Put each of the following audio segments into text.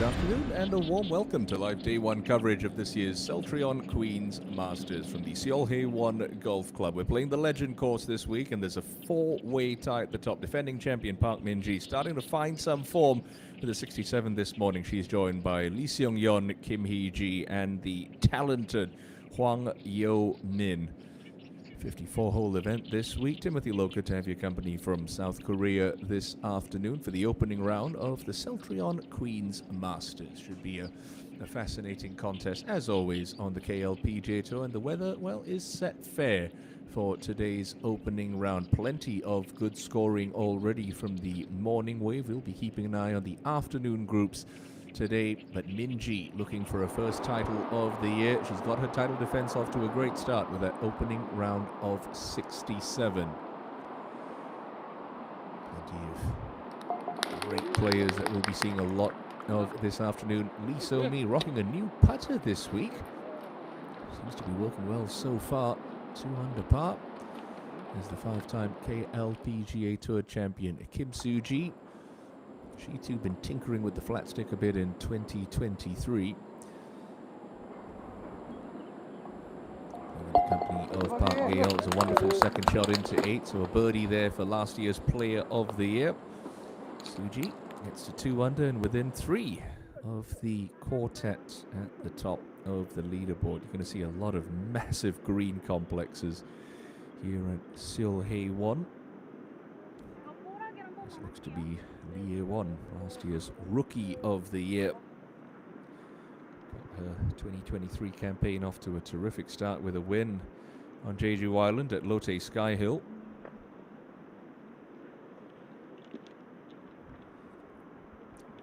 afternoon and a warm welcome to live day one coverage of this year's CELLTRION Queen's Masters from the CELLTRION Golf Club. We're playing the Legend course this week and there's a four-way tie at the top. Defending champion Park Min-ji starting to find some form with a 67 this morning. She's joined by Lee Seung-yeon, Kim Hee-ji and the talented Hwang Yo-min. 54-hole event this week. Timothy Loka to have your company from South Korea this afternoon for the opening round of the CELLTRION Queen's Masters. Should be a fascinating contest, as always, on the KLPGA Tour. And the weather, well, is set fair for today's opening round. Plenty of good scoring already from the morning wave. We'll be keeping an eye on the afternoon groups today, but Min-ji looking for a first title of the year. She's got her title defense off to a great start with that opening round of 67. Plenty of great players that we'll be seeing a lot of this afternoon. Lee So-mi rocking a new putter this week. Seems to be working well so far. 2 under par. There's the 5-time KLPGA Tour champion Kim Soo-ji. She too been tinkering with the flat stick a bit in 2023. The company of Park Gale is a wonderful second shot into 8, so a birdie there for last year's Player of the Year. Soo-ji gets to 2 under and within 3 of the quartet at the top of the leaderboard. You're going to see a lot of massive green complexes here at Seoul-hae-won. This looks to be Lee Won, last year's Rookie of the Year. Got her 2023 campaign off to a terrific start with a win on Jeju Island at Lotte Sky Hill.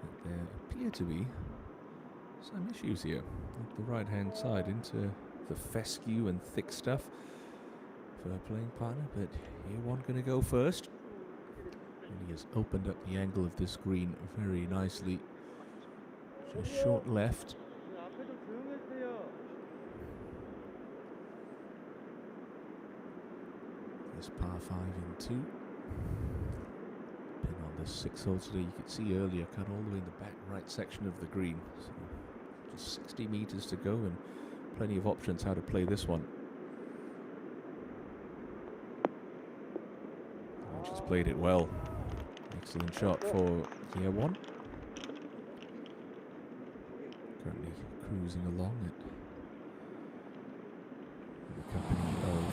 But there appear to be some issues here. Like the right-hand side into the fescue and thick stuff for her playing partner, but Lee Won going to go first. And he has opened up the angle of this green very nicely. Just short left. This par 5 in 2. Pin on the 6th hole today. You could see earlier cut all the way in the back right section of the green. So just 60 meters to go and plenty of options how to play this one. She's played it well. Excellent shot for Lee Won. Currently cruising along at the company of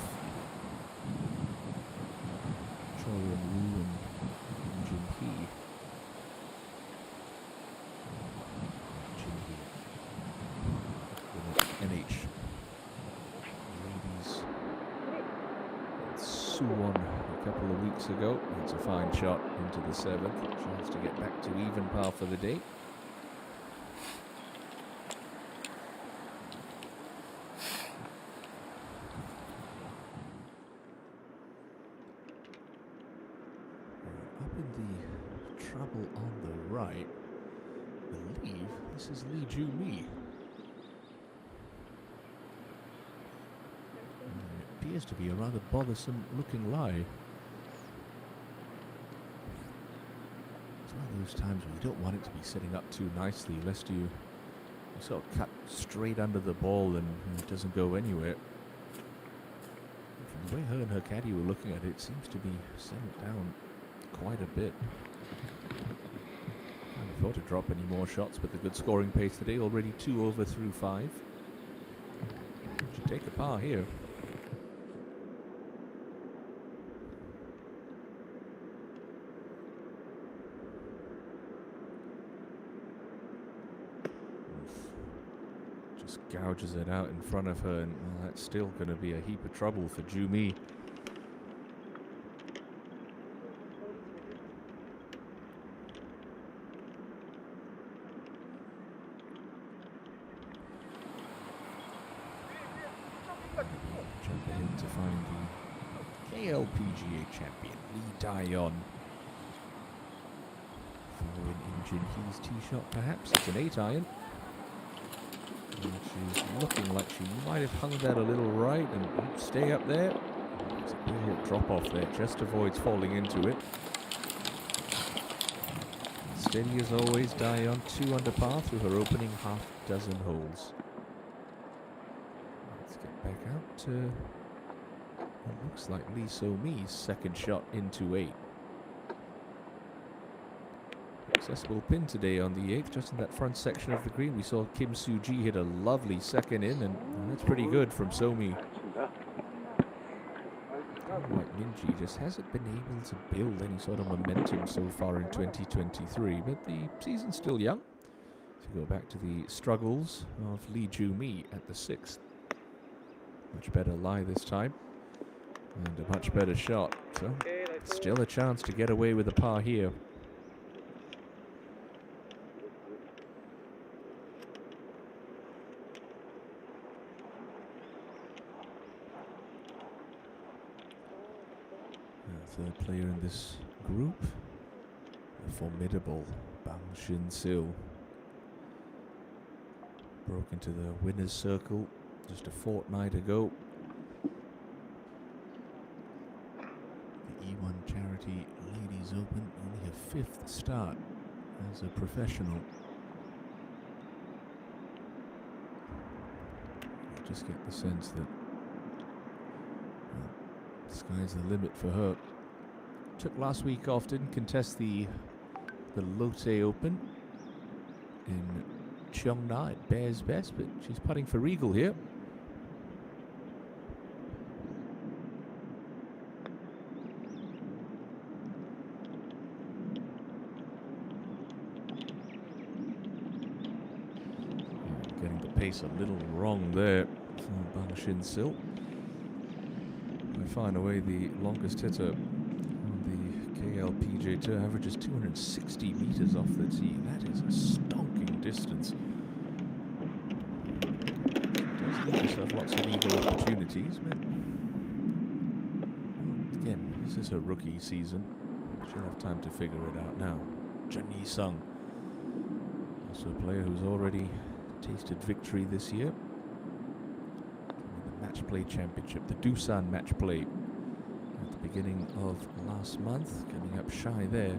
Cho Yeon-woo and Jin Hee. NH. Ladies. Suwon a couple of weeks ago. It's a fine shot into the 7th. Chance to get back to even par for the day. Up in the trouble on the right, I believe this is Lee Joo-mi. It appears to be a rather bothersome looking lie. It's one of those times where you don't want it to be setting up too nicely, lest you sort of cut straight under the ball and it doesn't go anywhere. From the way her and her caddy were looking at it, it seems to be sent down quite a bit. Can't afford to drop any more shots, but the good scoring pace today, already 2 over through 5. Should take a par here. Gouges it out in front of her, and well, that's still going to be a heap of trouble for Joo-mi. Jump ahead to find the KLPGA champion, Lee Daeyeon. Following in Jin Hee's tee shot, perhaps. It's an 8-iron. And she's looking like she might have hung that a little right and stay up there. It's a brilliant drop off there, just avoids falling into it. Steady as always, Dion 2 under par through her opening half dozen holes. Let's get back out to what looks like Lee So-mi's second shot into 8. Accessible pin today on the 8th, just in that front section of the green. We saw Kim Soo-ji hit a lovely second in, and that's pretty good from So-mi. Like Minji just hasn't been able to build any sort of momentum so far in 2023, but the season's still young. To go back to the struggles of Lee Joo-mi at the 6th. Much better lie this time, and a much better shot. So still a chance to get away with a par here. Third player in this group, the formidable Bang Shin-sil. Broke into the winner's circle just a fortnight ago. The E1 Charity Ladies Open, only her 5th start as a professional. I just get the sense that the sky's the limit for her. Took last week off, didn't contest the Lotte Open in Cheongna at Bears Best, but she's putting for Regal here. Getting the pace a little wrong there for Bang Shin-sil. I find away the longest hitter KLPGA Tour averages 260 meters off the tee. That is a stonking distance. Does leave herself lots of eagle opportunities, but again, this is her rookie season. She'll have time to figure it out now. Jun Yi-sung, also a player who's already tasted victory this year. The Match Play Championship, the Doosan Match Play. Beginning of last month, coming up shy there.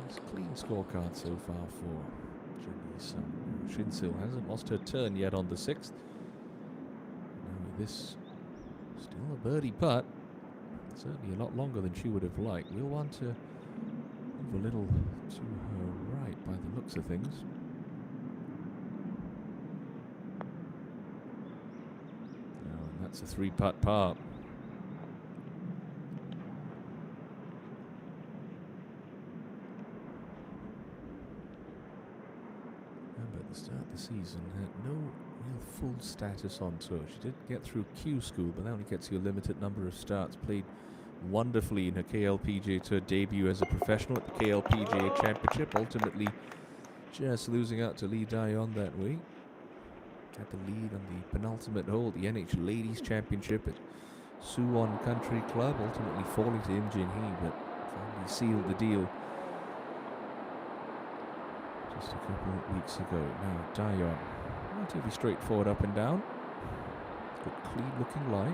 Nice clean scorecard so far for Jun Yi-sung. Shin-sil hasn't lost her turn yet on the 6th. Now this still a birdie putt. Certainly a lot longer than she would have liked. We'll want to move a little to her right by the looks of things. Oh, and that's a 3-putt par. Remember, at the start of the season, had no real full status on tour. She did get through Q School, but that only gets you a limited number of starts. Played wonderfully in her KLPGA Tour debut as a professional at the KLPGA Championship, ultimately just losing out to Lee Daeon that week. Had the lead on the penultimate hole at the NH Ladies Championship at Suwon Country Club, ultimately falling to Im Jin-hee, but finally sealed the deal just a couple of weeks ago. Now Daeon, relatively straightforward up and down, good clean looking lie.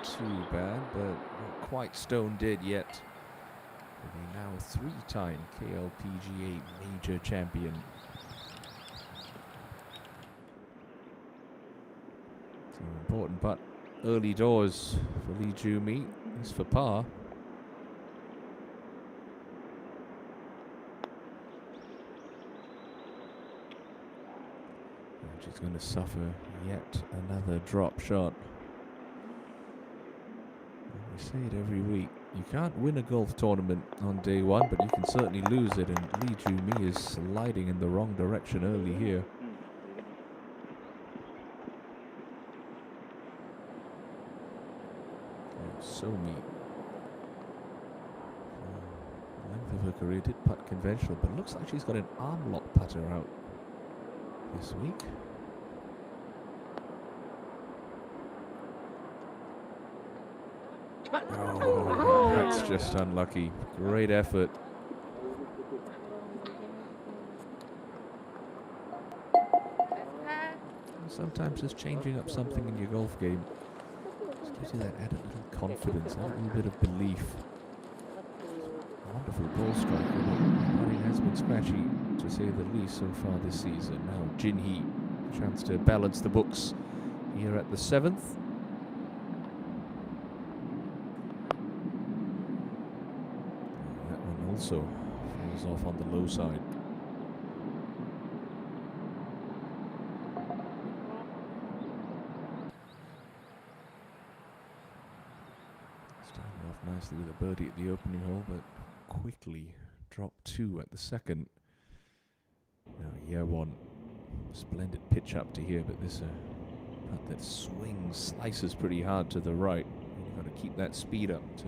Too bad, but not quite stone dead yet. The now 3-time KLPGA major champion. So important putt early doors for Lee Joo-mi. It's for par. And she's going to suffer yet another drop shot. We say it every week. You can't win a golf tournament on day one, but you can certainly lose it, and Lee Joo-mi is sliding in the wrong direction early here. So-mi. Length of her career did putt conventional, but it looks like she's got an arm lock putter out this week. Oh, It's just unlucky. Great effort. Sometimes just changing up something in your golf game just gives you that added little confidence, a little bit of belief. Wonderful ball striker, but putting has been scratchy to say the least so far this season. Now Jinhee, chance to balance the books here at the 7th. That one also falls off on the low side. Starting off nicely with a birdie at the opening hole, but quickly dropped 2 at the second. Now, yeah, one splendid pitch up to here, but this putt that swings, slices pretty hard to the right. You've got to keep that speed up to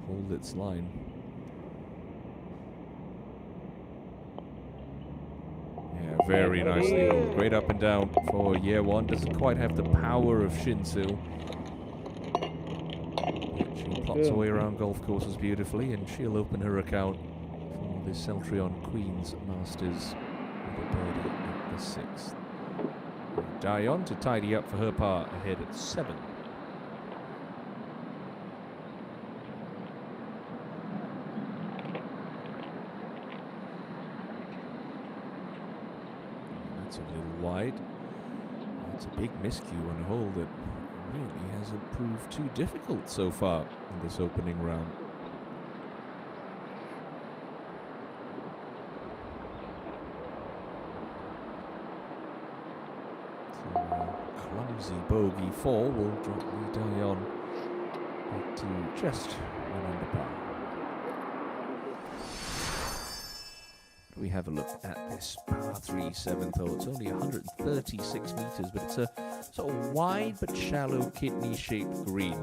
hold its line. Yeah, very nicely held. Great up and down for year one. Doesn't quite have the power of Shinsil. She plots away around golf courses beautifully, and she'll open her account for the CELLTRION Queens Masters with a birdie at the 6th. Dion to tidy up for her par ahead at 7. That's a little wide. It's a big miscue on a hole that really hasn't proved too difficult so far in this opening round. So, clumsy bogey 4 will drop the Dion back to just 1 under par. We have a look at this par 3 7th hole. It's only 136 meters, but it's a sort of wide but shallow kidney-shaped green.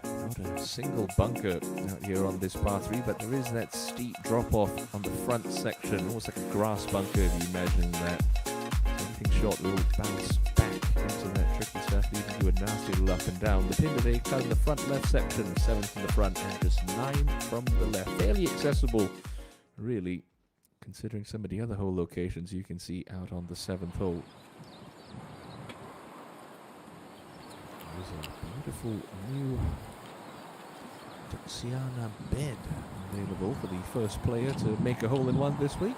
Not a single bunker out here on this par 3, but there is that steep drop-off on the front section, almost like a grass bunker if you imagine that. Anything short will bounce back into that tricky stuff, leaving you a nasty little up and down. The pin today cut in the front left section, 7th in the front, and just 9 from the left. Fairly accessible, really, considering some of the other hole locations you can see out on the 7th hole. There's a beautiful new Tuxiana bed available for the first player to make a hole-in-one this week.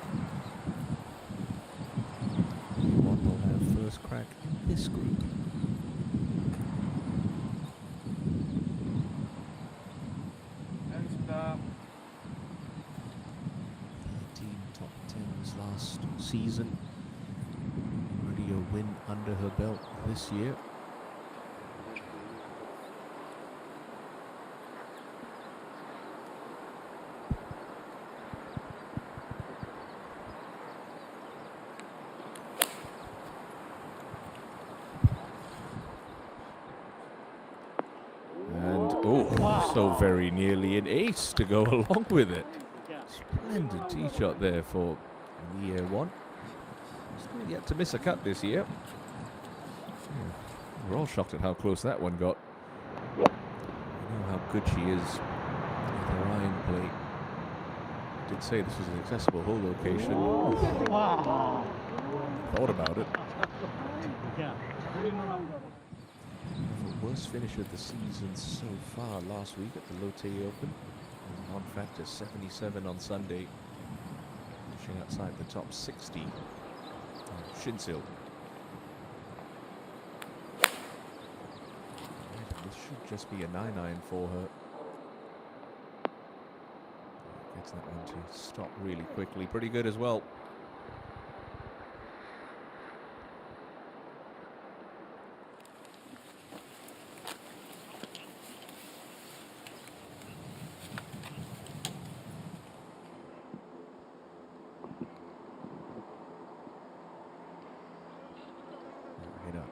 One will have first crack in this group. 13 top 10s last season. Already a win under her belt this year. So very nearly an ace to go along with it. Splendid tee shot there for the year one. Still yet to miss a cut this year. We're all shocked at how close that one got. You know how good she is with her iron play. I did say this was an accessible hole location. Wow. Thought about it. Worst finish of the season so far last week at the Lotte Open. On factor 77 on Sunday. Finishing outside the top 60. Shinsil. This should just be a 9-iron for her. Gets that one to stop really quickly. Pretty good as well.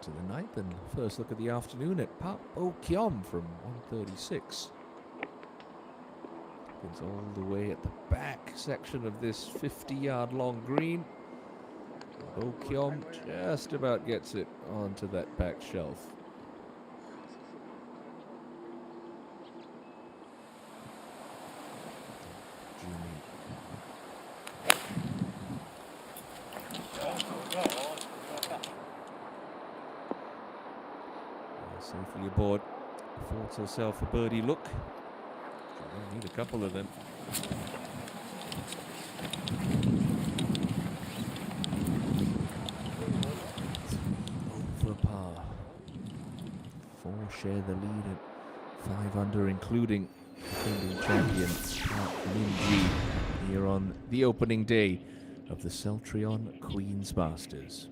To the 9th and first look of the afternoon at Pak Bo Kiom from 136. It's all the way at the back section of this 50-yard long green. Bo Kiom just about gets it onto that back shelf. Safely aboard. Affords herself a birdie look. She'll need a couple of them. Over par. 4 share the lead at 5 under, including defending champion ENG here on the opening day of the CELLTRION Queen's Masters.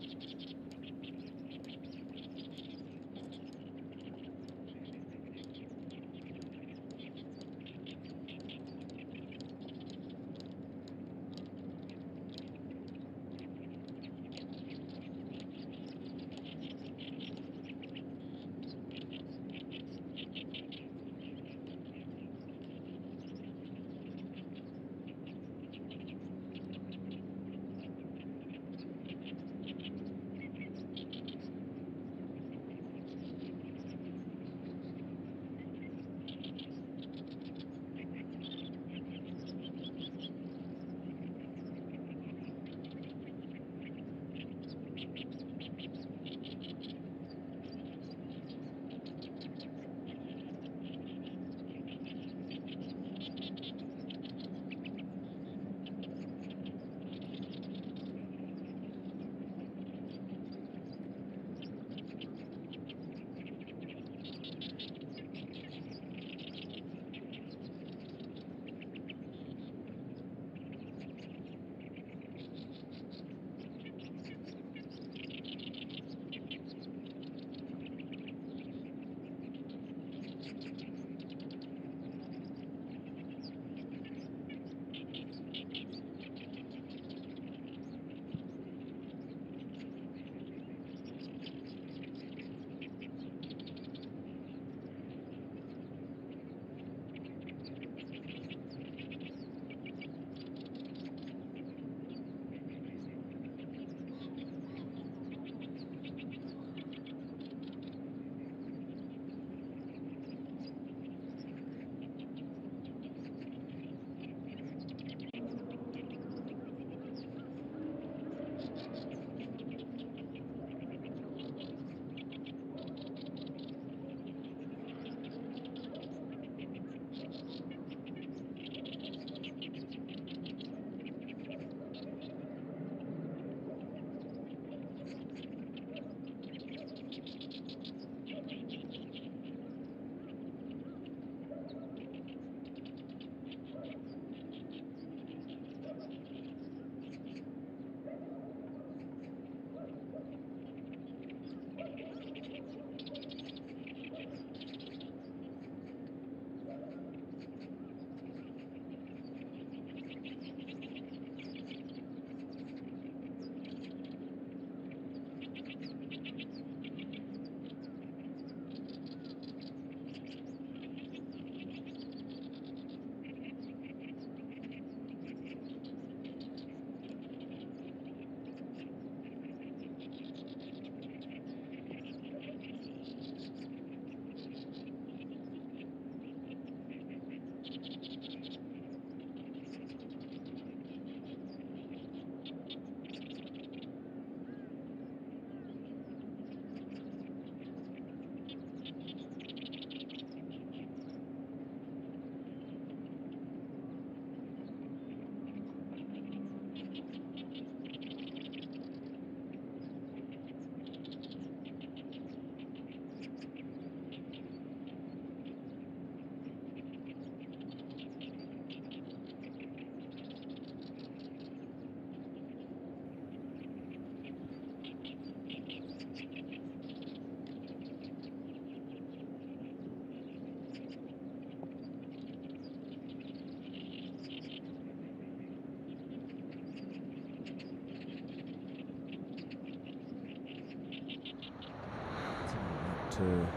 To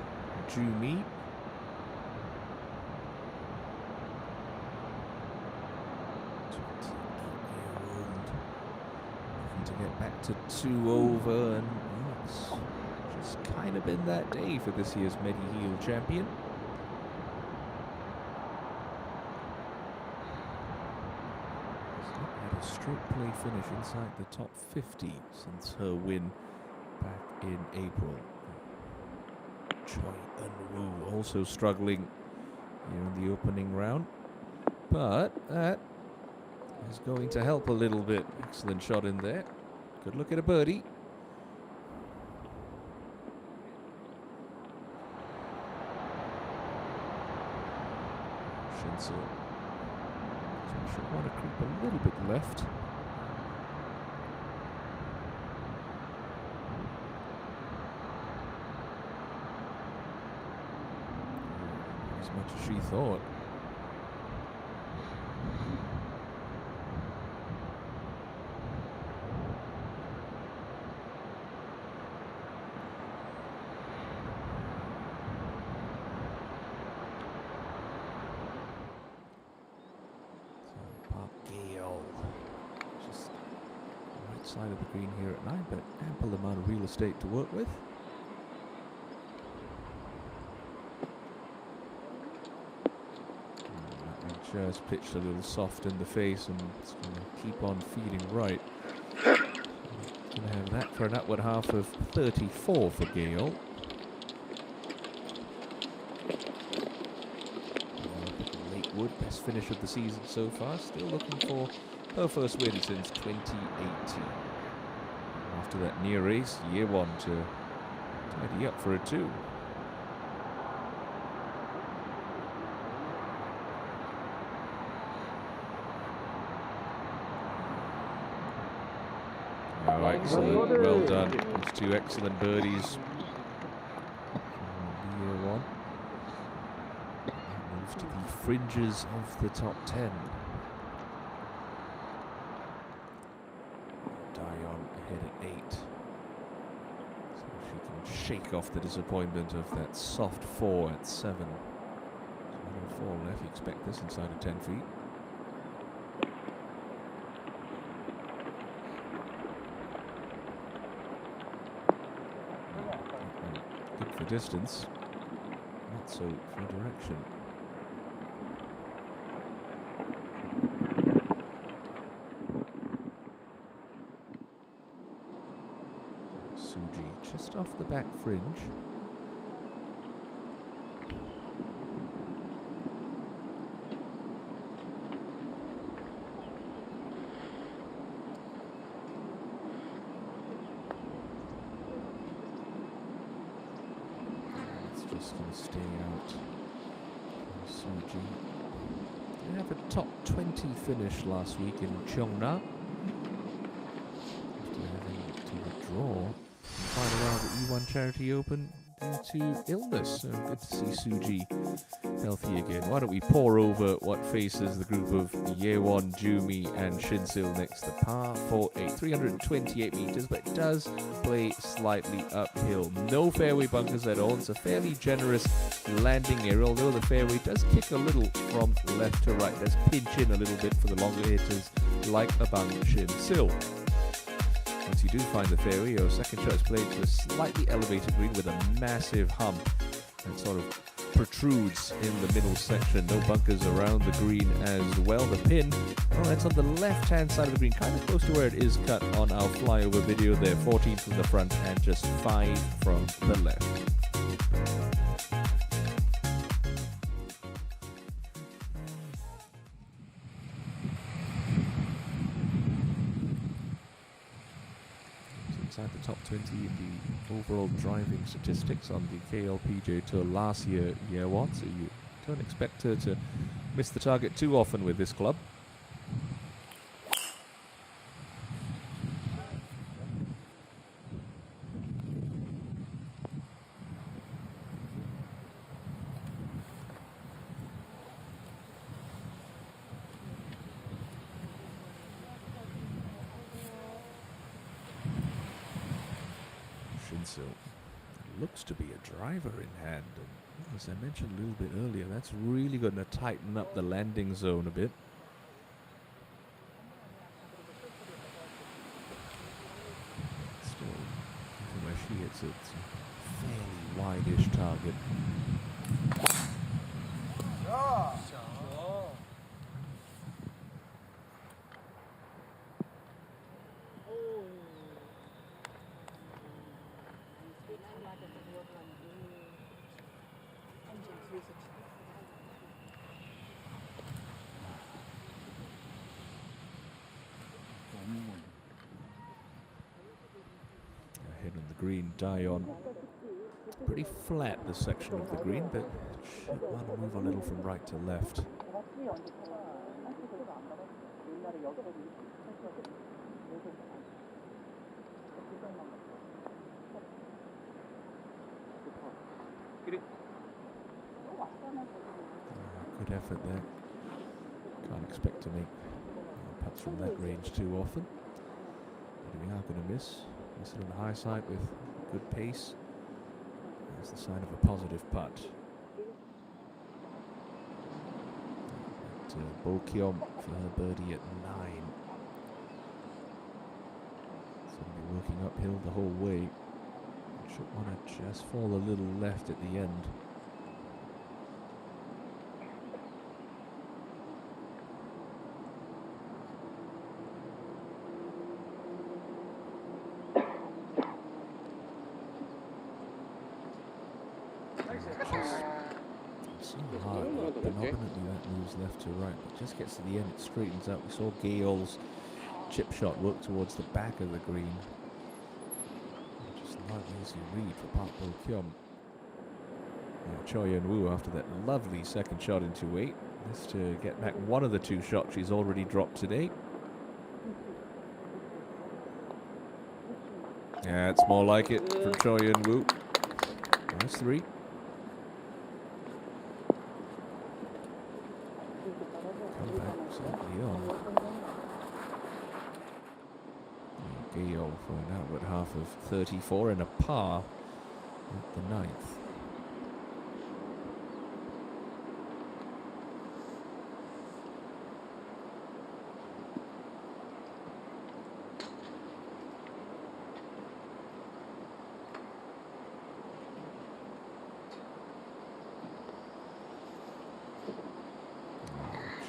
Jumi. Looking to get back to 2 over, and it's just kind of been that day for this year's Mediheel champion. She's not had a stroke play finish inside the top 50 since her win back in April. Choi Eun-woo also struggling here in the opening round. But that is going to help a little bit. Excellent shot in there. Good look at a birdie. Shinsil should want to creep a little bit left. As much as she thought. Just right side of the green here at 9, but ample amount of real estate to work with. Just pitched a little soft in the face, and it's going to keep on feeding right. Going to have that for an upward half of 34 for Gale. Wood, best finish of the season so far. Still looking for her first win since 2018. After that near race, year one to tidy up for a 2. Oh, excellent. Well done. Those 2 excellent birdies. Year one. Moves to the fringes of the top 10. Dion ahead at 8. So she can shake off the disappointment of that soft 4 at 7. So 4 left. You expect this inside of 10 feet. Good for distance. Not so for direction. Suji just off the back fringe. It's just going to stay out. Suji did have a top 20 finish last week in Cheongna. After having to withdraw final round at E1 Charity Open due to illness. So good to see Suji healthy again. Why don't we pour over what faces the group of Yewon, Jumi and Shinsil next to par 4-8. 328 meters, but it does play slightly uphill. No fairway bunkers at all. It's a fairly generous landing area, although the fairway does kick a little from left to right. Does pinch in a little bit for the longer hitters like Abang Shinsil. Once you do find the fairway, your second shot is played to a slightly elevated green with a massive hump that sort of protrudes in the middle section. No bunkers around the green as well. The pin, oh, that's on the left-hand side of the green, kind of close to where it is cut on our flyover video there. 14 from the front and just 5 from the left. Inside the top 20 in the overall driving statistics on the KLPGA Tour last year, year one, so you don't expect her to miss the target too often with this club. So looks to be a driver in hand, and as I mentioned a little bit earlier, that's really going to tighten up the landing zone a bit. Still, even where she hits it, it's a fairly wide-ish target. Ahead on the green, Dion. Pretty flat, this section of the green, but should want to move a little from right to left. Good effort there. Can't expect to make putts from that range too often. But we are going to miss. Miss it on the high side with good pace. That's the sign of a positive putt. Bo Kyom for her birdie at 9. So we'll be working uphill the whole way. Should want to just fall a little left at the end. So hard, predominantly that moves left to right, but just gets to the end, it straightens out. We saw Gale's chip shot work towards the back of the green. Just not an easy read for Park Bo Kyom. Choi Yeon-woo after that lovely second shot into 8. This to get back one of the 2 shots she's already dropped today. Yeah, it's more like it from Choi Yeon-woo. Nice 3. Gale for an outward half of 34 and a par at the 9th.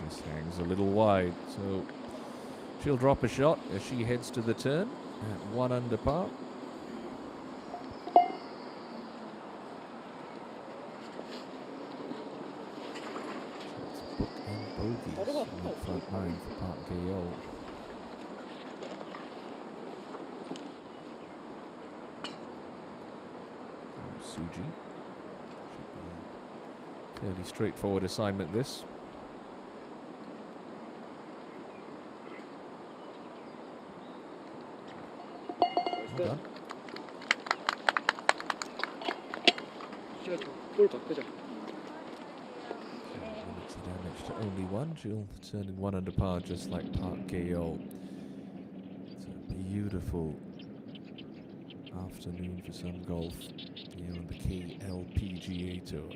Just hangs a little wide, so she'll drop a shot as she heads to the turn at 1 under par. It's book and bogeys on the front 9 for Park Gale. Suji. Should be a fairly straightforward assignment, this. Well done. Limits the damage to only 1. She'll turn in 1 under par just like Park Gale. It's a beautiful afternoon for some golf here on the KLPGA Tour.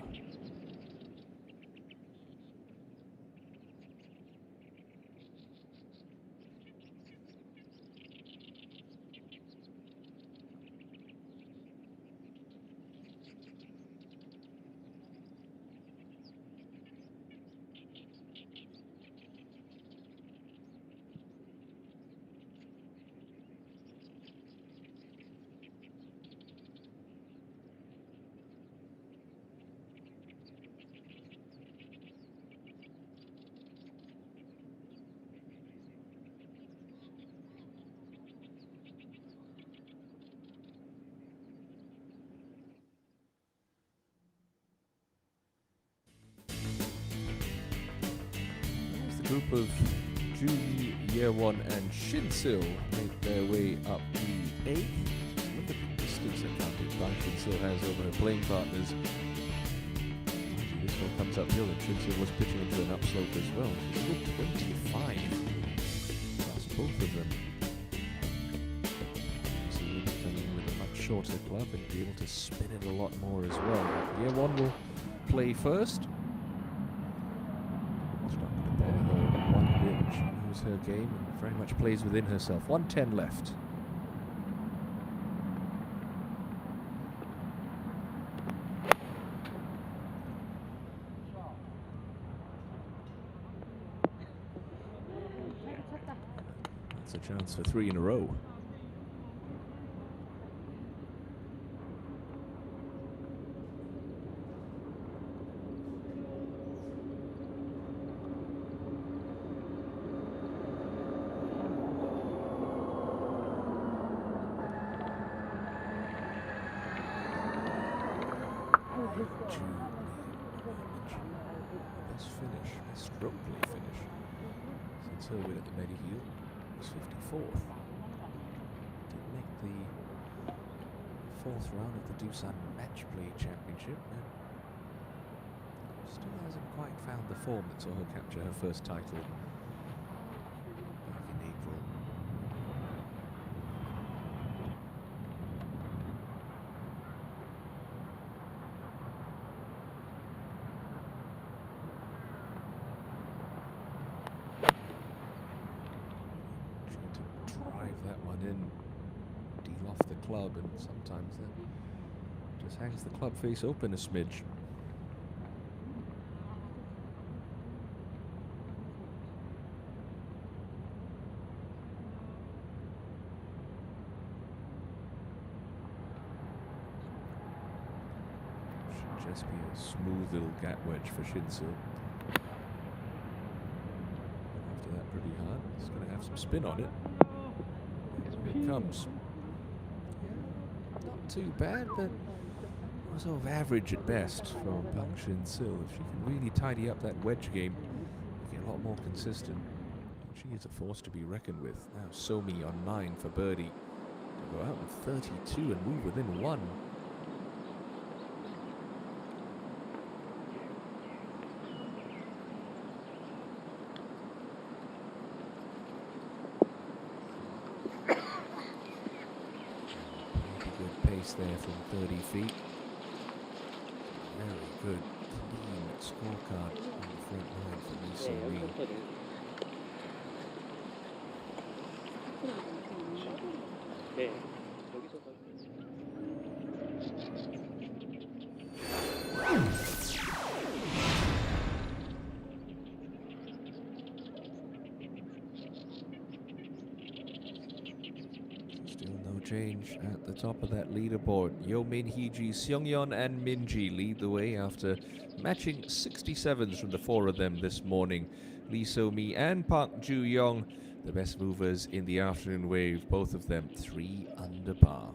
Group of Joohee, Yeowon and Shin-sil make their way up the 8th. Look at the distance advantage Bang Shin-sil has over her playing partners. This one comes uphill and Shin-sil was pitching into an upslope as well. She's still 25. That's both of them. So we'll be coming in with a much shorter club and be able to spin it a lot more as well. Yeowon will play first. She knows her game and very much plays within herself. 110 left. That's a chance for 3 in a row. Best finish, best stroke play finish since her win at the Mediheal was 54th. Did make the 4th round of the Doosan Match Play Championship, and still hasn't quite found the form that saw her capture her first title back in April. That one in, deal off the club, and sometimes that just hangs the club face open a smidge. Should just be a smooth little gap wedge for Shinsil. After that pretty hard, it's going to have some spin on it. Here it comes. Not too bad, but sort of average at best for Pang Shin-sil. If she can really tidy up that wedge game, get a lot more consistent. She is a force to be reckoned with. Now Somi on 9 for birdie. To go out with 32 and move within 1. There from 30 feet. Very good, clean scorecard on the front line for Lee So-mi. Change at the top of that leaderboard. Yeomin, Heiji, Seongyeon and Minji lead the way after matching 67s from the 4 of them this morning. Lee So-mi and Park Ju-young, the best movers in the afternoon wave, both of them 3 under par.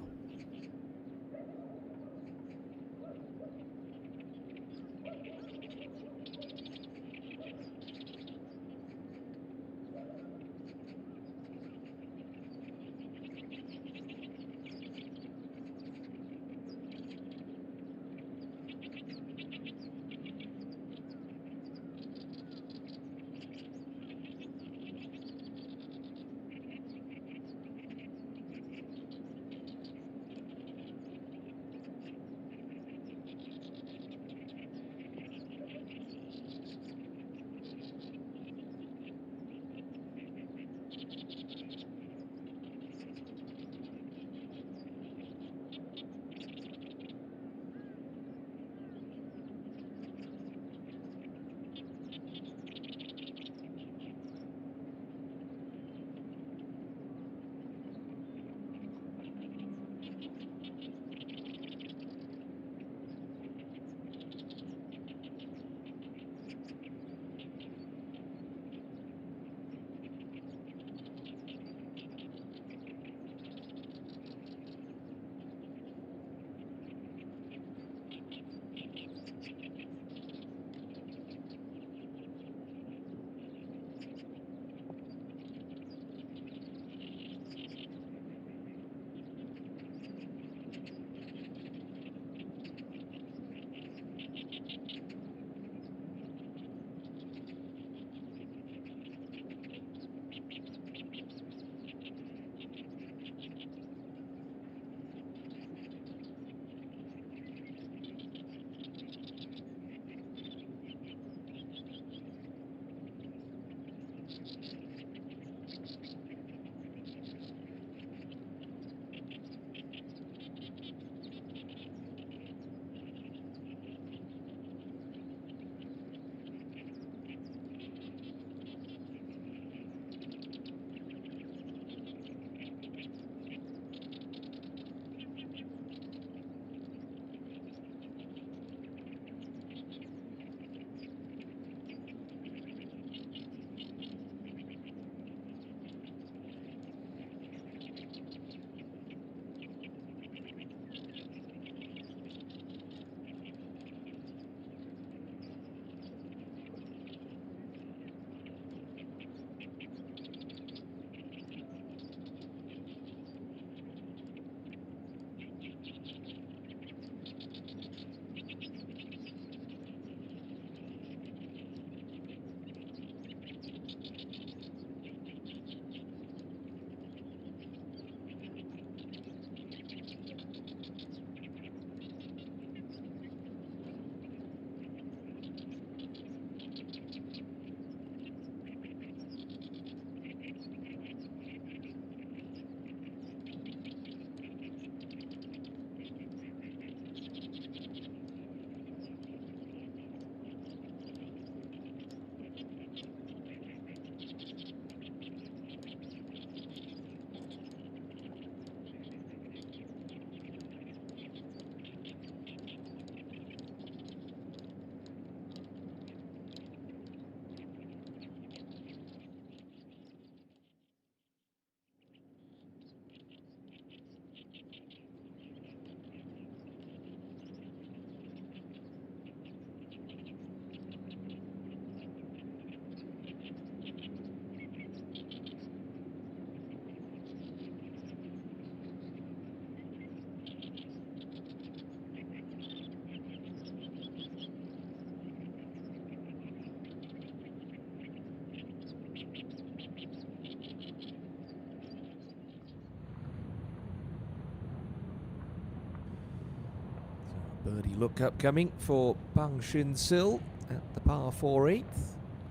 Birdie look upcoming for Bang Shin Sil at the par 4/8.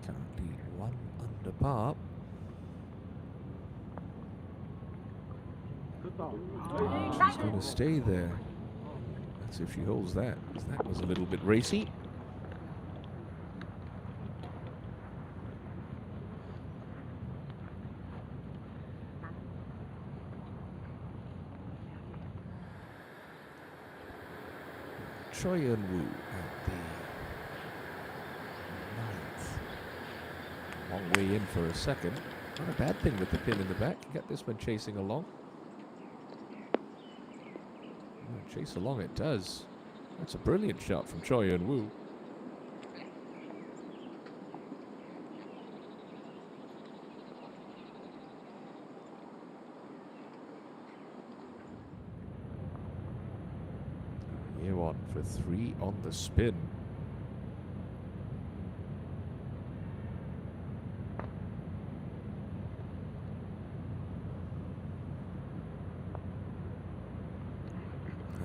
Currently 1 under par. She's going to stay there. That's if she holds that, because that was a little bit racy. Choi Eun-woo at the 9th. Long way in for a second. Not a bad thing with the pin in the back. You got this one chasing along. Chase along it does. That's a brilliant shot from Choi Eun-woo. Year on for 3 on the spin.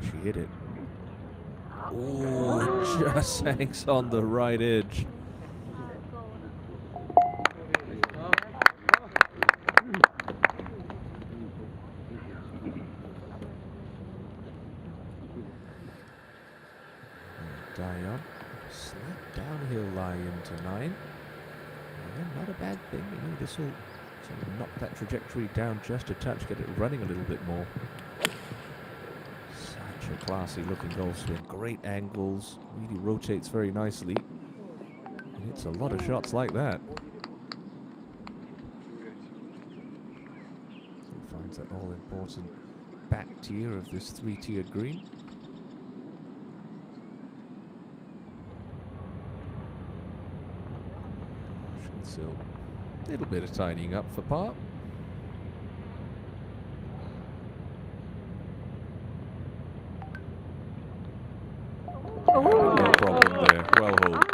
She hit it. Oh, just hangs on the right edge. Dion, slight downhill lie into 9. Again, not a bad thing. You know, this will sort of knock that trajectory down just a touch, get it running a little bit more. Such a classy looking golf swing. Great angles. Really rotates very nicely. And it's a lot of shots like that. He finds that all important back tier of this 3-tiered green. Still a little bit of tidying up for par. No problem there. Well hold.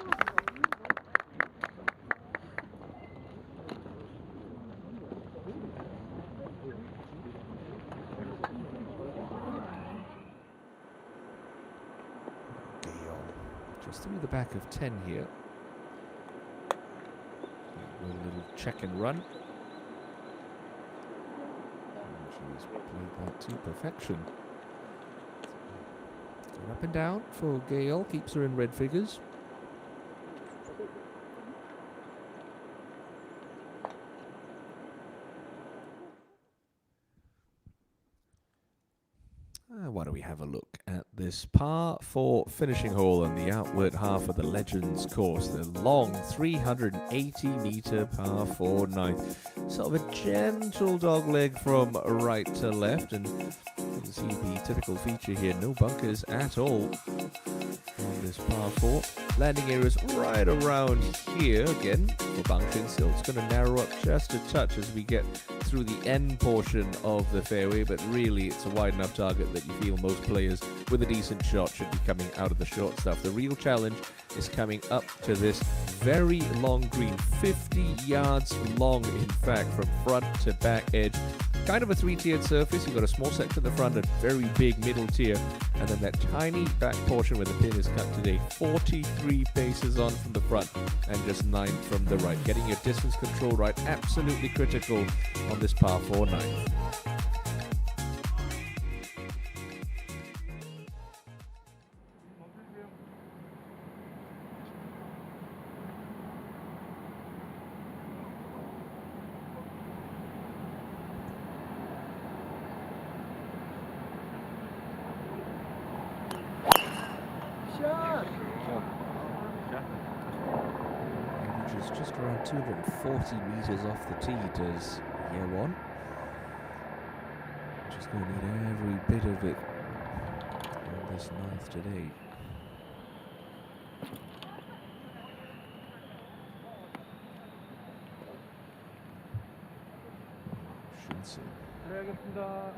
Just through the back of 10 here. A little check and run. She's played that to perfection. Going up and down for Gale, keeps her in red figures. Why don't we have a look at this par 4 finishing hole on the outward half of the Legends course. The long 380-meter par 4 9. Sort of a gentle dogleg from right to left, and you can see the typical feature here, no bunkers at all on this par 4. Landing areas right around here again for Bang Shin Sil. It's going to narrow up just a touch as we get through the end portion of the fairway, but really it's a wide enough target that you feel most players with a decent shot should be coming out of the short stuff. The real challenge is coming up to this very long green, 50 yards long in fact, from front to back edge. Kind of a 3-tiered surface. You've got a small section at the front, a very big middle tier, and then that tiny back portion where the pin is cut today. 43 paces on from the front and just 9 from the right. Getting your distance control right, absolutely critical on this par 4 9. Averages just around 240 meters off the tee does year 1. Just going to need every bit of it on this 9th today. Shinsu. The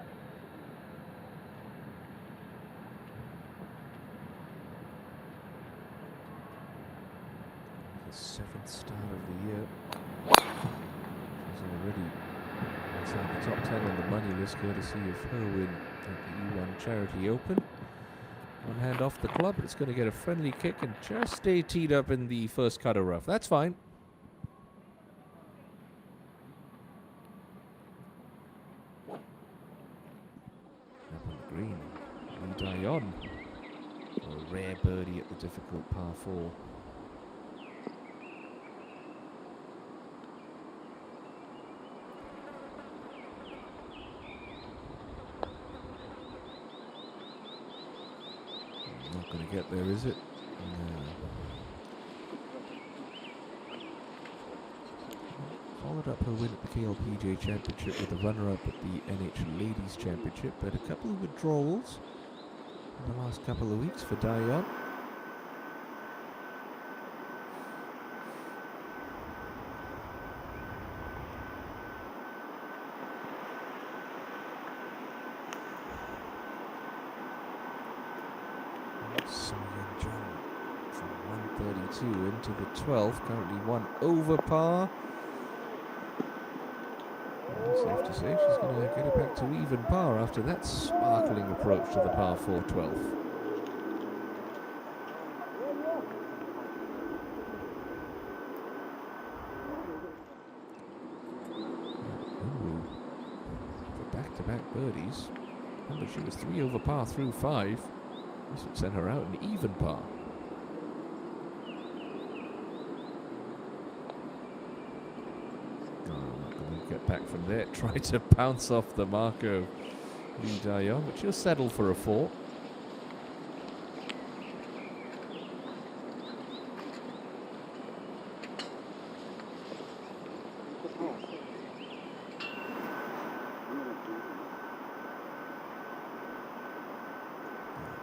7th start of the year. She's already inside the top 10 on the money list, courtesy of her win at the E1 Charity Open. One hand off the club, but it's going to get a friendly kick and just stay teed up in the first cut of rough. That's fine. Up on the green, Lee Dai-yon for a rare birdie at the difficult par 4. Not going to get there, is it? No. Followed up her win at the KLPGA Championship with a runner-up at the NH Ladies Championship, but a couple of withdrawals in the last couple of weeks for Dai-yon. From 132 into the 12th, currently 1 over par. Safe to say she's going to get it back to even par after that sparkling approach to the par 4 12th. Ooh, for back-to-back birdies. Remember, she was 3 over par through 5. This would send her out in even par. Get back from there, try to bounce off the mark of Lee Dai-yon, but she'll settle for a 4.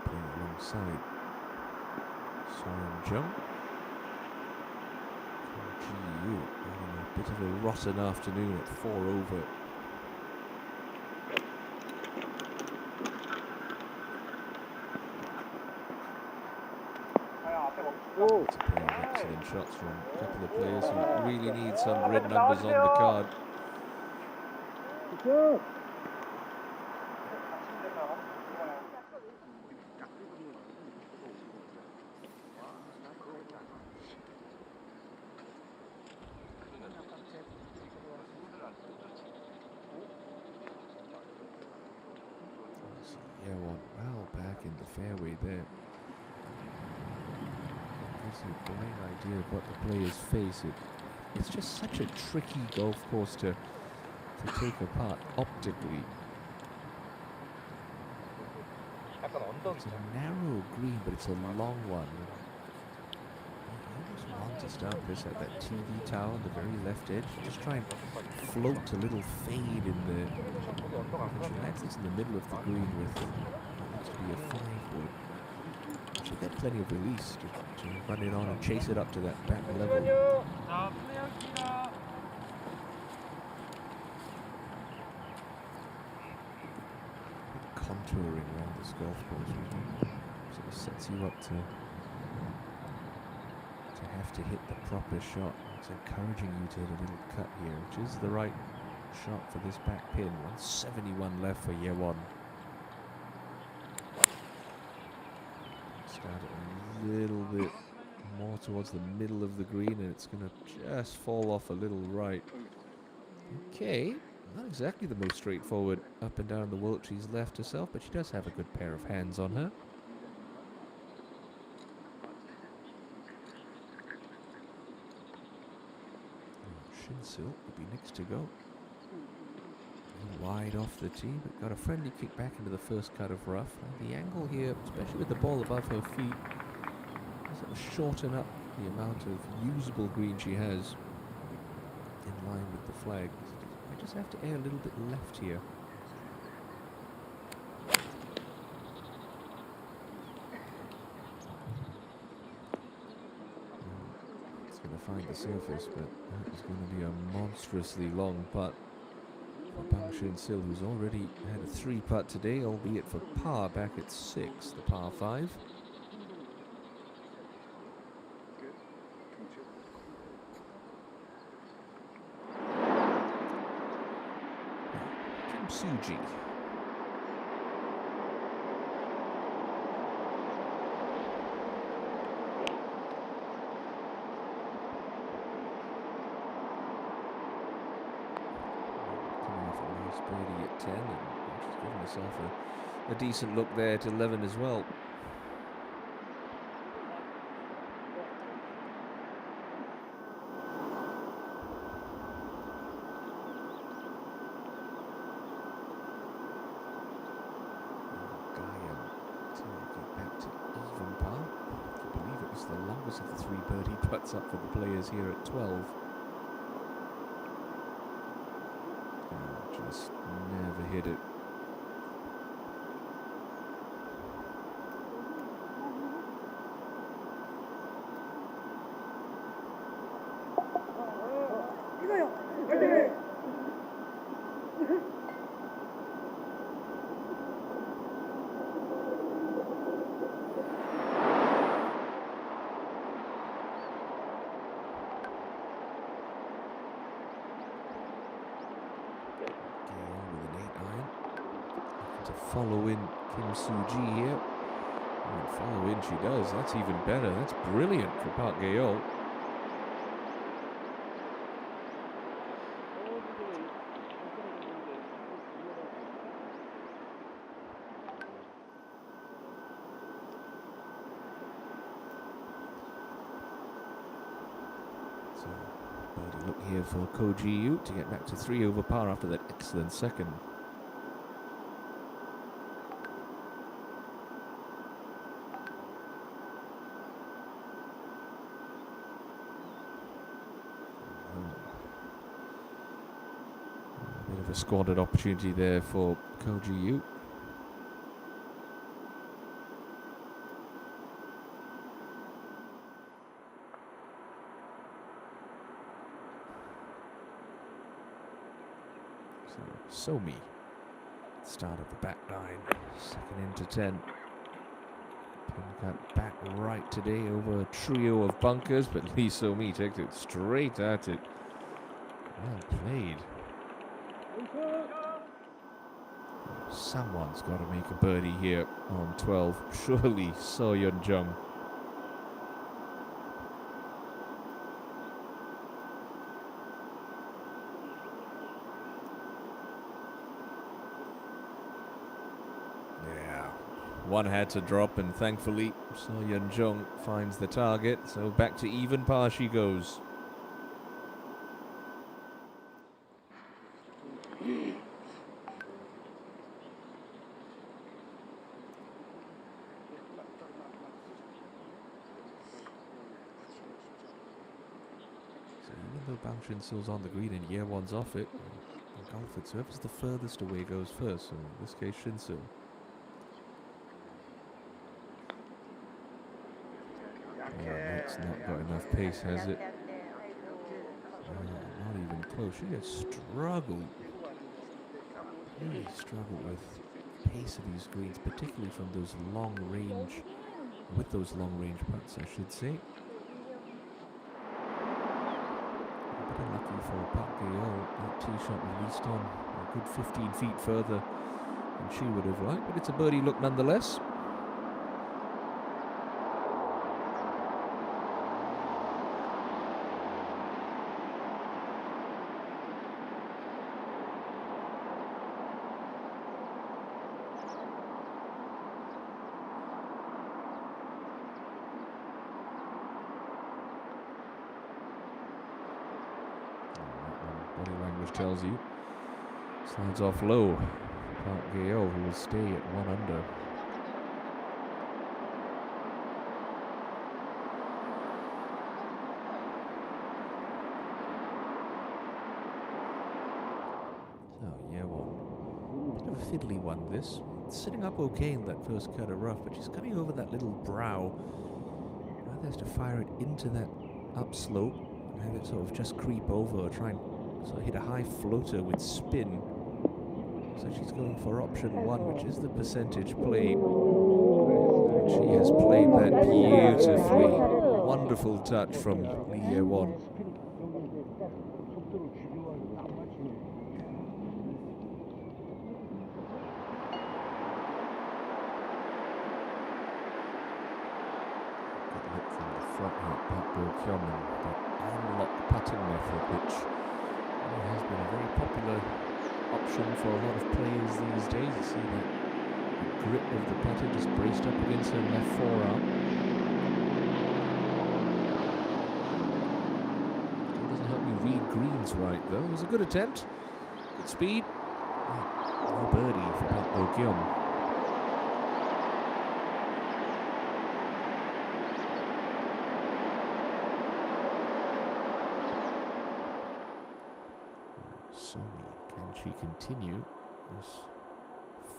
Playing alongside Soyeon Jung. GU. A bit of a rotten afternoon at 4 over. It's a pair of excellent shots from a couple of players who really need some red numbers on the card. Well back in the fairway there. Gives you a great idea of what the players face. It's just such a tricky golf course to take apart optically. It's a narrow green, but it's a long one. You almost want to start this at that TV tower on the very left edge. Just try and float a little fade in the. She lands this in the middle of the green with what looks to be a 5-wood. She'll get plenty of release to run it on and chase it up to that back level. Contouring around this golf course really sort of sets you up to have to hit the proper shot. It's encouraging you to hit a little cut here, which is the right shot for this back pin. 171 left for Yewon. Start it a little bit more towards the middle of the green, and it's going to just fall off a little right. Okay, not exactly the most straightforward up and down the Willoch she's left herself, but she does have a good pair of hands on her. Shinsil will be next to go. Wide off the tee, but got a friendly kick back into the first cut of rough. And the angle here, especially with the ball above her feet, will shorten up the amount of usable green she has in line with the flag. I just have to air a little bit left here. It's going to find the surface, but that is going to be a monstrously long putt for Bang Shin-sil, who's already had a 3-putt today, albeit for par back at 6, the par 5. Kim Soo-ji. birdie at 10, and she's given herself a decent look there at 11 as well. The longest of the 3 birdie putts up for the players here at 12. Just never hit it. Follow in Kim Soo-ji here. And follow in she does. That's even better. That's brilliant for Park Gae-yeol. So, birdie look here for Ko Ji-yu to get back to 3 over par after that excellent second. Bit of a squandered opportunity there for Ko Ji-yu. So, Somi, start of the back 9, second into 10. Pin cut back right today over a trio of bunkers, but Lee So-mi takes it straight at it. Well played. Someone's got to make a birdie here on 12. Surely So Yeon-jung. Yeah, one had to drop, and thankfully So Yeon-jung finds the target. So back to even par she goes. Bang Shin-sil's on the green and Ye Won's off it. The golfer, whoever's the furthest away goes first, so in this case Shin-sil. It's not got enough pace, has it? Not even close. She has struggled. Really struggled with the pace of these greens, particularly from those long range, with those long range putts, I should say. Unlucky for Park Gae-yeol, that tee shot released on a good 15 feet further than she would have liked, but it's a birdie look nonetheless. Body language tells you. Slides off low. Park Gae-yeol, who will stay at 1 under. So, yeah, well, bit of a fiddly one this. Sitting up okay in that first cut of rough, but she's coming over that little brow. Rather has to fire it into that upslope and have it sort of just creep over or try and sort of hit a high floater with spin. So she's going for option 1, which is the percentage play. And she has played that beautifully. Wonderful touch from Lee Ye-won. Good look from the front here, Park Bo-kyung, and that unlock putting method, which has been a very popular option for a lot of players these days. You see that grip of the putter just braced up against her left forearm. It doesn't help me read greens right though. It was a good attempt, good speed. No birdie for Pat Bo-kyung. Somi, can she continue this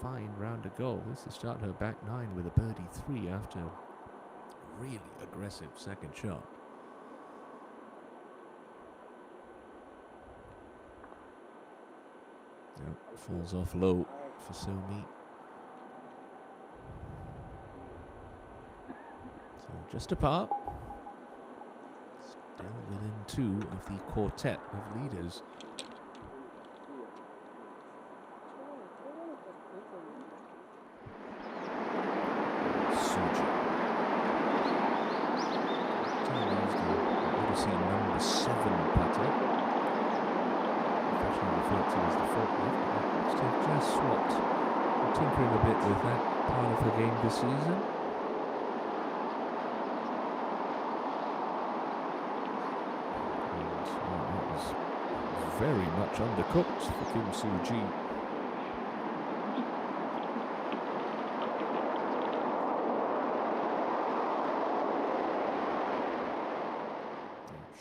fine round of golf? This is start her back nine with a birdie 3 after a really aggressive second shot. No, falls off low for Somi. So just a par. Still within 2 of the quartet of leaders. Number 7 putter, professionally referred to as the forklift. Looks to have just swapped, tinkering a bit with that part of her game this season. And well, that was very much undercooked for Kim Soo-ji.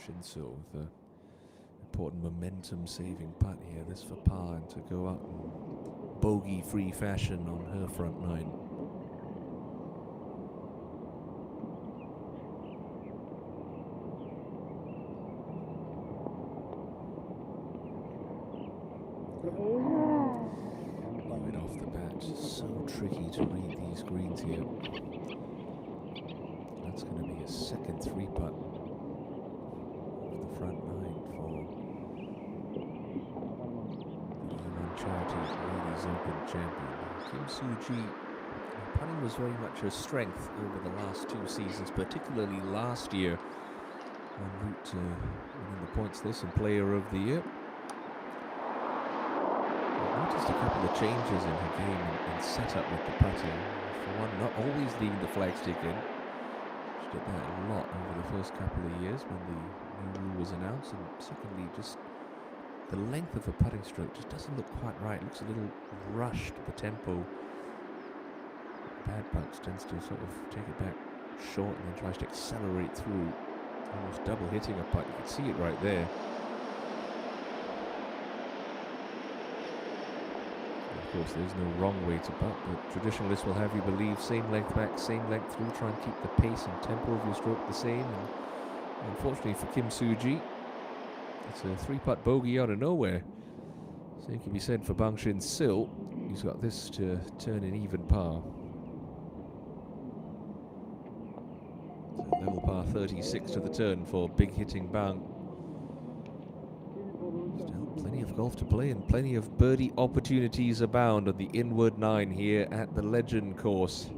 Shinso with a important momentum-saving putt here. This for par and to go out in bogey-free fashion on her front nine. Right off the bat, so tricky to read these greens here. That's going to be a second 3-putt. Front nine for the E1 Charity Ladies Open champion. Kim Soo-ji, putting was very much her strength over the last 2 seasons, particularly last year, en route to winning the points list and Player of the Year. I've noticed a couple of changes in her game and setup with the putting. For one, not always leaving the flagstick in. She did that a lot over the first couple of years when the new rule was announced, and secondly, just the length of a putting stroke just doesn't look quite right. It looks a little rushed, the tempo. Bad putts tends to sort of take it back short and then tries to accelerate through, almost double hitting a putt. You can see it right there. Of course, there's no wrong way to putt, but traditionalists will have you believe same length back, same length through, try and keep the pace and tempo of your stroke the same. And unfortunately for Kim Soo-ji, it's a 3-putt bogey out of nowhere. Same can be said for Bang Shin-sil. He's got this to turn an even par. So level par 36 to the turn for big hitting Bang. Still plenty of golf to play and plenty of birdie opportunities abound on the inward 9 here at the Legend course.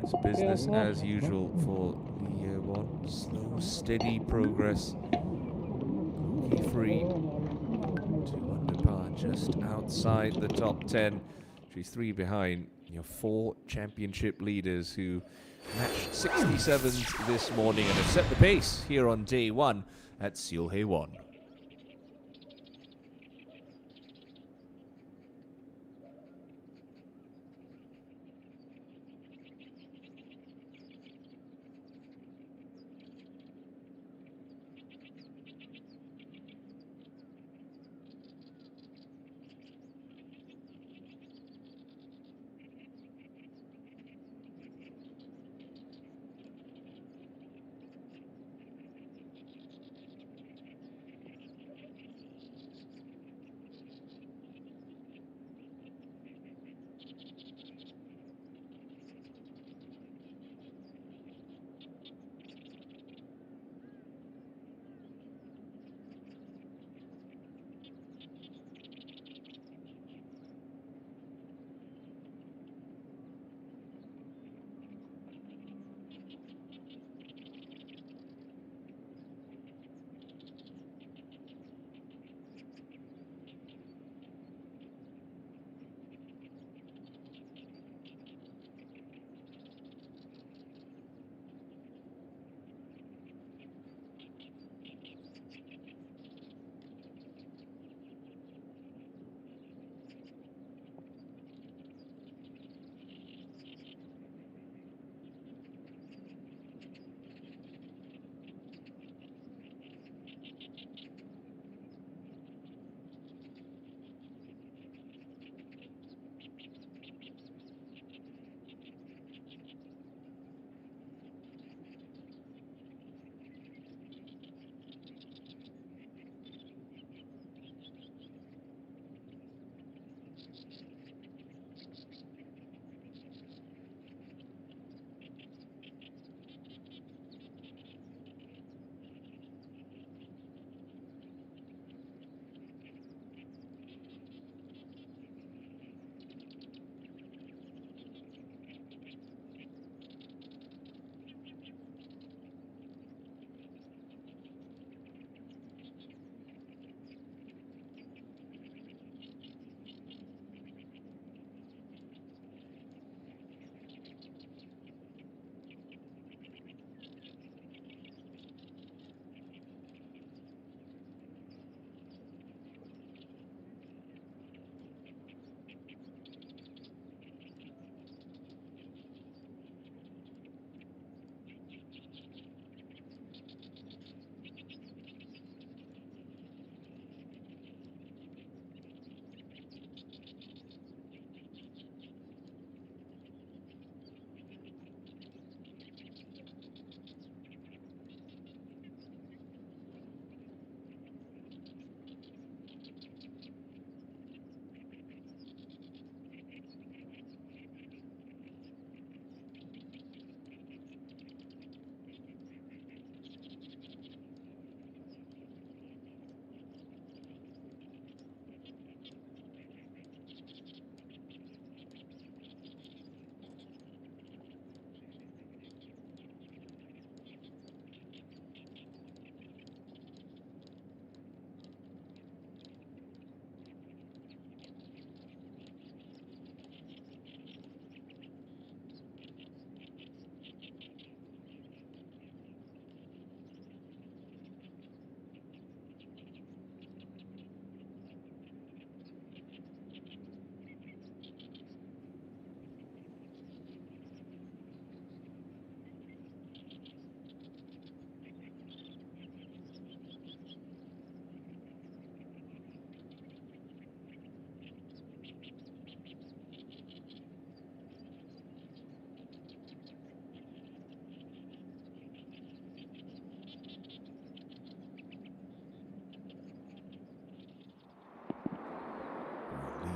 It's business as usual for the year 1. Slow, steady progress. Bogey free. 2 under par, just outside the top 10. She's 3 behind your 4 championship leaders who matched 67s this morning and have set the pace here on day 1 at Seoul-hae-won.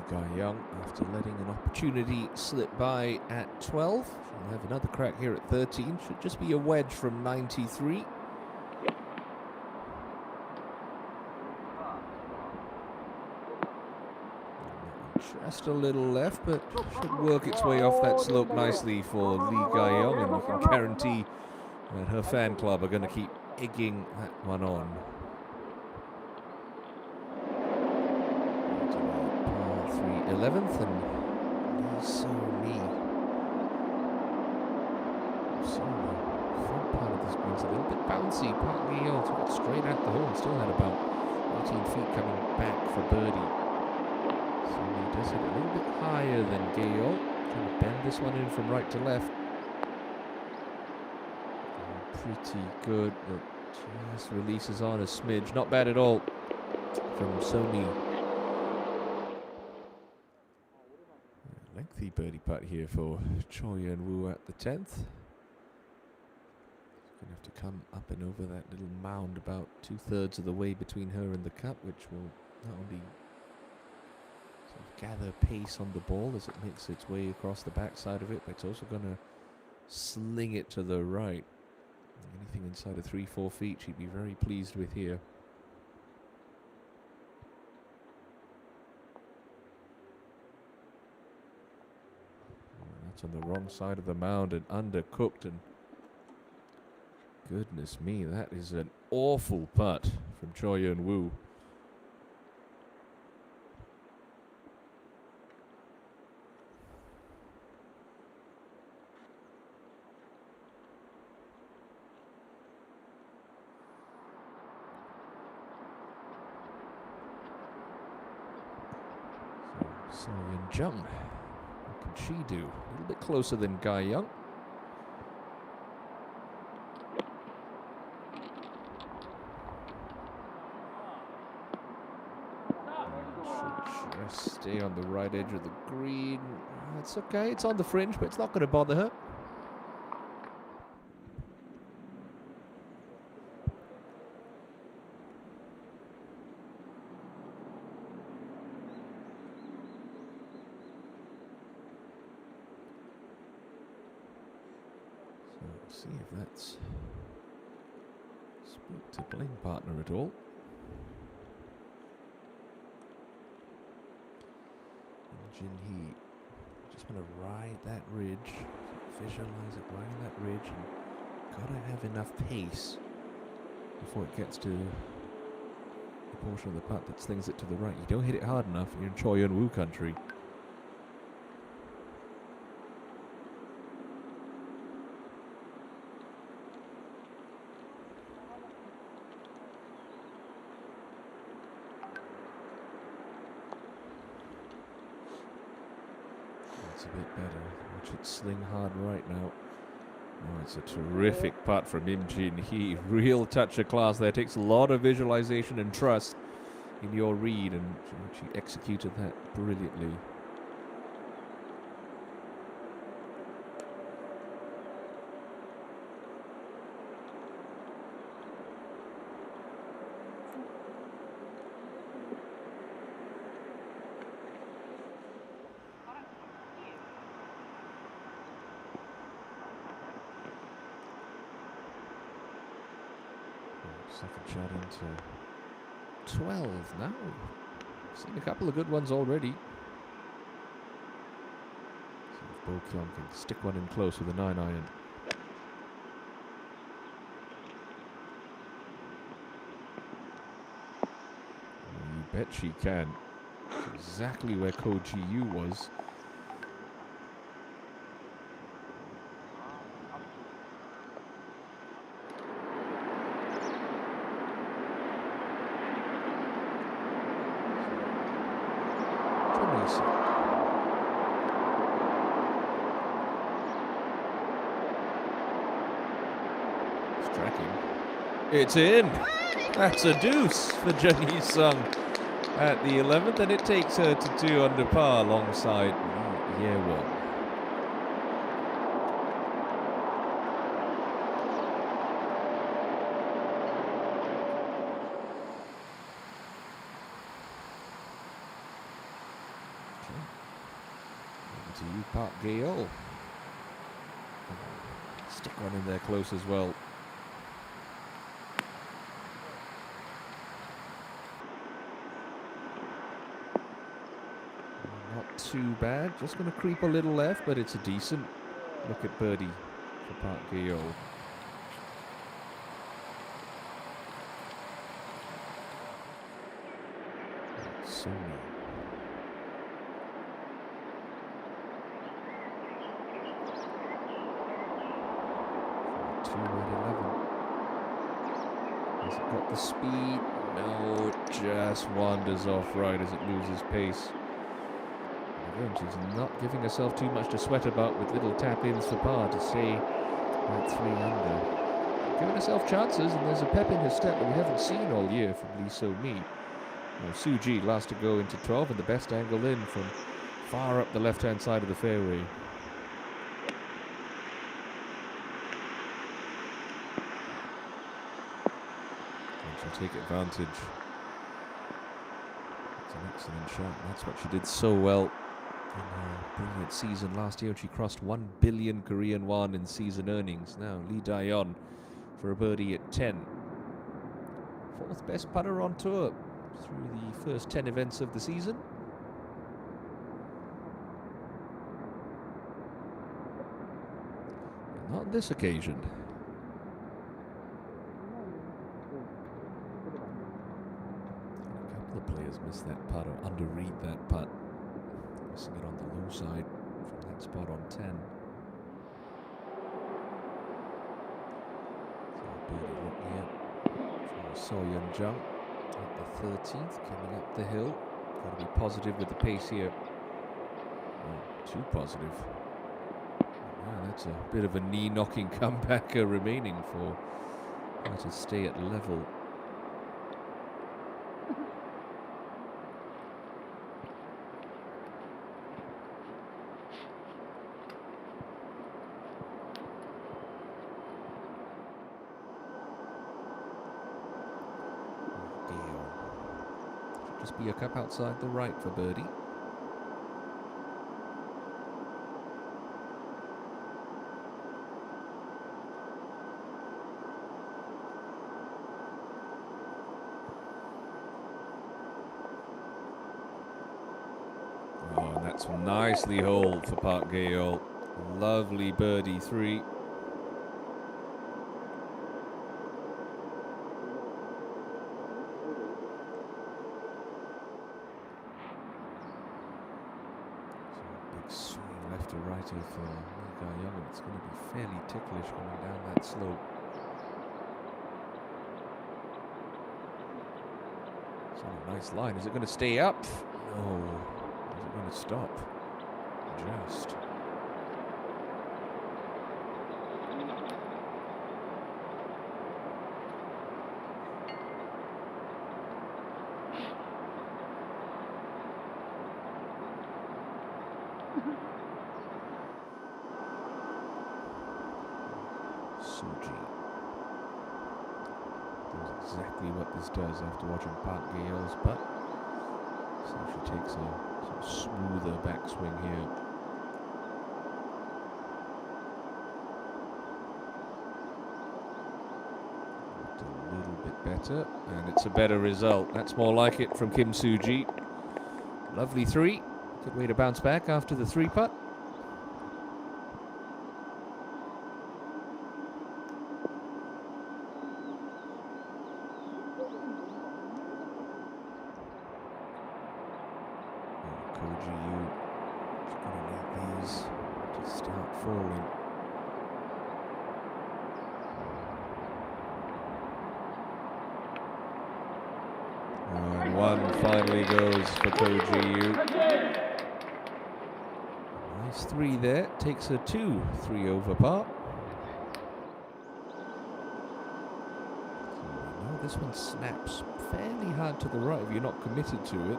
Guy Young, after letting an opportunity slip by at 12, she'll have another crack here at 13. Should just be a wedge from 93. Just a little left, but should work its way off that slope nicely for Lee Guy Young, and you can guarantee that her fan club are going to keep egging that one on. Par 3 11th, and so me. So the front part of this green's a little bit bouncy, partly took it straight at the hole, still had about 18 feet coming back for birdie. So he does hit a little bit higher than Gale, trying to bend this one in from right to left. Pretty good, but just releases on a smidge. Not bad at all from Sony. Lengthy birdie putt here for Choi Yeon-woo at the 10th. Going to have to come up and over that little mound about 2/3 of the way between her and the cup, which will not only sort of gather pace on the ball as it makes its way across the backside of it, but it's also going to sling it to the right. Anything inside of 3-4 feet she'd be very pleased with here. That's on the wrong side of the mound and undercooked, and goodness me, that is an awful putt from Choi Yeon-woo. So Yeon-jung, what can she do? A little bit closer than Guy Young. Should just stay on the right edge of the green. That's okay, it's on the fringe, but it's not going to bother her. See if that's spoke to playing partner at all. And Jin-hee just want to ride that ridge, visualize it riding that ridge, and gotta have enough pace before it gets to the portion of the putt that slings it to the right. You don't hit it hard enough, you're in Choi Yeon-woo country. It's a bit better. Watch it sling hard right now. Oh, it's a terrific putt from Im Jin-hee. Real touch of class there. Takes a lot of visualization and trust in your read, and she executed that brilliantly. Second shot into 12 now. Seen a couple of good ones already. See if Bo Kyung can stick one in close with a 9-iron. You bet she can. That's exactly where Ko Ji-yu was. It's in. That's a deuce for Jung Hee-sung at the 11th, and it takes her to 2 under par alongside Ye Won. to you, Park Gale. Stick one in there close as well. Not too bad. Just going to creep a little left, but it's a decent look at birdie for Park Gale. Sony. Has it got the speed? No, it just wanders off right as it loses pace. Again, she's not giving herself too much to sweat about with little tap-ins for par to stay at 3 under. Giving herself chances, and there's a pep in her step that we haven't seen all year from Lee So-mi. Suji last to go into 12 and the best angle in from far up the left-hand side of the fairway. Take advantage. It's an excellent shot. That's what she did so well in her brilliant season last year. She crossed 1 billion Korean won in season earnings. Now Lee Daeon for a birdie at 10. 4th best putter on tour through the first 10 events of the season. And not on this occasion. Players miss that putt or underread that putt. Missing it on the low side from that spot on 10. So birdie look here for So Yeon Jung at the 13th, coming up the hill. Got to be positive with the pace here. Oh, too positive. Oh, that's a bit of a knee-knocking comeback remaining for her to stay at level. Just be a cup outside the right for birdie. Oh, and that's nicely holed for Park Gale. Lovely birdie 3. Left to righty for Lee Ga-young, and it's going to be fairly ticklish coming down that slope. It's on a nice line. Is it going to stay up? No. Is it going to stop? Just. Suji knows exactly what this does after watching Park Gale's putt. So she takes a sort of smoother backswing here. Looked a little bit better, and it's a better result. That's more like it from Kim Soo-ji. Lovely 3. Good way to bounce back after the 3 putt. She's going to need these to start falling. And 1 finally goes for Koji Yu. Nice 3 there. Takes her to 3 over par. So we know this one snaps fairly hard to the right if you're not committed to it.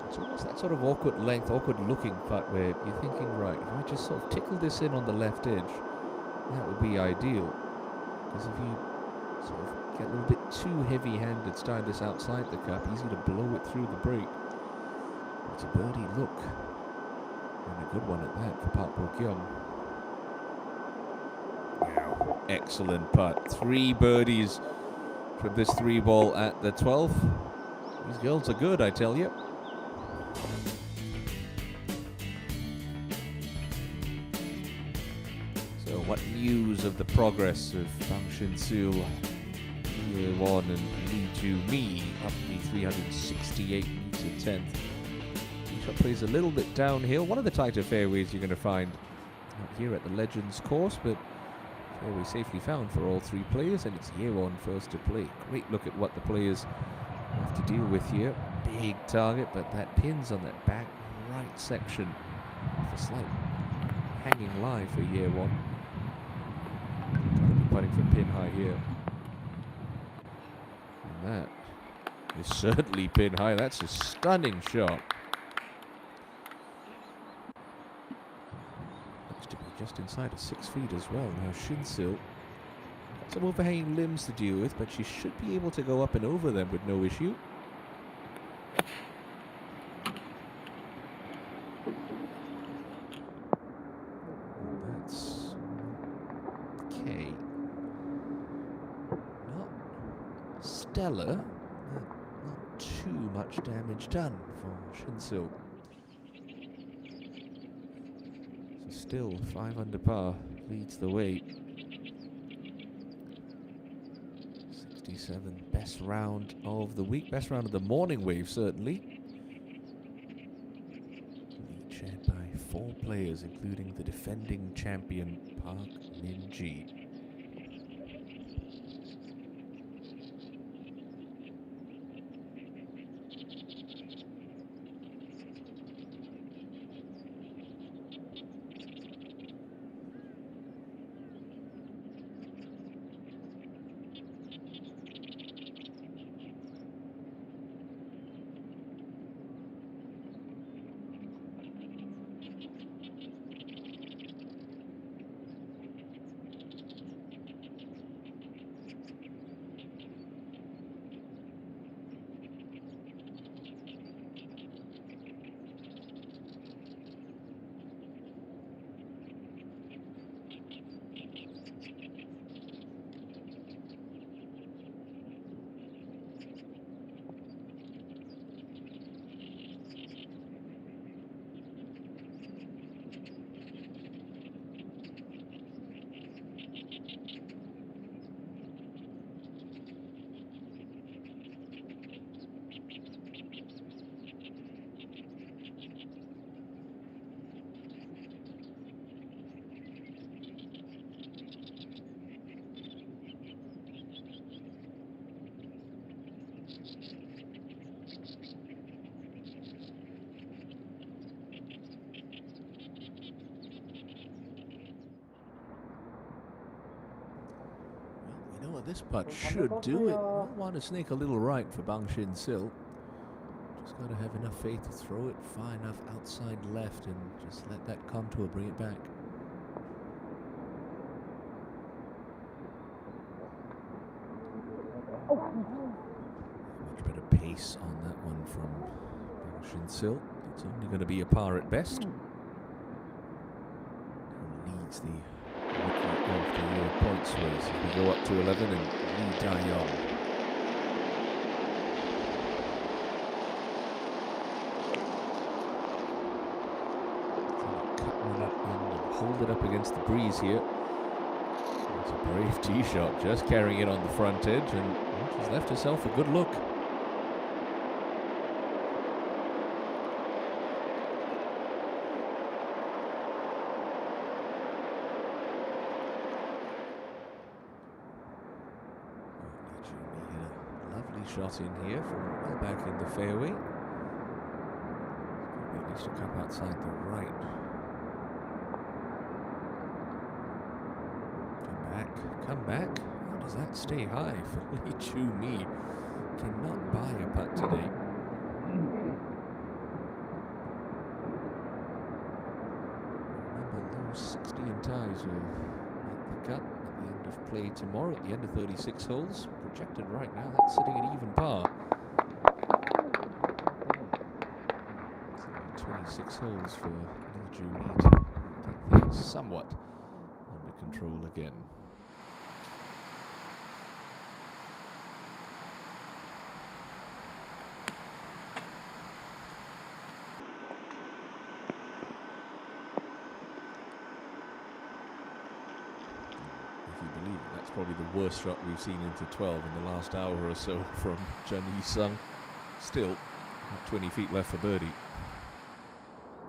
It's almost that sort of awkward length, awkward looking putt where you're thinking, right, if I just sort of tickle this in on the left edge, that would be ideal. Because if you sort of get a little bit too heavy-handed starting this outside the cup, easy to blow it through the break. It's a birdie look. And a good one at that for Park Bo-kyung. Wow, excellent putt. 3 birdies from this 3-ball at the 12th. These girls are good, I tell you. So what news of the progress of Bang Shin-sil, Year 1 and Lee Ju-mi up the 368-meter 10th. Shot plays a little bit downhill. One of the tighter fairways you're going to find out here at the Legends course, but fairway safely found for all 3 players, and it's Year 1 first to play. Great look at what the players have to deal with here. Big target, but that pin's on that back right section. With a slight hanging lie for Year 1. Got to be putting for pin high here. And that is certainly pin high. That's a stunning shot. Looks to be just inside of 6 feet as well. Now Shin-sil got some overhanging limbs to deal with, but she should be able to go up and over them with no issue. That's okay. Not stellar. Not too much damage done for Shin-sil. So still 5 under par leads the way. 67, best round of the week, best round of the morning wave certainly. Lead shared by 4 players, including the defending champion Park Min-ji. This putt should do it. Might want to snake a little right for Bang Shin-sil. Just got to have enough faith to throw it far enough outside left and just let that contour bring it back. Much better pace on that one from Bang Shin-sil. It's only going to be a par at best. Who leads the of the points race as we go up to 11 and Lee Da-young. Cut one up and hold it up against the breeze here. It's a brave tee shot, just carrying it on the front edge, and she's left herself a good look. Shot in here from well back in the fairway. At least a cup outside the right. Come back. How does that stay high for Lee Ju-mi? Cannot buy a putt today. Remember, those 16 ties will make the cut at the end of play tomorrow at the end of 36 holes. Projected right now, that's sitting at even par. 26 holes for Lil Julie to get things somewhat under control again. If you believe it, that's probably the worst shot we've seen into 12 in the last hour or so from Chun Yi-sung. Still, 20 feet left for birdie.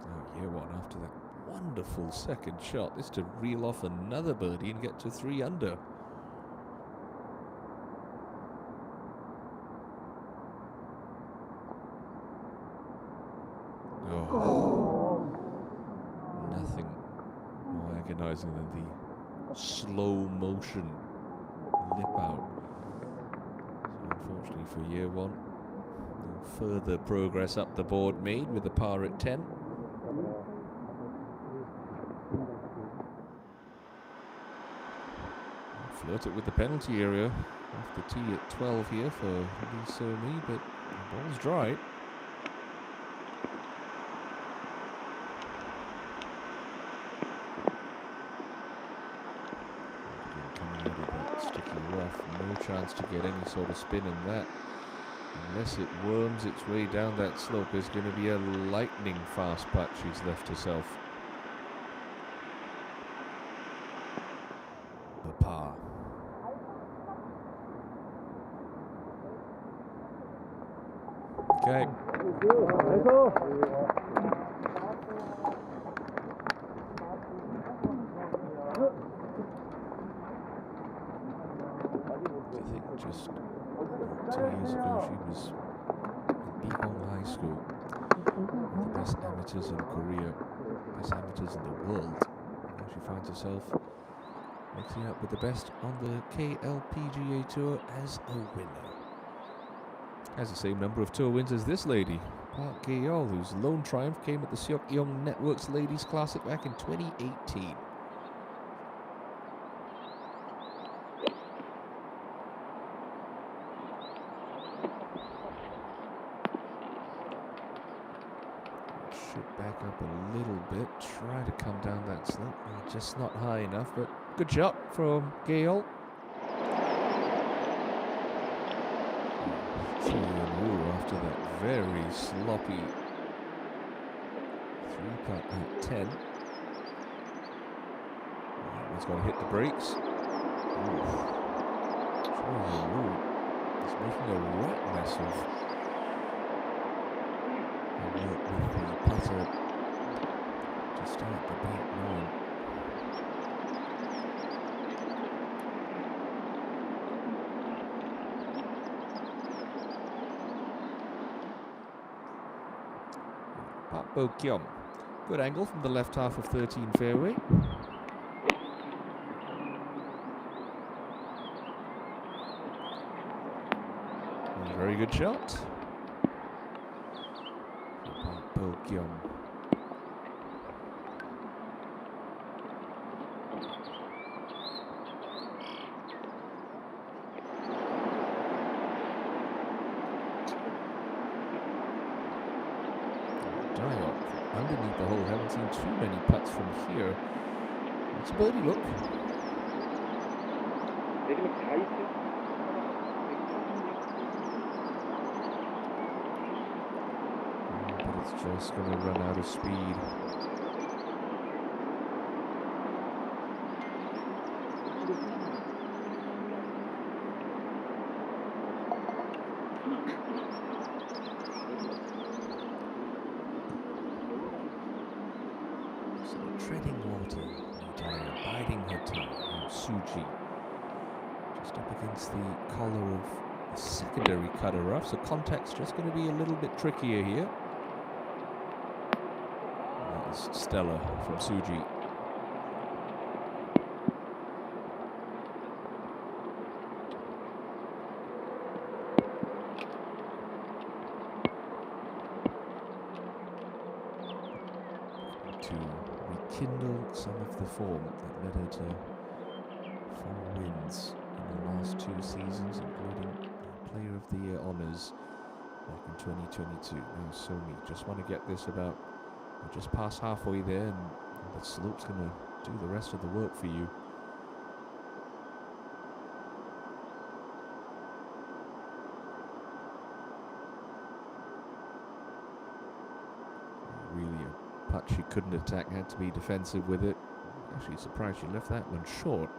Oh, year one after that wonderful second shot. This to reel off another birdie and get to 3 under. Oh, nothing more agonizing than the slow motion lip out. So unfortunately for year one, no further progress up the board made with a par at 10. Flirted with the penalty area off the tee at 12 here for Lee So-mi, but the ball's dry. Coming out of that sticky rough, no chance to get any sort of spin in that. Unless it worms its way down that slope, it's going to be a lightning fast putt she's left herself. The par. Okay. I think just 2 years ago she was at Bihong High School, one of the best amateurs in Korea, best amateurs in the world. Now she finds herself mixing up with the best on the KLPGA Tour as a winner. Has the same number of tour wins as this lady, Park Gae-yeol, whose lone triumph came at the Seok-yeong Networks Ladies Classic back in 2018. Should back up a little bit, try to come down that slope. Just not high enough, but good shot from Gae-yeol. After that very sloppy 3-putt at 10. He's got to hit the brakes. He's making a right mess of work with the putter to start the back 9. Bo-kyum. Good angle from the left half of 13 fairway. Very good shot. Bo-kyum. Underneath the hole, haven't seen too many putts from here. It's a birdie look. But it's just going to run out of speed. Treading water, biding her time. Suji just up against the collar of the secondary cutter rough, so contact's just going to be a little bit trickier here. That is stellar from Suji. To rekindle some of the form that led her to 4 wins in the last 2 seasons, including Player of the Year honours back in 2022. Now So-mi just want to get this about You're just past halfway there, and the slope's going to do the rest of the work for you. Really a putt she couldn't attack, had to be defensive with it. Actually surprised she left that one short.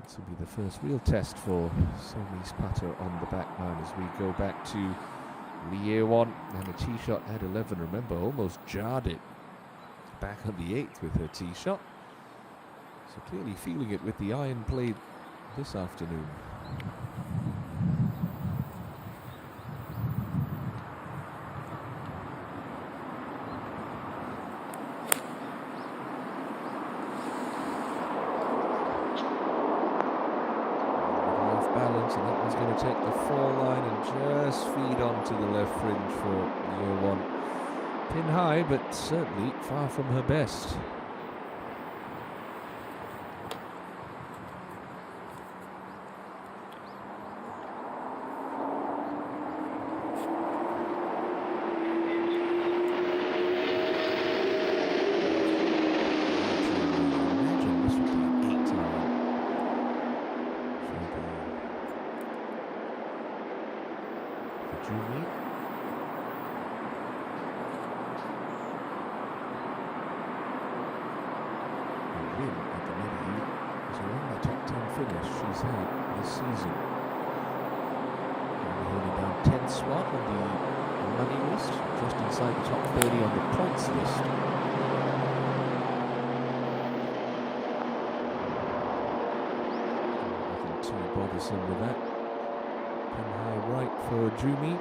This will be the first real test for Somi's putter on the back nine as we go back to Lee Won, and a tee shot at 11. Remember, almost jarred it back on the 8th with her tee shot. So clearly feeling it with the iron played this afternoon. And that one's going to take the 4 line and just feed onto the left fringe for year 1. Pin high, but certainly far from her best. Finish she's had this season. Holding down 10th spot on the money list, just inside the top 30 on the points list. Nothing too bothersome with that. Pin high right for Jumi.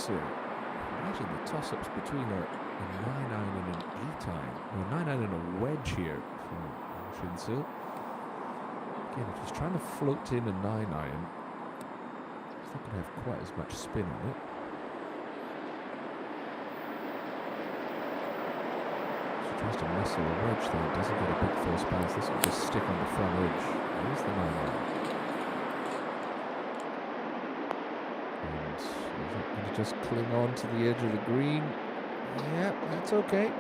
Imagine the toss-ups between a 9-iron and an 8-iron. Or 9-iron and a wedge here for Shinsil. Again, if he's trying to float in a 9-iron, it's not going to have quite as much spin on it. She tries to muscle a wedge there, doesn't get a big force bounce. This will just stick on the front edge. There's the 9-iron. And just cling on to the edge of the green. Yeah, that's okay.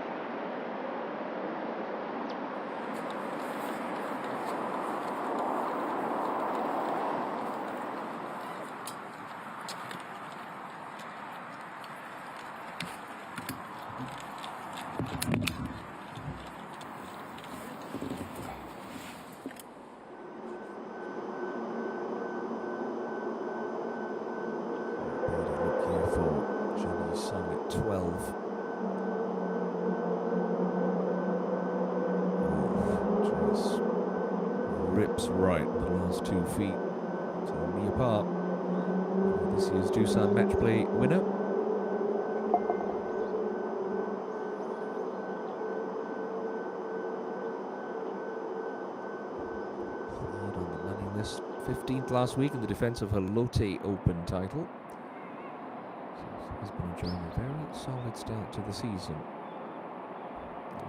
At 12. Just rips right the last 2 feet. Tear me apart. This year's Doosan match play winner. Third on the money list. 15th last week in the defense of her Lotte Open title. Has been enjoying a very solid start to the season.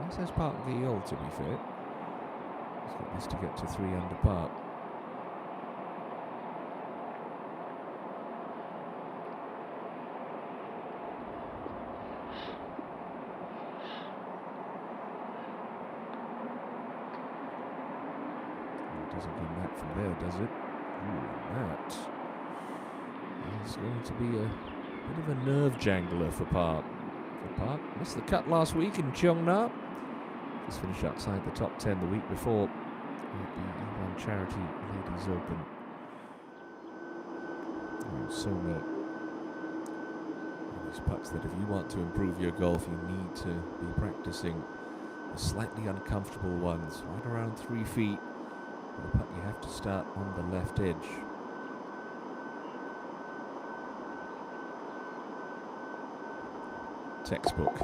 This has part of the all, to be fair. He's got this to get to 3 under par. It doesn't come back from there, does it? Ooh, that is going to be a bit of a nerve jangler for Park. Missed the cut last week in Cheongna. Just finished outside the top 10 the week before at the E1 Charity Ladies Open. Somi. These putts that if you want to improve your golf, you need to be practicing the slightly uncomfortable ones, right around 3 feet. The putt you have to start on the left edge. Textbook.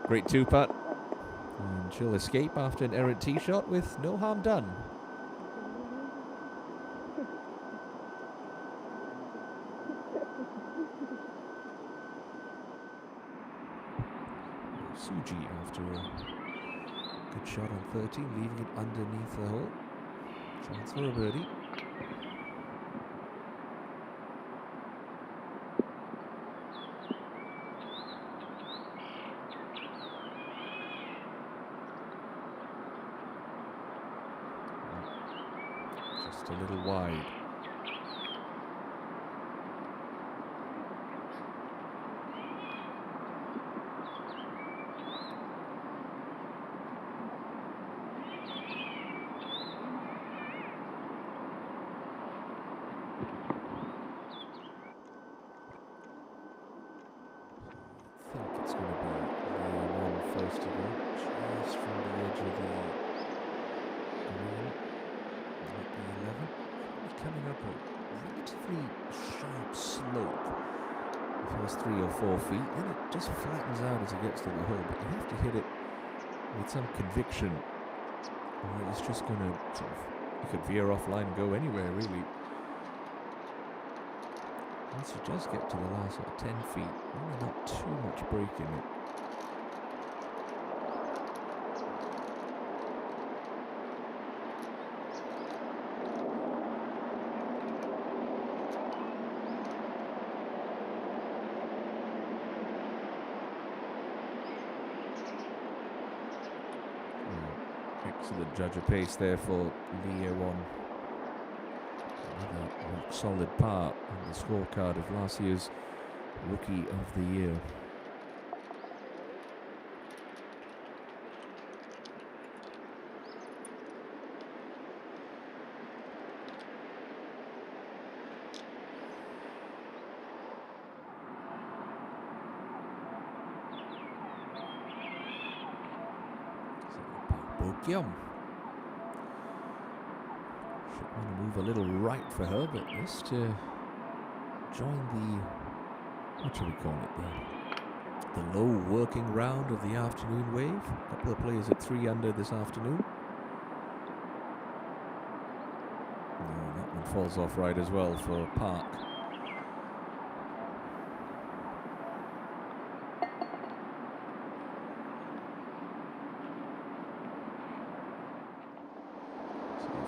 Great 2-putt. And she'll escape after an errant tee shot with no harm done. Suji after a good shot on 13, leaving it underneath the hole. Chance for a birdie. Just a little wide. I think it's going to be layer one first of all, just from the edge of the green, at the 11. Coming up a relatively sharp slope the first 3 or 4 feet, then it just flattens out as it gets to the hole, but you have to hit it with some conviction, or it's just going to sort of, you could veer offline and go anywhere really. Once you just get to the last sort of 10 feet, really not too much break in it. Excellent judge of pace there for Leo on. Another solid par on the scorecard of last year's Rookie of the Year. Bokyum. Should want to move a little right for her, but just to join the, what should we call it, the low working round of the afternoon wave. A couple of players at 3 under this afternoon. No, that one falls off right as well for Park.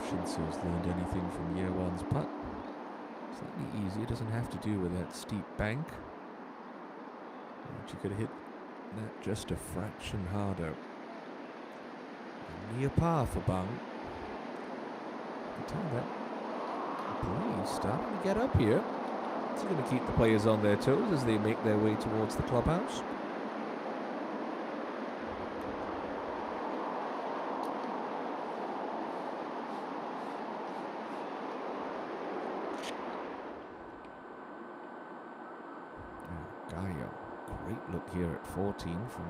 Shinsu's learned anything from year one's putt. Slightly easier, doesn't have to do with that steep bank. She could have hit that just a fraction harder. Near par for Bang. You tell that breeze starting to get up here. It's going to keep the players on their toes as they make their way towards the clubhouse. Great look here at 14 from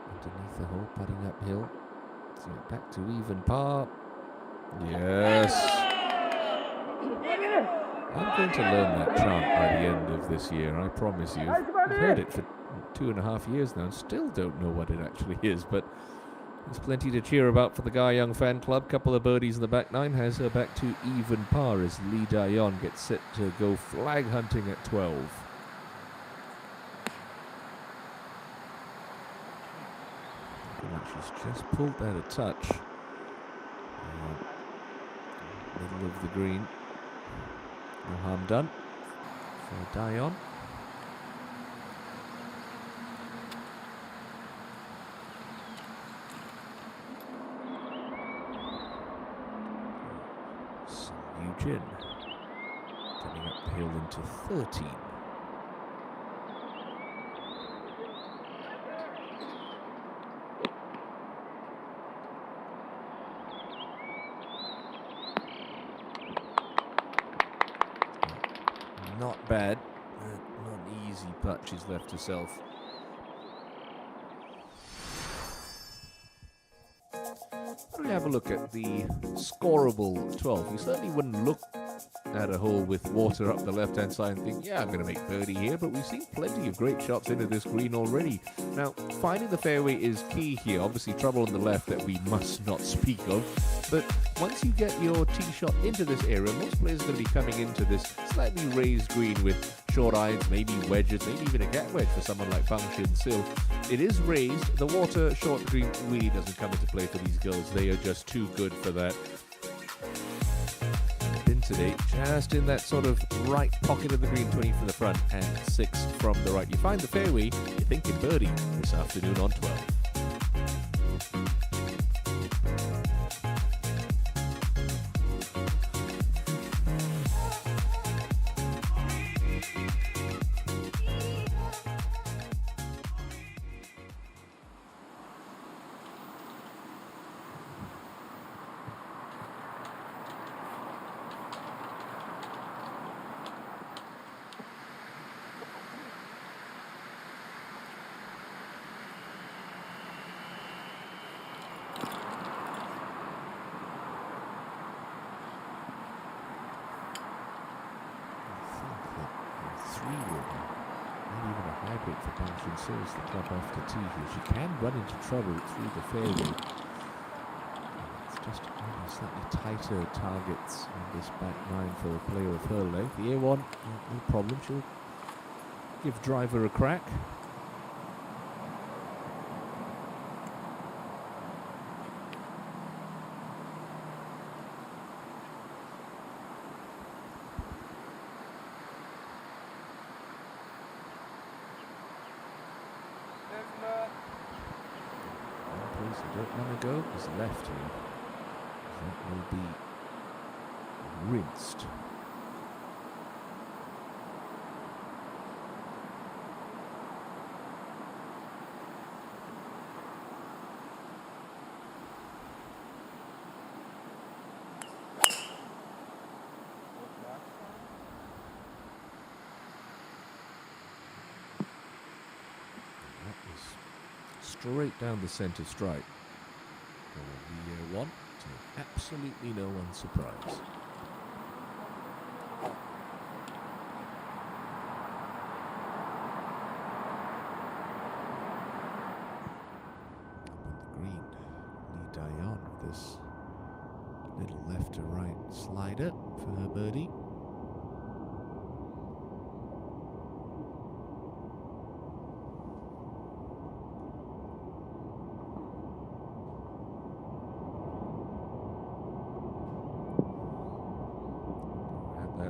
underneath the hole, putting uphill. So back to even par. Yes. I'm going to learn that chant by the end of this year, I promise you. I've heard it for 2.5 years now and still don't know what it actually is, but there's plenty to cheer about for the Guy Young fan club. Couple of birdies in the back nine has her back to even par as Lee Dayon gets set to go flag hunting at 12. She's just pulled that a touch. Middle of the green. No harm done for Dayon. Eugene coming up the hill into 13. Not bad, not an easy putt she's left herself. Let me have a look at the scoreable 12. You certainly wouldn't look at a hole with water up the left-hand side and think, yeah, I'm going to make birdie here, but we've seen plenty of great shots into this green already. Now, finding the fairway is key here. Obviously, trouble on the left that we must not speak of, but once you get your tee shot into this area, most players are going to be coming into this slightly raised green with short irons, maybe wedges, maybe even a get wedge for someone like Bang Shin Sil. It is raised. The water short green really doesn't come into play for these girls. They are just too good for that. In today, just in that sort of right pocket of the green, 20 from the front and 6 from the right. You find the fairway, you're thinking birdie this afternoon on 12. For Bang Shin Sil as the club off the tee here. She can run into trouble through the fairway. It's just only slightly tighter targets on this back nine for a player of her length. The A1, no problem. She'll give driver a crack. Place I don't want to go is left here. That will be rinsed. Straight down the centre strike for the one, to absolutely no one's surprise. On the green, Lee Dayan with this little left to right slider for her birdie.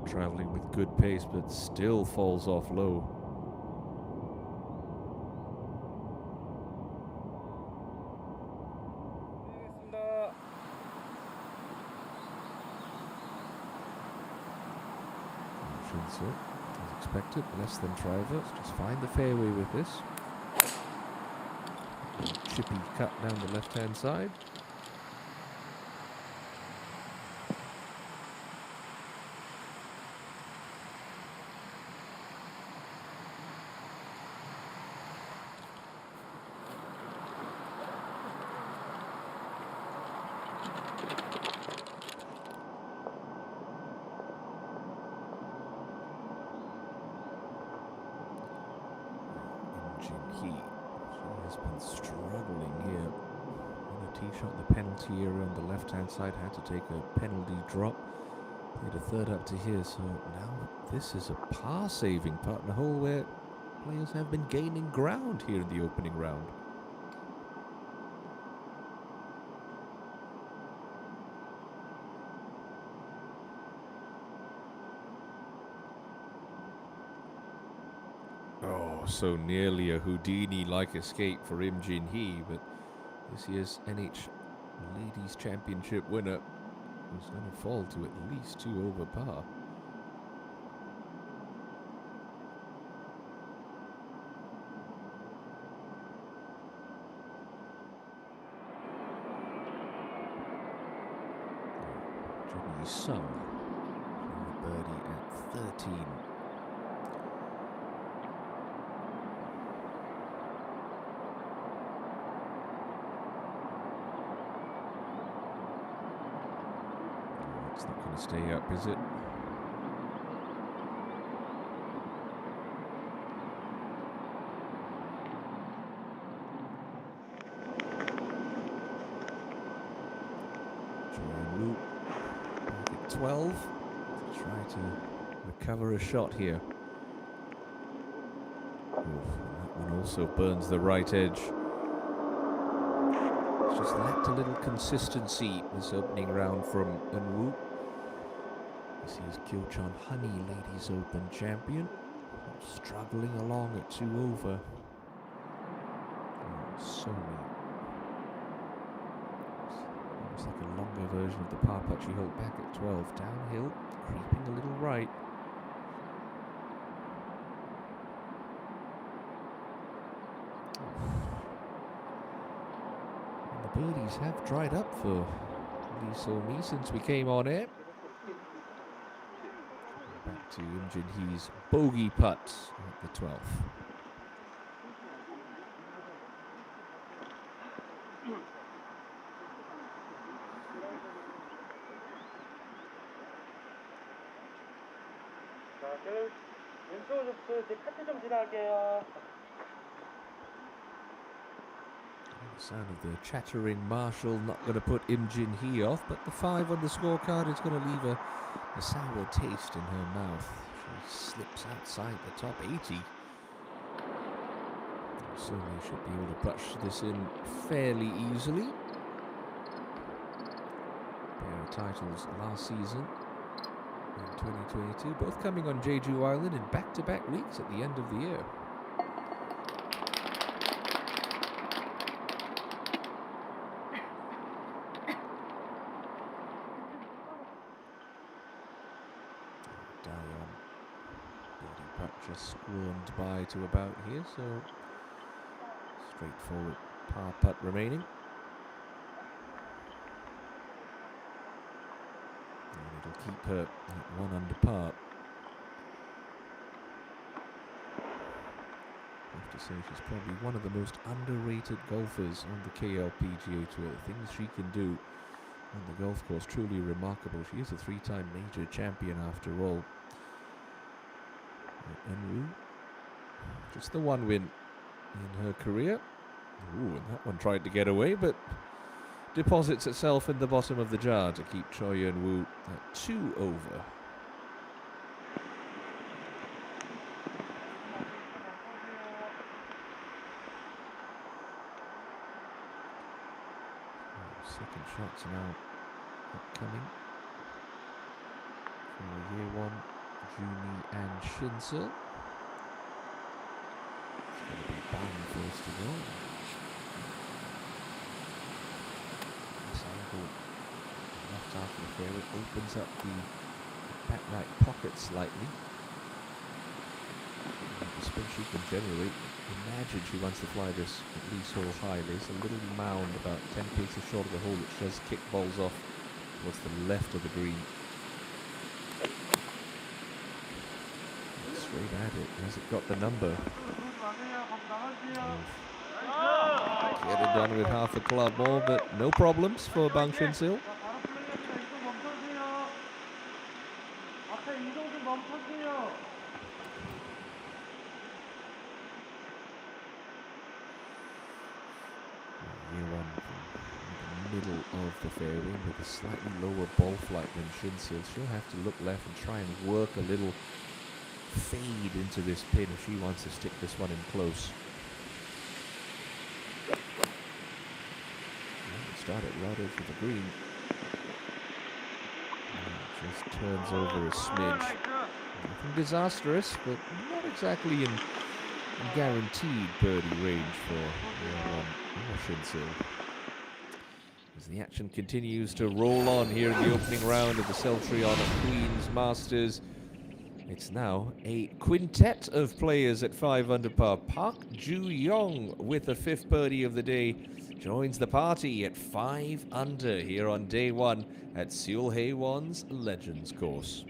Traveling with good pace, but still falls off low. As expected, less than driver. Just find the fairway with this. Chippy cut down the left-hand side. She has been struggling here. On a tee shot, the penalty area on the left-hand side had to take a penalty drop. Played a third up to here, so now this is a par-saving putt in a hole where players have been gaining ground here in the opening round. So nearly a Houdini-like escape for Im Jin Hee, but this year's NH Ladies Championship winner was going to fall to at least 2 over par. Jimmy Sung for a birdie at 13. It's not going to stay up, is it? 12 to try to recover a shot here. Oof, that one also burns the right edge. It's just lacked a little consistency this opening round from Eunwoo. This is Kyochon Honey Ladies Open champion, struggling along at 2 over. So neat. It's like a longer version of the par putt she held back at 12. Downhill, creeping a little right. And the birdies have dried up for Lee So-mi since we came on air. Back to Im Jin-hee's bogey putt at the 12th. The sound of the chattering marshal not going to put Im Jin-hee off, but the 5 on the scorecard is going to leave a sour taste in her mouth. She slips outside the top 80. Certainly should be able to brush this in fairly easily. Pair of titles last season in 2022, both coming on Jeju Island in back-to-back weeks at the end of the year. Just squirmed by to about here, so straightforward par putt remaining. And it'll keep her at 1 under par. I have to say she's probably one of the most underrated golfers on the KLPGA Tour. The things she can do on the golf course, truly remarkable. She is a 3-time major champion after all. Eunwoo, just the 1 win in her career. Ooh, and that one tried to get away, but deposits itself in the bottom of the jar to keep Choi Eunwoo at 2 over. Second shots now upcoming for year 1. Juni and Shinsil. It's going to be Bang first to go. This angle, left half of the fairway, opens up the back right pocket slightly. And the spin she can generate. Imagine she wants to fly this at least hole high. There's a little mound about 10 paces short of the hole which does kick balls off towards the left of the green. Straight at it. Has it got the number? Get it done with half a club more, but no problems for Bang Shin-sil. Year 1 from the middle of the fairway with a slightly lower ball flight than Shin-sil. She'll have to look left and try and work a little fade into this pin if she wants to stick this one in close. Start it right over the green. Just turns over a smidge. Nothing disastrous, but not exactly in guaranteed birdie range for Shin-sil. As the action continues to roll on here in the opening round of the CELLTRION Queens Masters. It's now a quintet of players at 5 under par. Park Ju-young with the 5th birdie of the day joins the party at 5 under here on day 1 at Seoul Haewon's Legends course.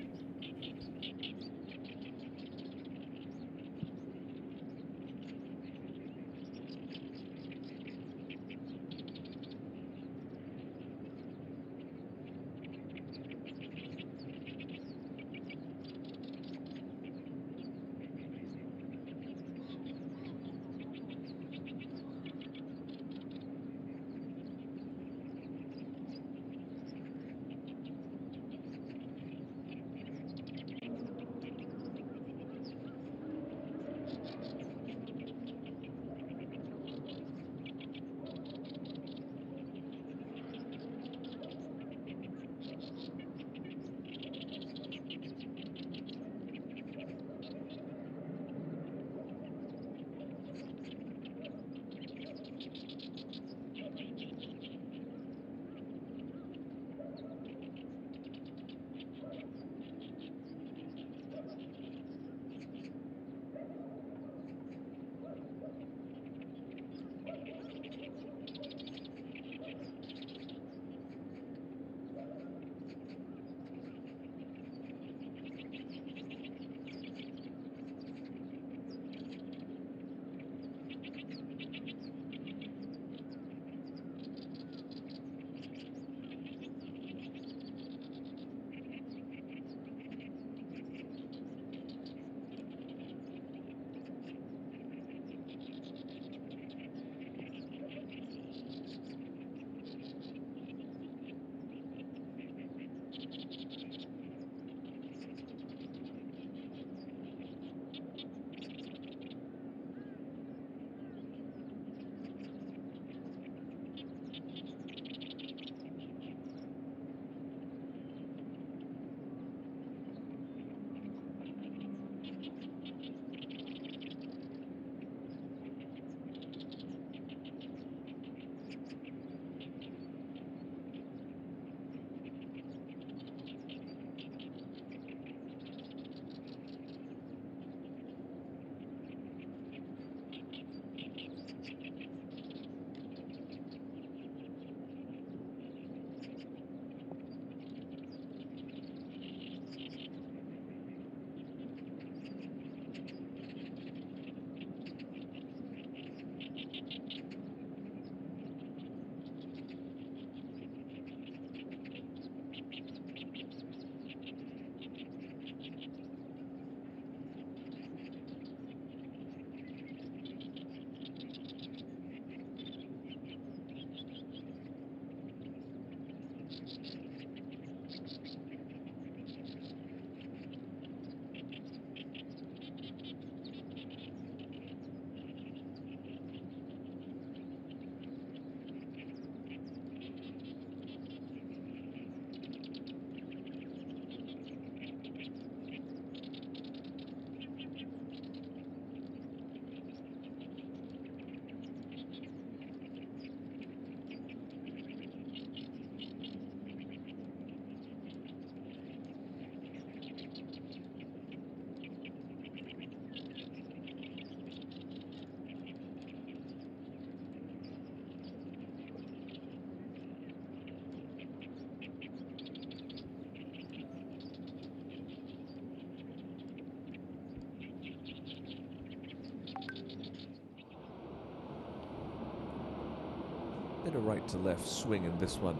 bit of right to left swing in this one.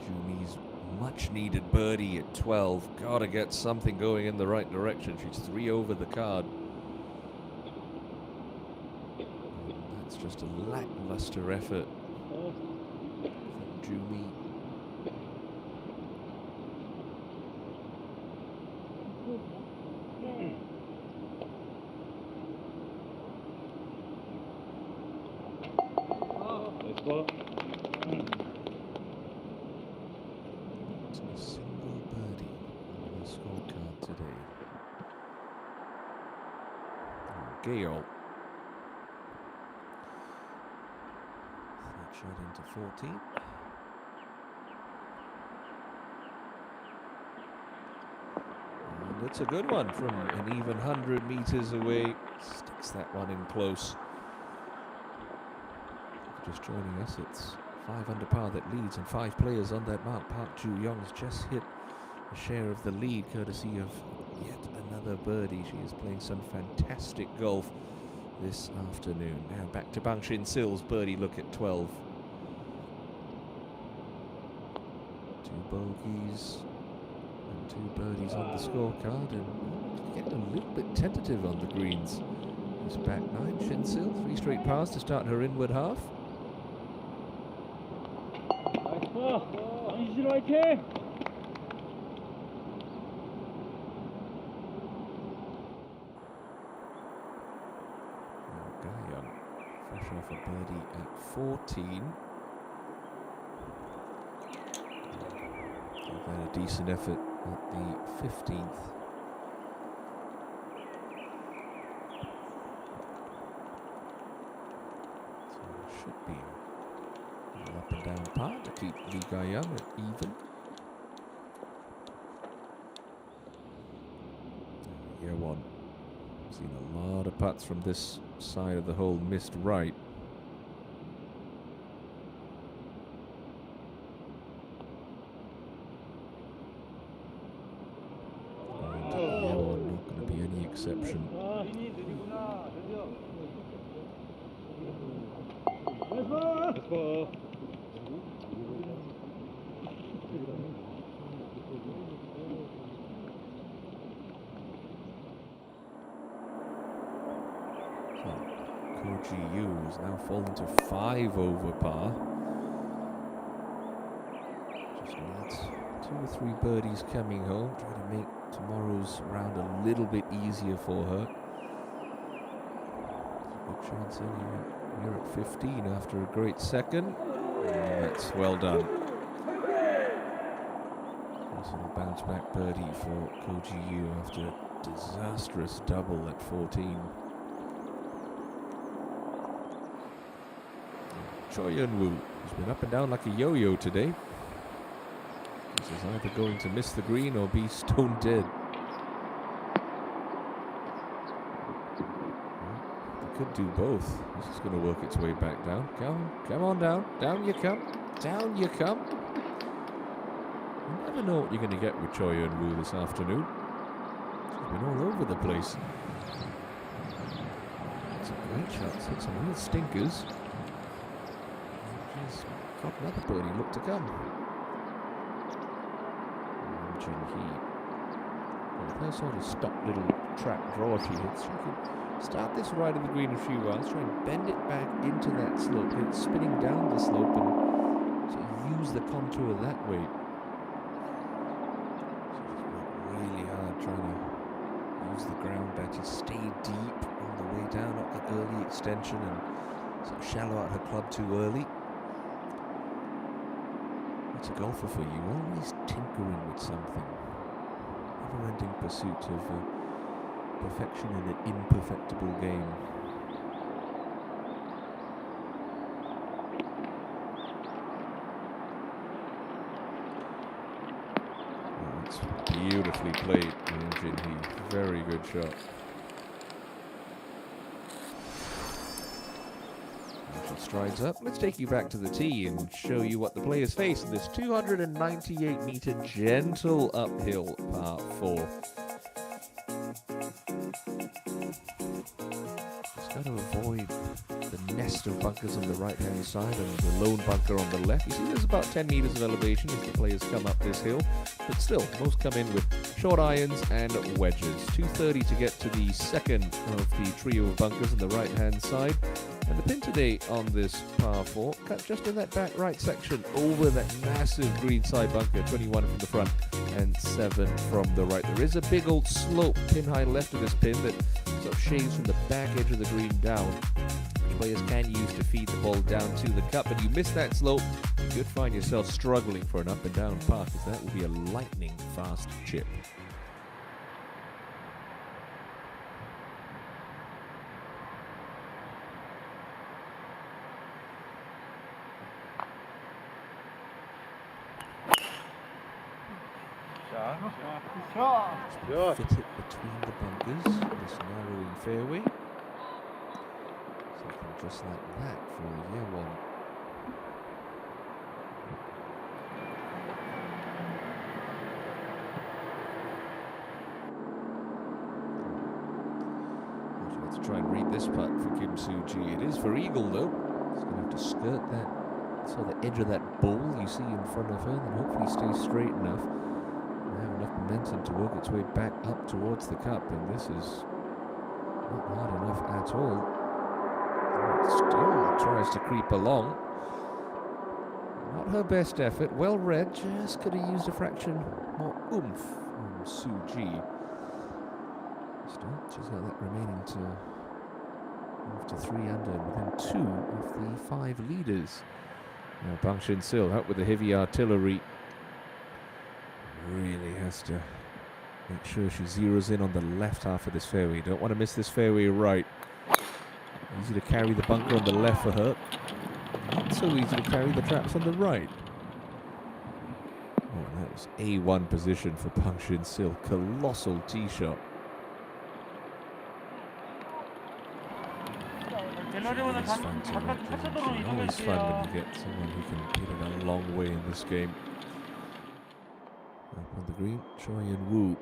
Jumi's much needed birdie at 12. Gotta get something going in the right direction. She's 3 over the card. And that's just a lackluster effort from Jumi. A single birdie on the scorecard today. Gale. Third shot into 14. And it's a good one from an even 100 meters away. Sticks that one in close. Just joining us, it's 5 under par that leads, and 5 players on that mark. Park Ju-young's just hit a share of the lead, courtesy of yet another birdie. She is playing some fantastic golf this afternoon. Now back to Bang Shin Sil's birdie look at 12. 2 bogeys and 2 birdies on the scorecard, and getting a little bit tentative on the greens. It's back 9, Shin Sil, 3 straight pars to start her inward half. Young, fresh off a birdie at 14. Gave that a decent effort at the 15th. So it should be an up and down par to keep Lee Ga-young at even. Year 1. Seen a lot of putts from this side of the hole missed right. And year 1 not going to be any exception. Ko-ji-yoo has now fallen to 5 over par. Just needs 2 or 3 birdies coming home. Try to make tomorrow's round a little bit easier for her. Good chance here at 15 after a great second. And that's well done. Nice little bounce back birdie for Ko-ji-yoo after a disastrous double at 14. Choi Yeon-woo has been up and down like a yo-yo today. This is either going to miss the green or be stone dead. Well, it could do both. This is going to work its way back down. Come on down. Down you come. Down you come. You never know what you're going to get with Choi Yeon-woo this afternoon. She's been all over the place. Some great shots. Hit some real stinkers. She's got another birdie look to come. Jin-hee. With her sort of stock little track draw she hits, she can start this right of the green a few rounds, try and bend it back into that slope, hit spinning down the slope and sort of use the contour that way. She's worked really hard trying to use the ground better, stay deep on the way down, not get early extension and sort of shallow out her club too early. It's a golfer for you, always tinkering with something. Never-ending pursuit of perfection in an imperfectible game. Oh, it's beautifully played, Jin-hee. Very good shot. Strides up. Let's take you back to the tee and show you what the players face in this 298-meter gentle uphill par 4. Just got to avoid the nest of bunkers on the right-hand side and the lone bunker on the left. You see there's about 10 meters of elevation as the players come up this hill, but still, most come in with short irons and wedges. 230 to get to the second of the trio of bunkers on the right-hand side. And the pin today on this par 4, cut just in that back right section over that massive green side bunker, 21 from the front and 7 from the right. There is a big old slope pin high left of this pin that sort of shaves from the back edge of the green down, which players can use to feed the ball down to the cup. But you miss that slope, you could find yourself struggling for an up and down par, because that will be a lightning fast chip. Fit it between the bunkers, this narrowing fairway. Something just like that for year one. Let's try and read this putt for Kim Soo-ji. It is for eagle though. He's going to have to skirt that, so the edge of that bowl you see in front of her, and hopefully stay straight enough. Enough momentum to work its way back up towards the cup, and this is not hard enough at all. It still tries to creep along. Not her best effort. Well read, just could have used a fraction more oomph from Soo-ji. Still, she's got that remaining to move to 3 under and within 2 of the 5 leaders. Now Bang Shin-sil out with the heavy artillery. Really has to make sure she zeroes in on the left half of this fairway. Don't want to miss this fairway right. Easy to carry the bunker on the left for her. Not so easy to carry the traps on the right. Oh, that was A1 position for Bang Shin-sil. Colossal tee shot. Always fun to watch, isn't she? Always fun when you get someone who can hit it a long way in this game. Up on the green, Choi and Woo.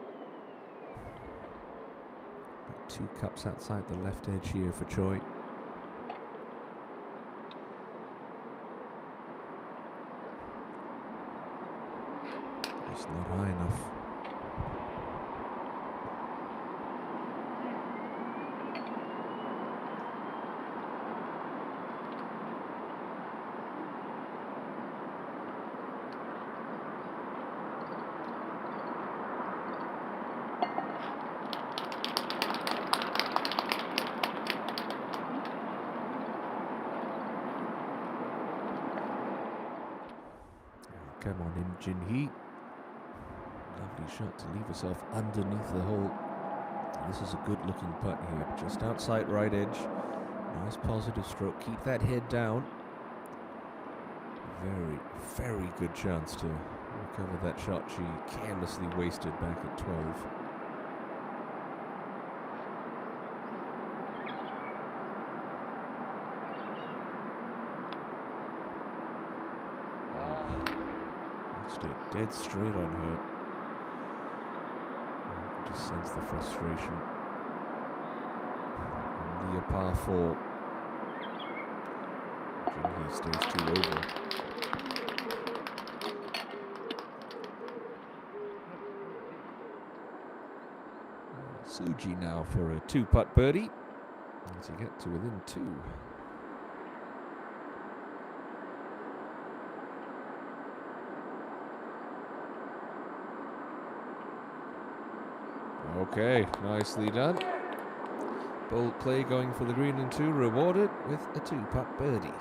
About 2 cups outside the left edge here for Choi. It's not high enough. Come on in, Jin-hee. Lovely shot to leave herself underneath the hole. This is a good looking putt here, just outside right edge. Nice positive stroke. Keep that head down. Very, very good chance to recover that shot she carelessly wasted back at 12. Dead straight on her. You can just sense the frustration. Only a par 4. Jin-hee stays 2 over. Soo-ji now for a 2-putt birdie. As you get to within 2. Okay, nicely done. Bold play going for the green and 2, rewarded with a 2-putt birdie.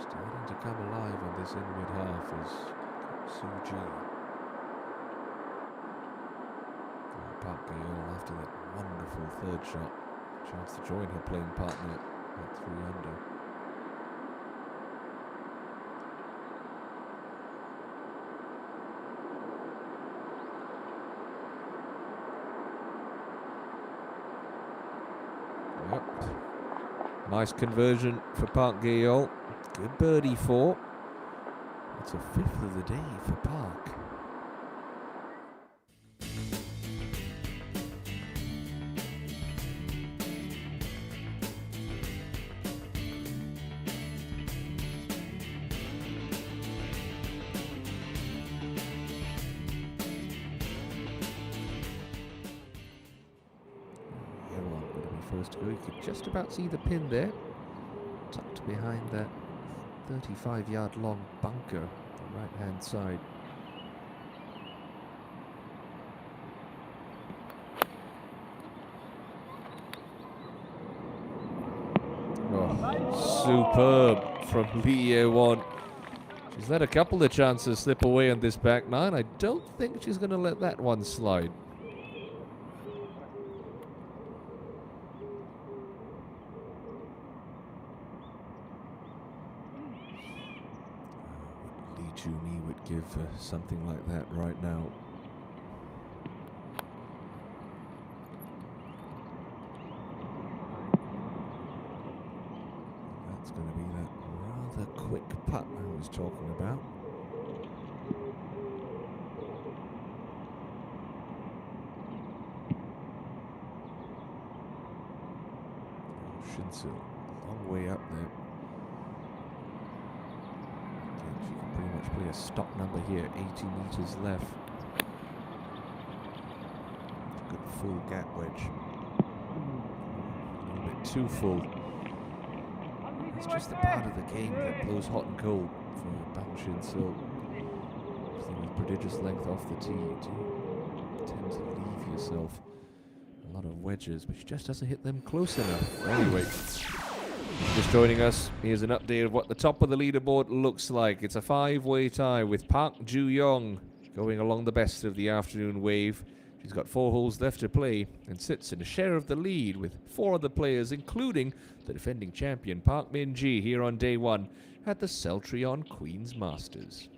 Starting to come alive on this inward half is Soo-ji. Park Gaeol after that wonderful 3rd shot. Chance to join her playing partner at 3 under. Nice conversion for Park Gaeol. Good birdie 4. That's a 5th of the day for Park. supposed to go. You could just about see the pin there, tucked behind that 35-yard long bunker on the right-hand side. Oh, superb from Lee Ye-won. She's let a couple of chances slip away on this back nine. I don't think she's going to let that one slide. Lee Joo-mi would give something like that right now. That's going to be that rather quick putt I was talking about. Shinsil, long way up there. Again, she can pretty much play a stop number here, 80 meters left. Good full gap wedge. A little bit too full. It's just the part of the game that blows hot and cold for Bang Shin-sil. Everything with prodigious length off the tee, you do tend to leave yourself a lot of wedges, but she just doesn't hit them close enough. Anyway, just joining us, here's an update of what the top of the leaderboard looks like. It's a 5-way tie with Park Joo-young going along the best of the afternoon wave. She's got 4 holes left to play and sits in a share of the lead with 4 other players, including the defending champion Park Min-ji here on day 1 at the CELLTRION Queen's Masters.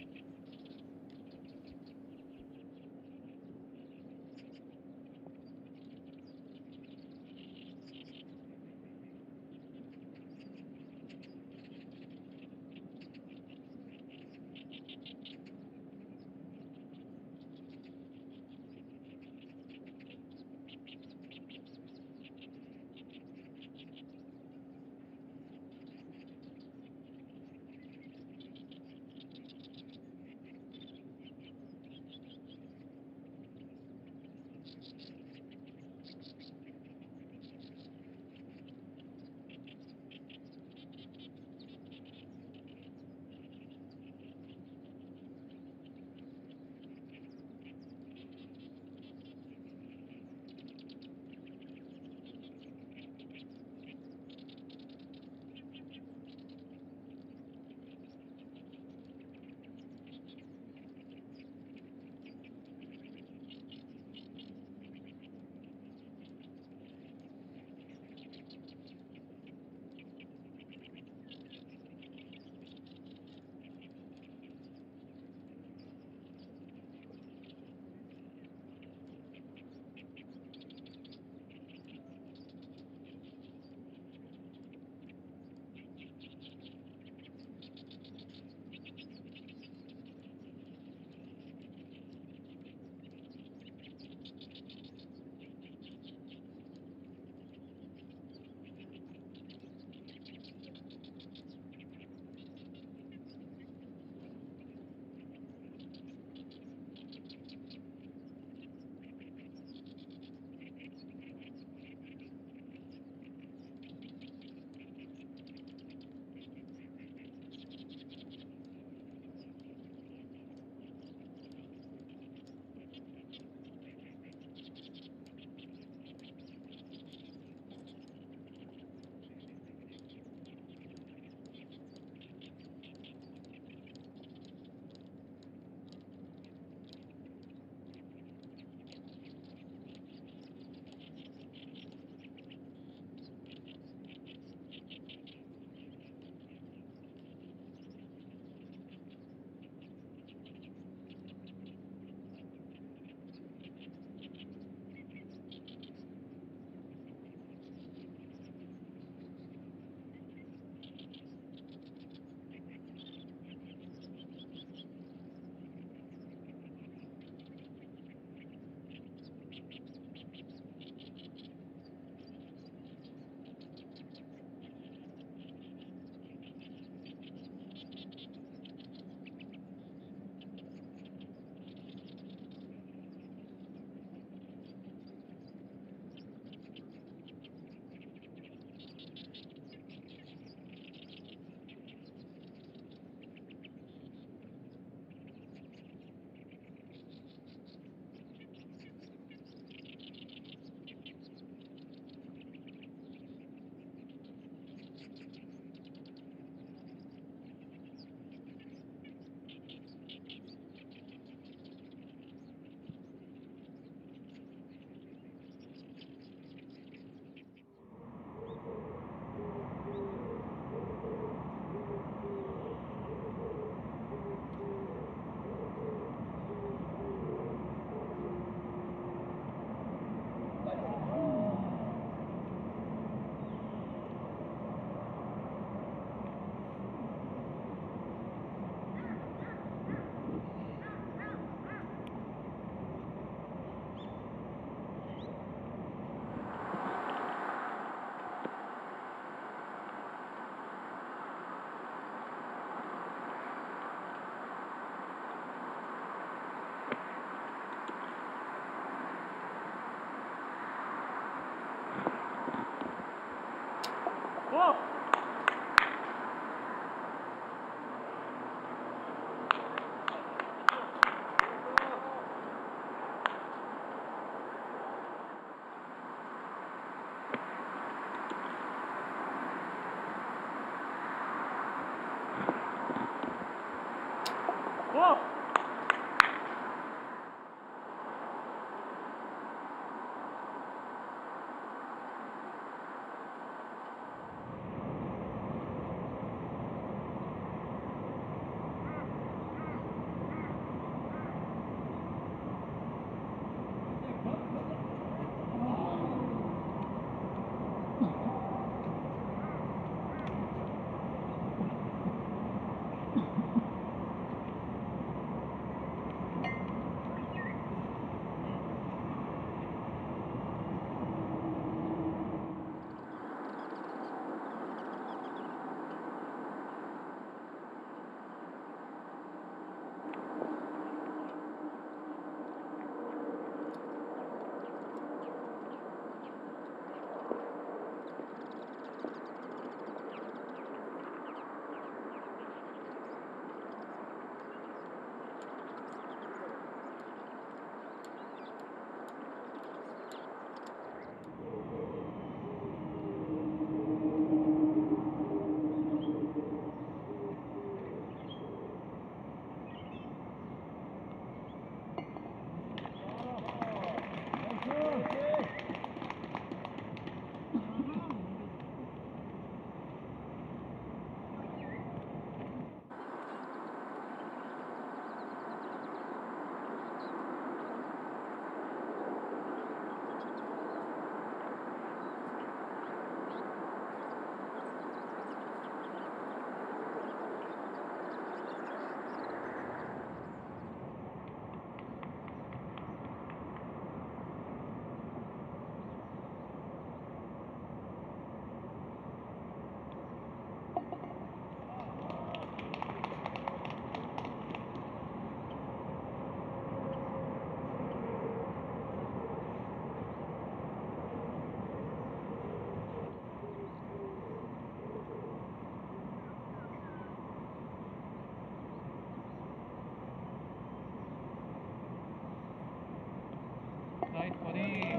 Nice body.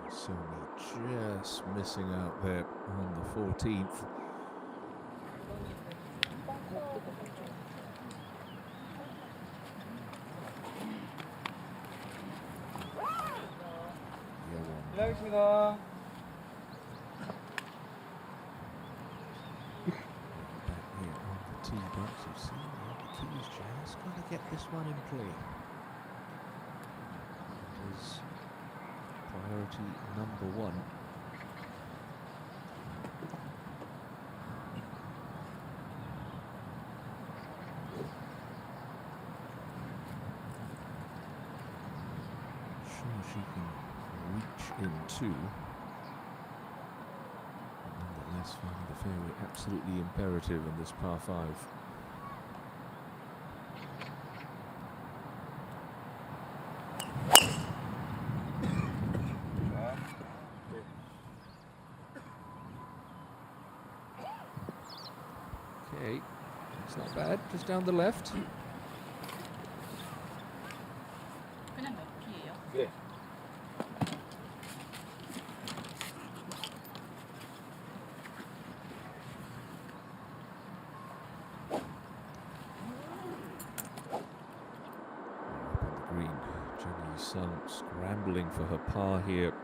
Sony just missing out there on the 14th. 실례하겠습니다. Back here on the tee box, you've seen the keys just got to get this one in play. It is priority number one. Sure she can reach into. Nonetheless, finding the fairway absolutely imperative in this par 5. Okay, it's not bad, just down the left. 그냥 몇 피예요? 네. Up on the green, Jenny Sung scrambling for her par here.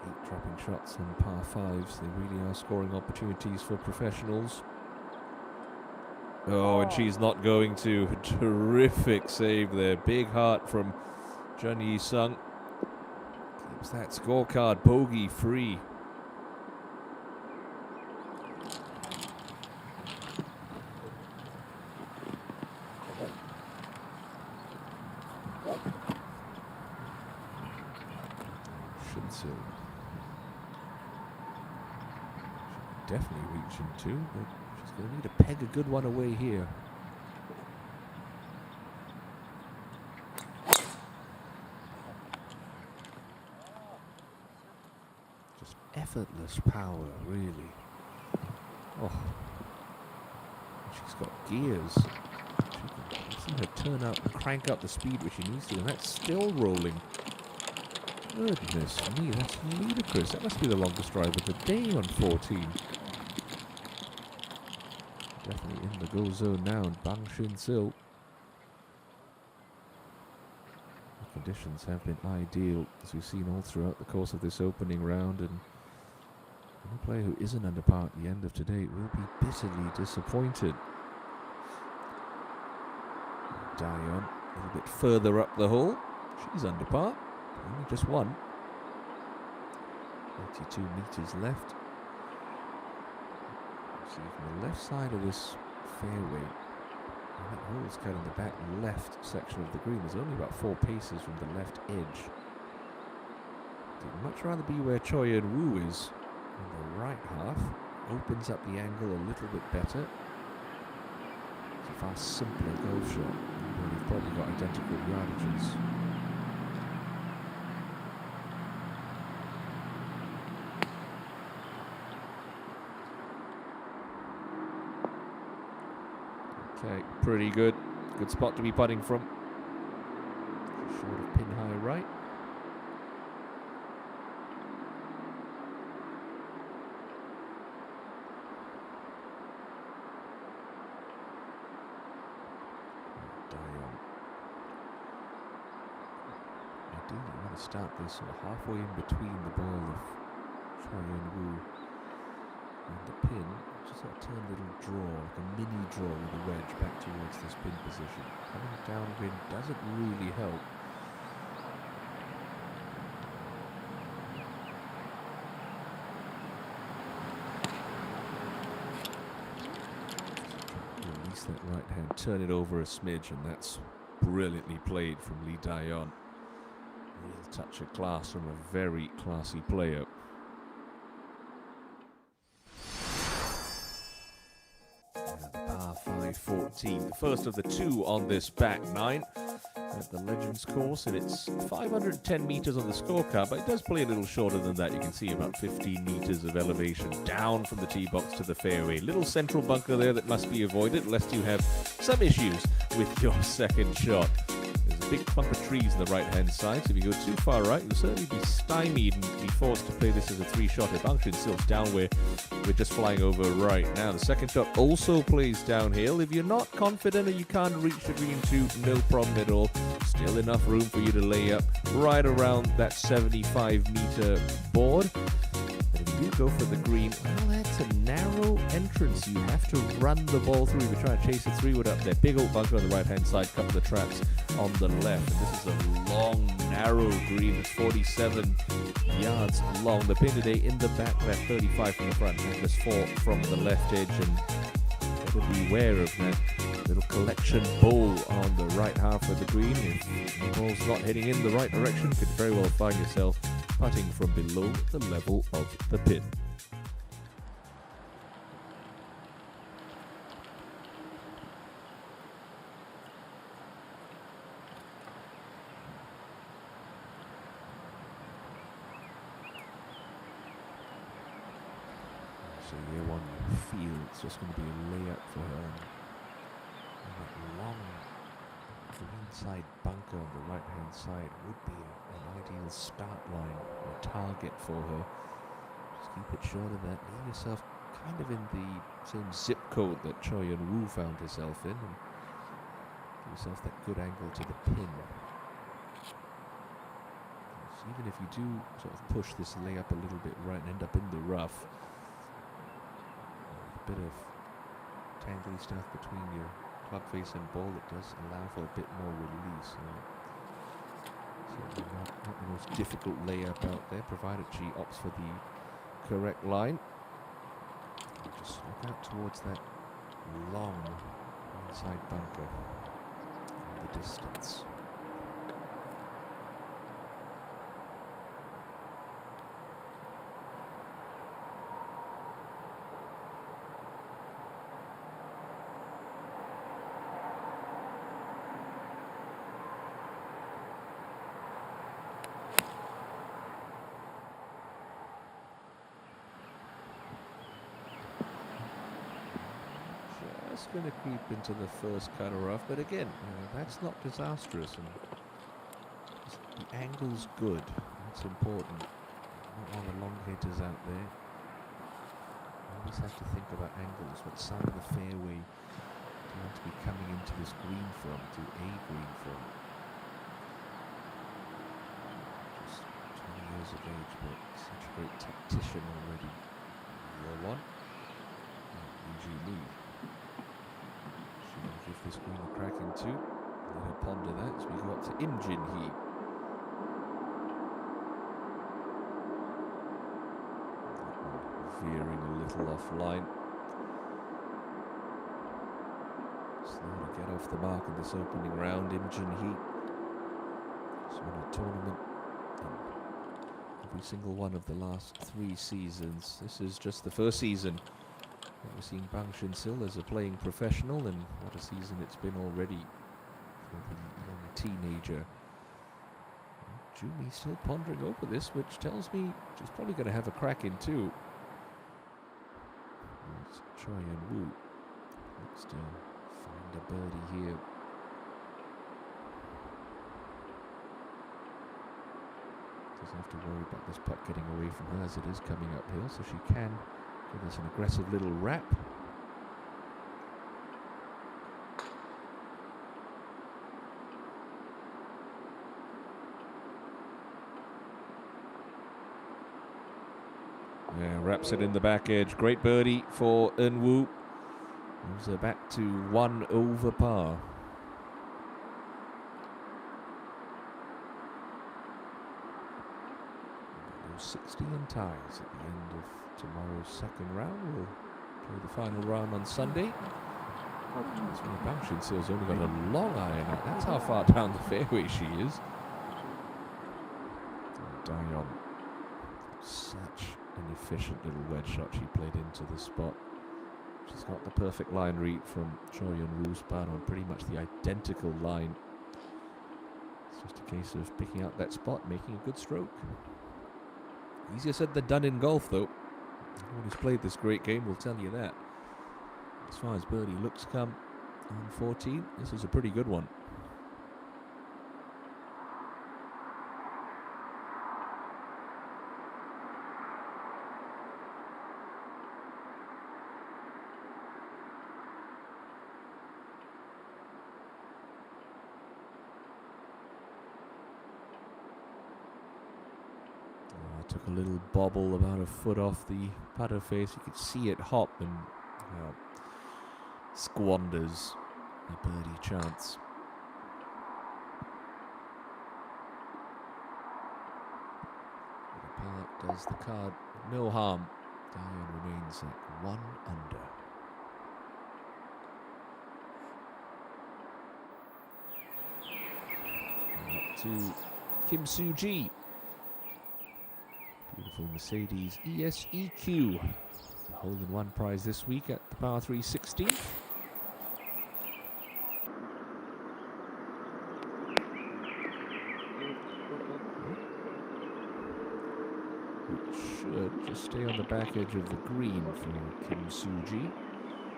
8 dropping shots on par 5s. They really are scoring opportunities for professionals. Oh, and she's not going to. Terrific save there. Big heart from Jun Yi-sung. Keeps that scorecard bogey free. Shinsil. Definitely reaching two, but she's going to need to peg a good one away here. Just effortless power, really. Oh, she's got gears. She can see her turn up and crank up the speed which she needs to, and that's still rolling. Goodness me, that's ludicrous. That must be the longest drive of the day on 14. Definitely in the go zone now, and Bang Shin-sil. The conditions have been ideal, as we've seen all throughout the course of this opening round, and any player who isn't under par at the end of today will be bitterly disappointed. Dayon, a little bit further up the hole. She's under par. Only just one. 82 meters left. See, from the left side of this fairway, and that hole's cut in the back left section of the green. There's only about 4 paces from the left edge. I'd much rather be where Choi Eun-woo is. In the right half, opens up the angle a little bit better. It's a far simpler golf shot. You've probably got identical yardages. Okay, pretty good. Good spot to be putting from. Short of pin high right. Dayon. Ideally, you want to start this sort of halfway in between the ball of Choi Eun-woo and the pin. Just sort of turn a little draw, like a mini draw with a wedge back towards this pin position. Coming downwind doesn't really help. Release that right hand, turn it over a smidge, and that's brilliantly played from Lee Dayon. Real touch of class from a very classy player. Par 5 14, the first of the 2 on this back 9 at the Legends course, and it's 510 meters on the scorecard, but it does play a little shorter than that. You can see about 15 meters of elevation down from the tee box to the fairway. Little central bunker there that must be avoided lest you have some issues with your second shot. There's a big clump of trees on the right-hand side, so if you go too far right, you'll certainly be stymied and be forced to play this as a 3-shot. Bang Shin-sil's down where we're just flying over right now. The second shot also plays downhill. If you're not confident or you can't reach the green 2, no problem at all. Still enough room for you to lay up right around that 75-meter board. But if you do go for the green, well, that's a narrow entrance. You have to run the ball through. We're trying to chase the 3-wood up there. Big old bunker on the right-hand side, couple of traps on the left. And this is a long, narrow green that's 47 yards long. The pin today in the back left, 35 from the front, and just 4 from the left edge. And better beware of that little collection bowl on the right half of the green. If the ball's not heading in the right direction, you could very well find yourself putting from below the level of the pin. So year one, you feel it's just going to be a layup for her. And that long greenside bunker on the right-hand side would be an ideal start line or target for her. Just keep it short of that. Leave yourself kind of in the same zip code that Choi Eun-woo found herself in, and give yourself that good angle to the pin. So even if you do sort of push this layup a little bit right and end up in the rough, a bit of tangly stuff between your club face and ball, it does allow for a bit more release. Certainly not the most difficult layup out there, provided she opts for the correct line. And just look out towards that long inside bunker in the distance. Just going to creep into the first cutter off, but again, that's not disastrous, and the angle's good. That's important. Not all the long hitters out there. Always have to think about angles. What side of the fairway do you want to be coming into this green from, to a green from? Just 20 years of age, but such a great tactician already. Year one. Lee. Give this green a crack into. Let her ponder that as we go up to Imjin Hee. Veering a little offline. Slow to get off the mark in this opening round. Imjin Hee. She's won a tournament in every single one of the last 3 seasons. This is just the first season we've seen Bang Shin-sil as a playing professional, and what a season it's been already for the young teenager. Jumi still pondering over this, which tells me she's probably going to have a crack in two. It's Choi Yeon-woo looks to find a birdie here. Doesn't have to worry about this putt getting away from her as it is coming uphill, so she can give us an aggressive little wrap. Yeah, wraps it in the back edge. Great birdie for Eun-woo. Moves her back to 1 over par. 60 and ties at the end of tomorrow's second round. We'll play the final round on Sunday. Bang Shin-sil's only got a long iron out. That's how far down the fairway she is. Daeyeon, such an efficient little wedge shot she played into the spot. She's got the perfect line read from Choi Yeon-woo's putt on pretty much the identical line. It's just a case of picking out that spot, making a good stroke. Easier said than done in golf, though. Anyone who's played this great game will tell you that. As far as birdie looks come on 14, this is a pretty good one. Took a little bobble about a foot off the putter face. You could see it hop and squanders a birdie chance. The par does the card no harm. Daeyeon remains at 1 under. Up to Kim Soo-ji. Beautiful Mercedes ES-EQ. The hole-in-one prize this week at the par 3 16th. Which should just stay on the back edge of the green for Kim Soo-ji.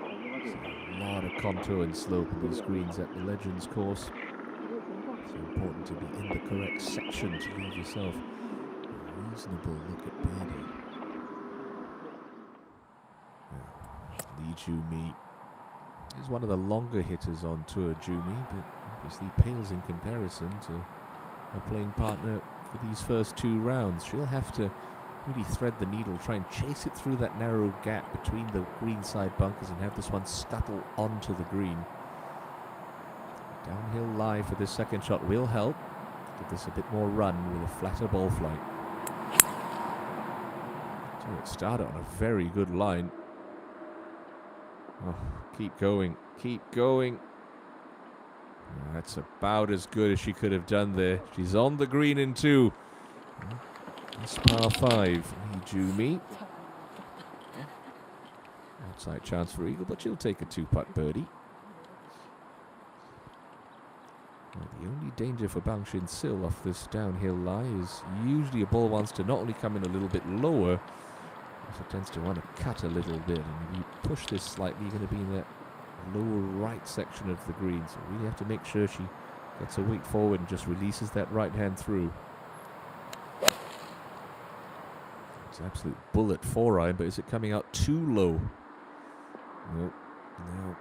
A lot of contour and slope in these greens at the Legends course. It's important to be in the correct section to leave yourself reasonable look at birdie. Lee Joo-mi is one of the longer hitters on tour, Joo-mi, but obviously pales in comparison to her playing partner for these first 2 rounds. She'll have to really thread the needle, try and chase it through that narrow gap between the greenside bunkers and have this one scuttle onto the green. Downhill lie for this second shot will help. Give this a bit more run with a flatter ball flight. So it started on a very good line. Oh, keep going, keep going. That's about as good as she could have done there. She's on the green in 2. It's par 5. Jumi. Outside chance for eagle, but she'll take a 2-putt birdie. Well, the only danger for Bang Shin Sil off this downhill lie is usually a ball wants to not only come in a little bit lower, also tends to want to cut a little bit. And if you push this slightly, you're going to be in that lower right section of the green. So we really have to make sure she gets her weight forward and just releases that right hand through. It's an absolute bullet 4-iron, but is it coming out too low? Nope. No.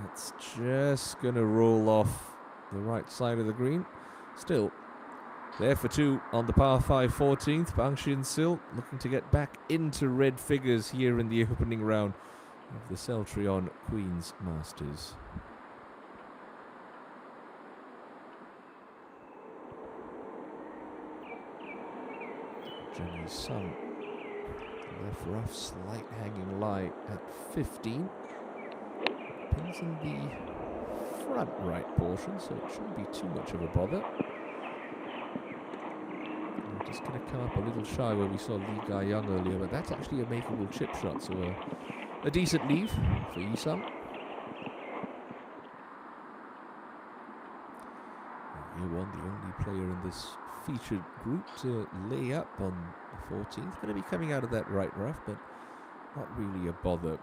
That's just going to roll off the right side of the green. Still, there for 2 on the par 5 14th. Bang Shin Sil looking to get back into red figures here in the opening round of the CELLTRION Queen's Masters. Jenny Sung, left rough, slight hanging lie at 15. Pins in the front right portion, so it shouldn't be too much of a bother. I'm just going to come up a little shy where we saw Lee Ga Young earlier, but that's actually a makeable chip shot, so a decent leave for Yi-Sung. Ye-Won, the only player in this featured group to lay up on the 14th. Going to be coming out of that right rough, but not really a bother.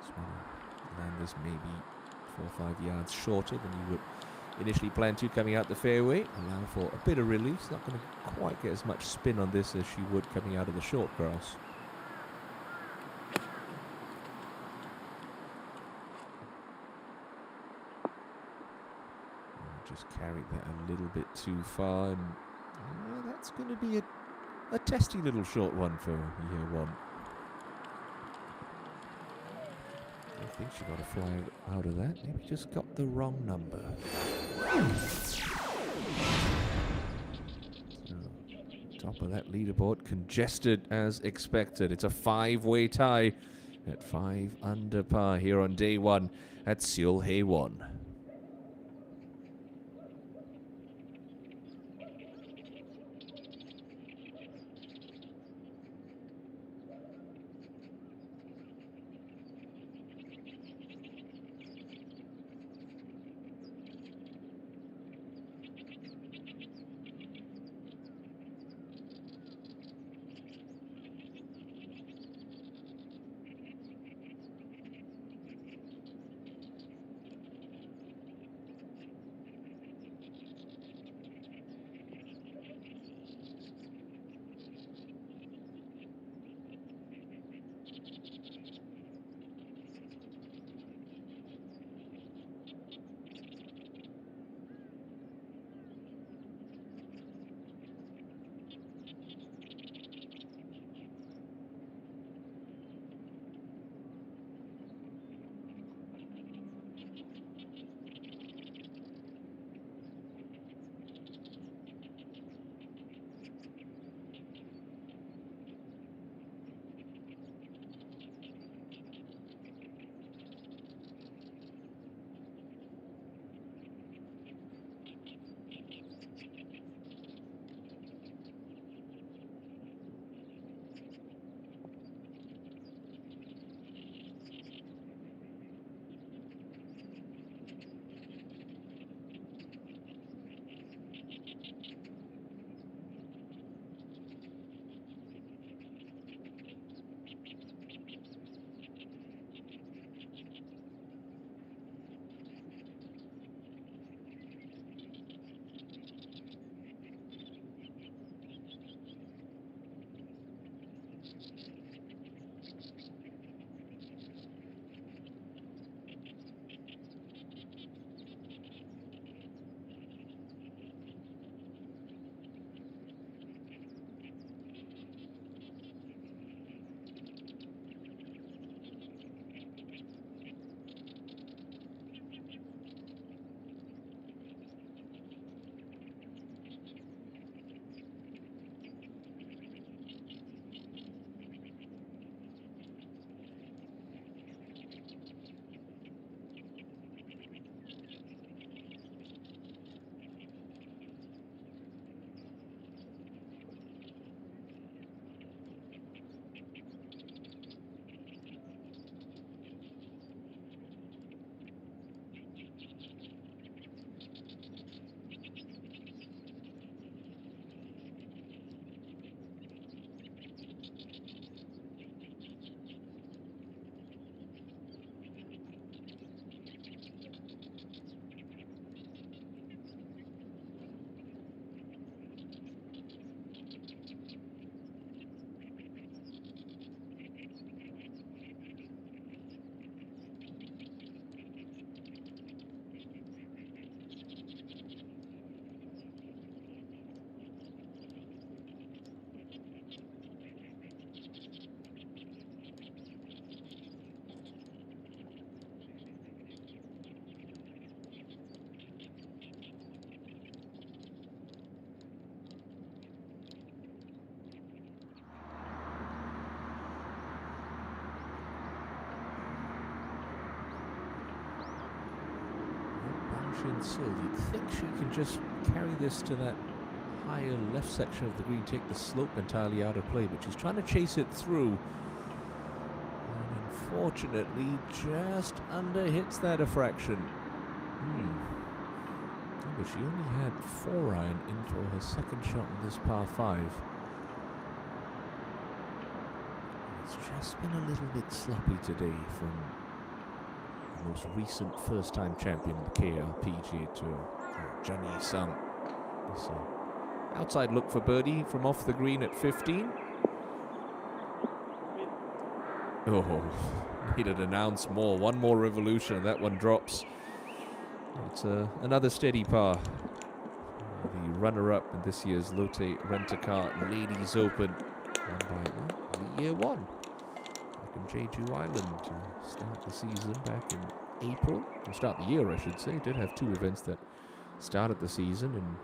Just want to land this maybe 4 or 5 yards shorter than you would initially plan to coming out the fairway. Allow for a bit of release. Not going to quite get as much spin on this as she would coming out of the short grass. Just carried that a little bit too far, and that's going to be a testy little short one for Ye-Won. I think she got a fly out of that. Maybe just got the wrong number. So, top of that leaderboard, congested as expected. It's a 5-way tie at 5 under par here on day 1 at Seoul Haewon. Shin Sil, you'd think she can just carry this to that higher left section of the green, take the slope entirely out of play, but she's trying to chase it through. And unfortunately, just under hits that a fraction. But she only had 4 iron in for her second shot in this par 5. It's just been a little bit sloppy today from the most recent first-time champion of the KLPGA Tour, Jung Sun. So, outside look for birdie from off the green at 15. Oh, needed an ounce more. One more revolution and that one drops. It's another steady par. The runner-up in this year's Lotte Rent-A-Car Ladies Open, won by the year 1 back in Jeju Island to start the season back in April. To start the year, I should say. Did have 2 events that started the season in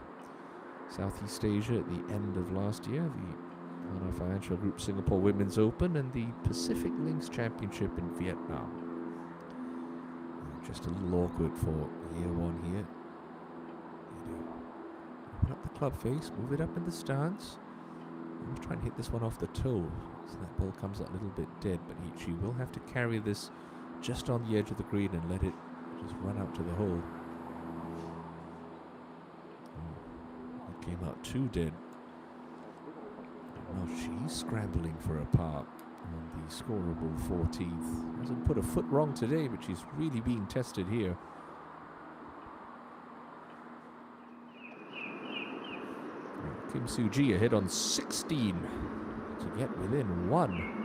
Southeast Asia at the end of last year, the Hana Financial Group Singapore Women's Open and the Pacific Links Championship in Vietnam. Just a little awkward for year 1 here. You do open up the club face, move it up in the stance. I'm trying to hit this one off the toe, so that ball comes out a little bit dead, but she will have to carry this just on the edge of the green and let it just run out to the hole. It came out too dead. Now she's scrambling for a par on the scoreable 14th. Hasn't put a foot wrong today, but she's really being tested here. Kim Soo-ji ahead on 16 to get within 1.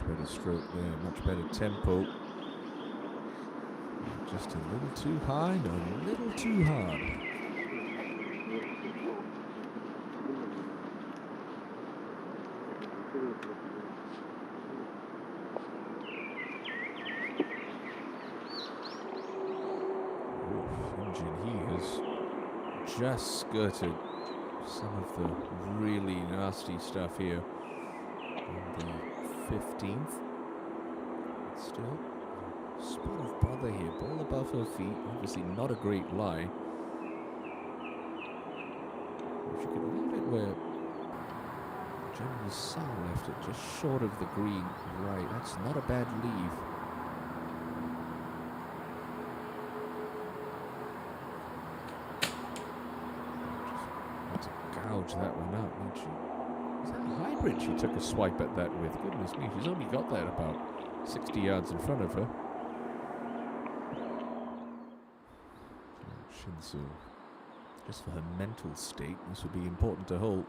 Better stroke there, much better tempo. Just a little too high, no, a little too hard. Engine, he has just skirted some of the really nasty stuff here on the 15th. Still, spot of bother here. Ball above her feet. Obviously not a great lie. If she could leave it where General Sun left it, just short of the green right. That's not a bad leave. Just had to gouge that one out, didn't she? Is that a hybrid she took a swipe at that with? Goodness me, she's only got that about 60 yards in front of her. Shin-Soo, just for her mental state, this would be important to hold.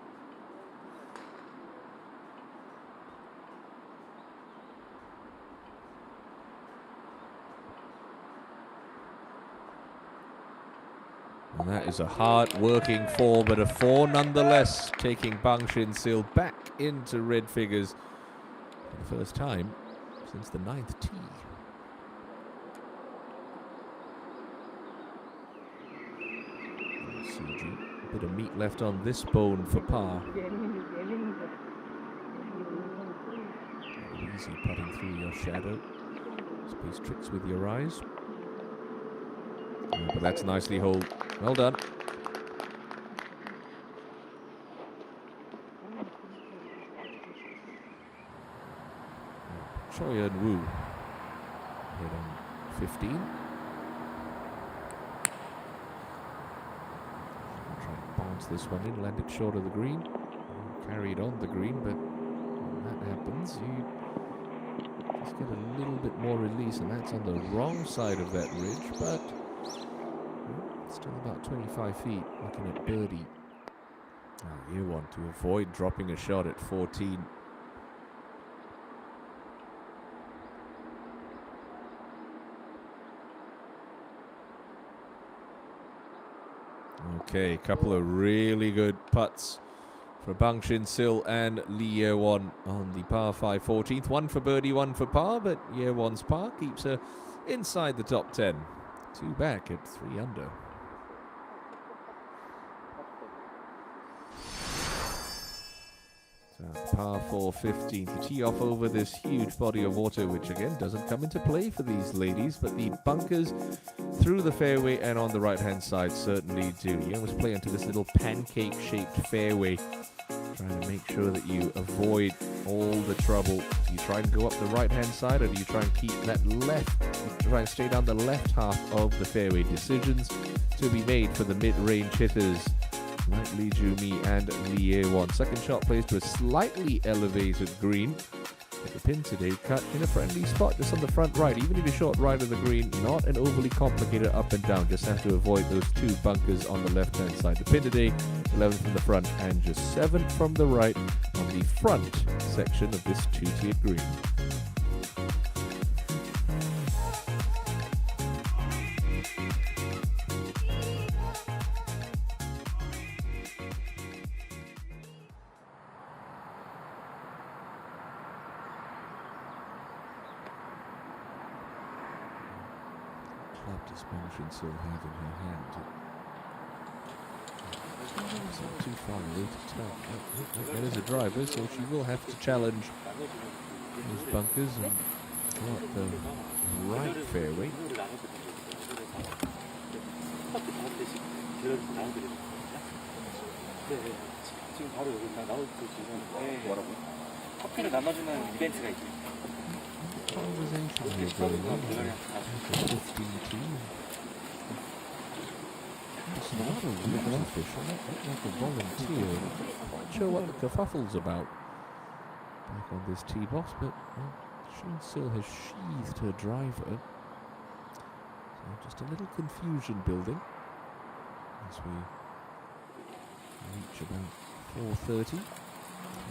And that is a hard-working 4, but a 4 nonetheless, taking Bang Shin-Sil back into red figures for the first time since the 9th tee. Suji, a bit of meat left on this bone for par. Easy putting through your shadow. Space tricks with your eyes. But that's nicely holed. Well done. Choi Eun-woo hit on 15. Try and bounce this one in, land it short of the green. Carried on the green, but when that happens, you just get a little bit more release, and that's on the wrong side of that ridge, but still about 25 feet, looking at birdie. Oh, you want to avoid dropping a shot at 14. Okay, a couple of really good putts for Bang Shin-Sil and Lee Ye-won on the par 5 14th. One for birdie, one for par, but Ye-won's par keeps her inside the top 10. 2 back at 3 under. So par 4 15 to tee off over this huge body of water, which again doesn't come into play for these ladies, but the bunkers through the fairway and on the right hand side certainly do. You almost play into this little pancake shaped fairway, trying to make sure that you avoid all the trouble. Do you try and go up the right hand side, or do you try and keep that left, try and stay down the left half of the fairway? Decisions to be made for the mid-range hitters like Lee Ju-mi and Lee Ye-won. Second shot plays to a slightly elevated green. But the pin today cut in a friendly spot just on the front right. Even if you're short right of the green, not an overly complicated up and down. Just have to avoid those 2 bunkers on the left hand side. The pin today, 11 from the front and just 7 from the right on the front section of this 2-tiered green. Club suspension still have in her hand. It's not too far away to tell. That is a driver, so she will have to challenge those bunkers and go up the right fairway. Conversation here going on. 15 team. It's not a real official, like a volunteer. I'm not sure what the kerfuffle's about back on this tee box, but Shin-sil has sheathed her driver. So just a little confusion building as we reach about 4:30.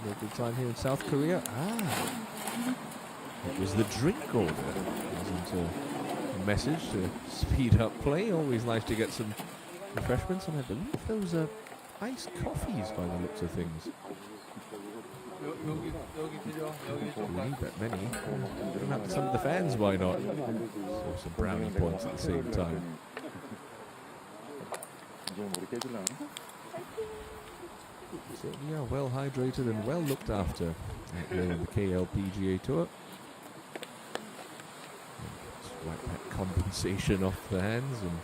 Local time here in South Korea. It was the drink order. It wasn't a message to speed up play. Always nice to get some refreshments, and I believe those are iced coffees by the looks of things. We need that many. Don't have some of the fans, why not? So some brownie points at the same time. Certainly are well hydrated and well looked after out there on the KLPGA Tour. Just wipe that compensation off the hands and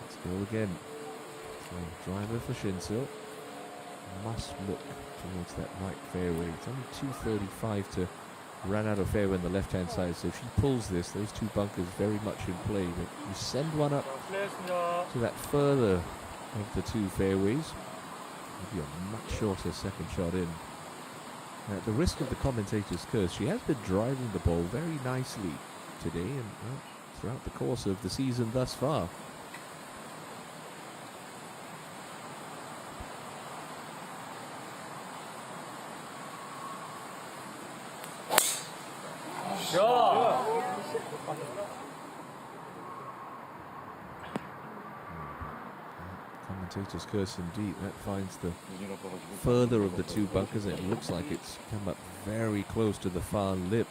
let's go again. So driver for Shin-sil. Must look towards that right fairway. It's only 235 to run out of fairway on the left hand side, so if she pulls this, those 2 bunkers very much in play. But you send one up to that further of the 2 fairways, maybe a much shorter second shot in. At the risk of the commentator's curse, she has been driving the ball very nicely today and throughout the course of the season thus far. Commentator's curse indeed. That finds the further of the 2 bunkers. It looks like it's come up very close to the far lip.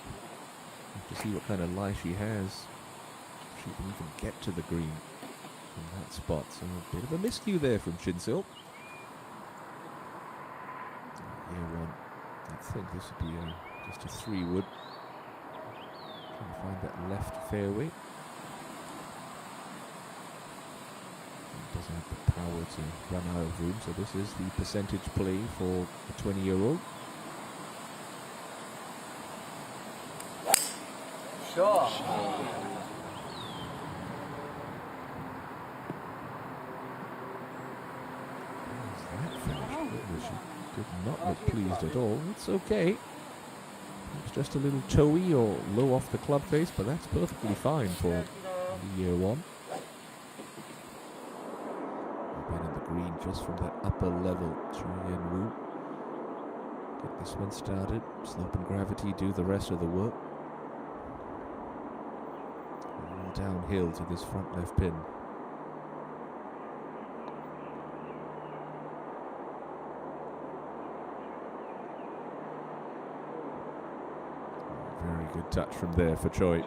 Have to see what kind of lie she has. If she can even get to the green from that spot. So a bit of a miscue there from Shin-sil. Ye-won, I think this would be just a 3-wood. Trying to find that left fairway. Doesn't have the power to run out of room, so this is the percentage play for the 20-year-old. Sure. Did not look pleased at all. It's okay. It's just a little toey or low off the club face, but that's perfectly fine for the year 1. Been in the green just from that upper level. Choi-Yen-woo. Get this one started. Slope and gravity do the rest of the work. All downhill to this front left pin. Very good touch from there for Choi.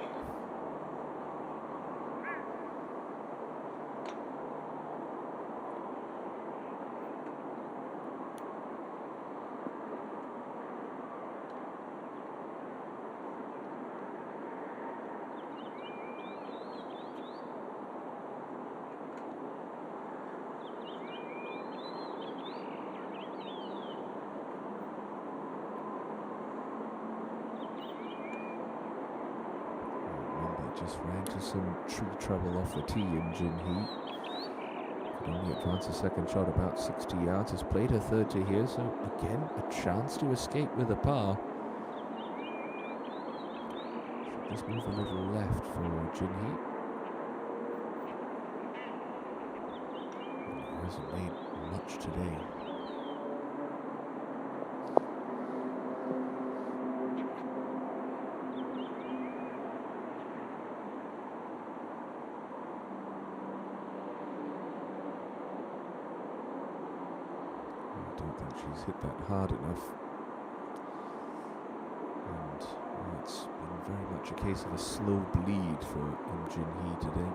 Just ran to some tree trouble off the tee in Jinhee. Could only advance a second shot about 60 yards. Has played her third to here, so again a chance to escape with a par. Should just move a little left for Jinhee. Hasn't made much today. I don't think she's hit that hard enough. And it's been very much a case of a slow bleed for Jinhee today.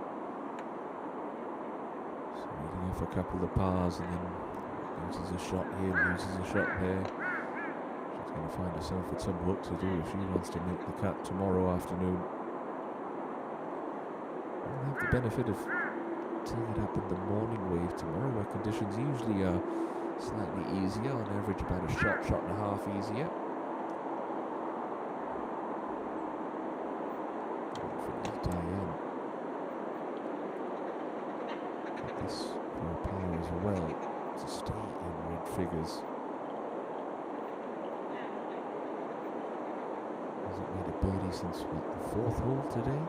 So leading off a couple of pars and then loses a shot here, loses a shot there. She's going to find herself with some work to do if she wants to make the cut tomorrow afternoon. We'll have the benefit of teeing it up in the morning wave tomorrow, where conditions usually are slightly easier, on average about a shot and a half easier. And for Lee Diane, got this for a par as well, to stay in red figures. Hasn't made a birdie since, what, the fourth hole today?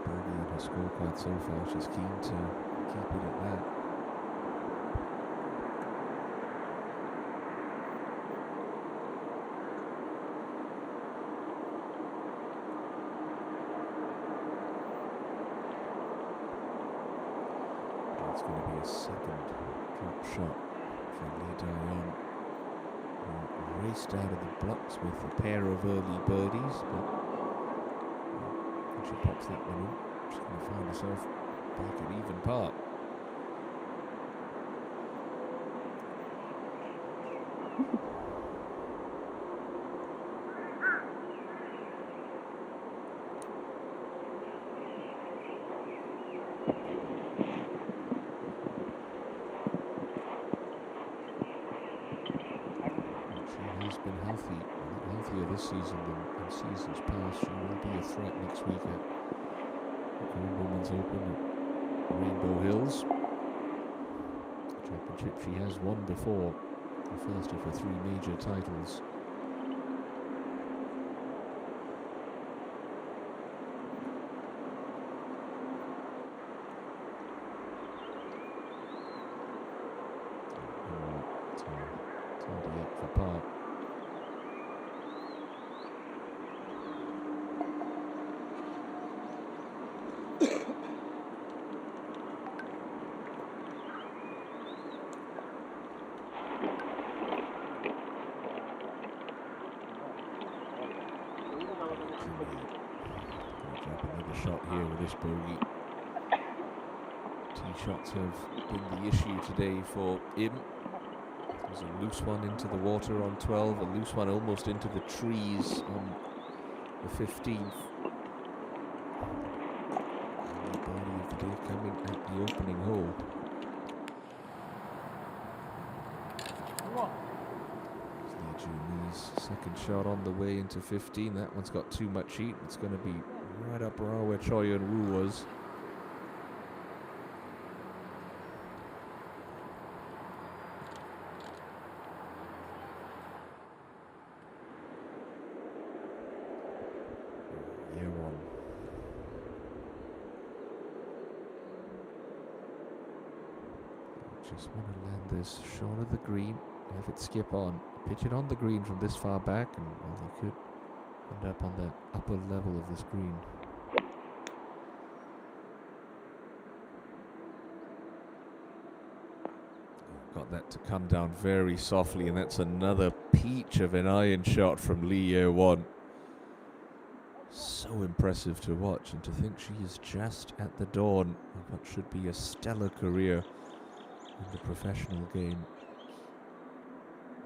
Birdie on her scorecard so far. She's keen to keep it at that. It's going to be a second drop shot for Lee Diane, who raced out of the blocks with a pair of early birdies, but when she pops that one in, she's going to find herself back at even par. She has been healthy, a lot healthier this season than in seasons past. She will be a threat next week at the Women's Open at Rainbow Hills. A championship she has won before, the first of her 3 major titles. Tidy up for par. Another shot here with this bogey. Tee shots have been the issue today for Im. There's a loose one into the water on 12, a loose one almost into the trees on the 15th. And the birdie of the day coming at the opening hole. Jimmy's second shot on the way into 15. That one's got too much heat. It's going to be right up around where Choi Eun-woo was. Yeon. Just want to land this short of the green. Have it skip on. Pitch it on the green from this far back, and well, they could end up on the upper level of this green. Got that to come down very softly, and that's another peach of an iron shot from Lee Ye-won. So impressive to watch, and to think she is just at the dawn of what should be a stellar career in the professional game.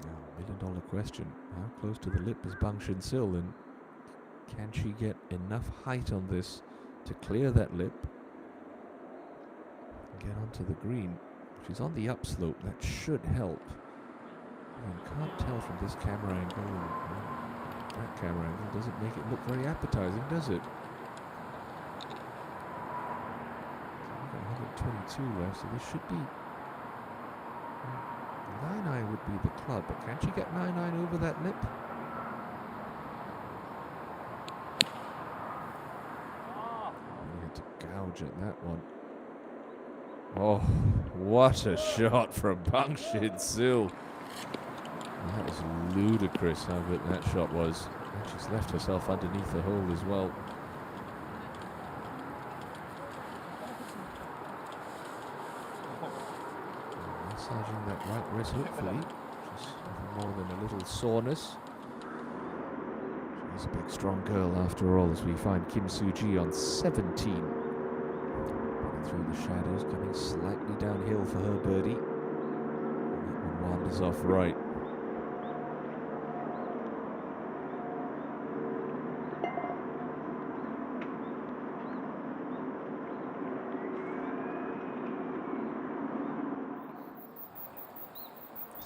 Now, $1 million question. How close to the lip is Bang Shin-sil, and can she get enough height on this to clear that lip and get onto the green? She's on the upslope. That should help. I can't tell from this camera angle. That camera angle doesn't make it look very appetizing, does it? We've got 122 left, so this should be... 9-9 would be the club, but can't you get 9-9 over that lip? You had to gouge at that one. Oh, what a shot from Bang Shin Sil. That was ludicrous how good that shot was. And she's left herself underneath the hole as well. Massaging that right wrist, hopefully. Just nothing more than a little soreness. She's a big, strong girl after all, as we find Kim Soo-ji on 17. Putting through the shadows, coming slightly downhill for her birdie. And that one wanders off right.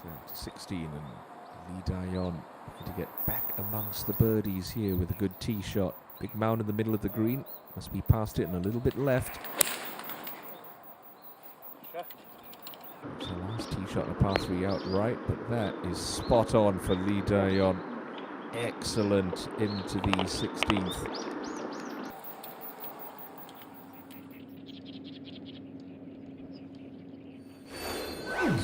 So 16, and Lee Da-yeon looking to get back amongst the birdies here with a good tee shot. Big mound in the middle of the green. Must be past it and a little bit left. It's the last tee shot on a par 3 out right, but that is spot on for Lee Da-yeon. Excellent into the 16th.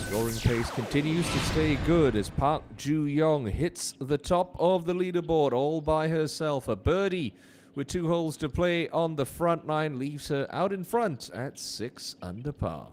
Scoring pace continues to stay good as Park Joo-young hits the top of the leaderboard all by herself. A birdie with 2 holes to play on the front nine leaves her out in front at 6 under par.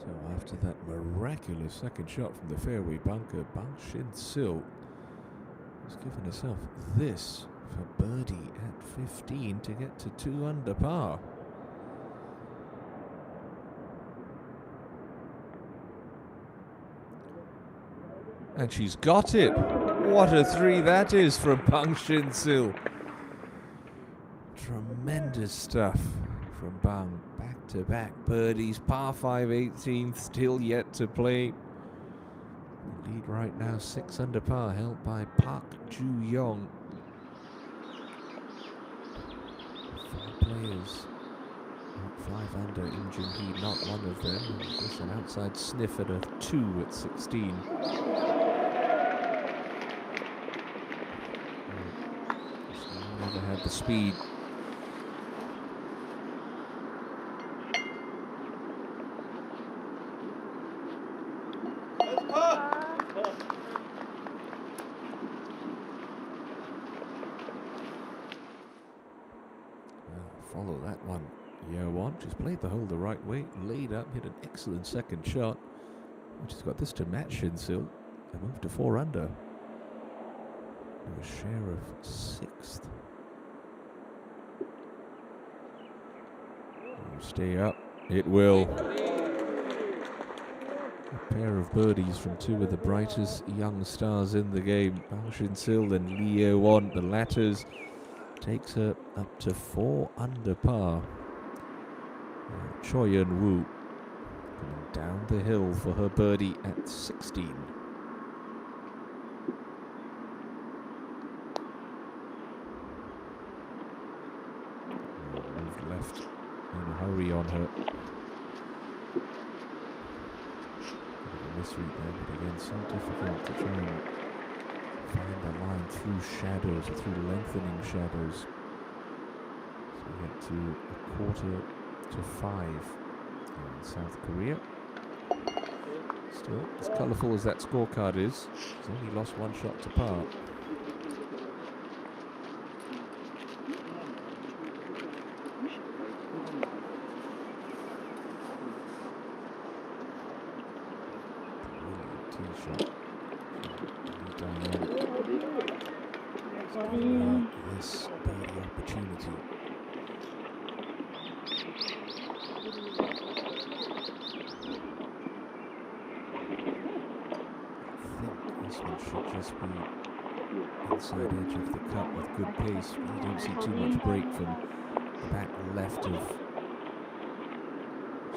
So after that miraculous second shot from the fairway bunker, Bang Shin Sil has given herself this for birdie at 15 to get to 2 under par. And she's got it. What a 3 that is from Bang Shin Sil. Tremendous stuff from Bang. Back-to-back birdies, par 5 18th, still yet to play. The lead right now 6 under par, held by Park Ju-young. 4 players. 5 under, Im Jin-hee not one of them. Just an outside sniff at a 2 at 16. Never had the speed. Follow that one. Year one, she's played the hole the right way, laid up, hit an excellent second shot. And she's got this to match Shin-sil and move to 4 under. With a share of 6th. Stay up. It will. A pair of birdies from 2 of the brightest young stars in the game. Bang Shin-sil and Lee Ye-won, the latter's, takes her up to 4 under par. Choi Eun-woo coming down the hill for her birdie at 16. Moved left in a hurry on her. A misread there, but again, so difficult to try and find a line through shadows, or through lengthening shadows. So we get to a quarter to 5 in South Korea. Still, as colourful as that scorecard is, she's only lost 1 shot to par. Brilliant tee shot. This birdie opportunity. This one should just be inside edge of the cup with good pace. You don't see too much break from the back left of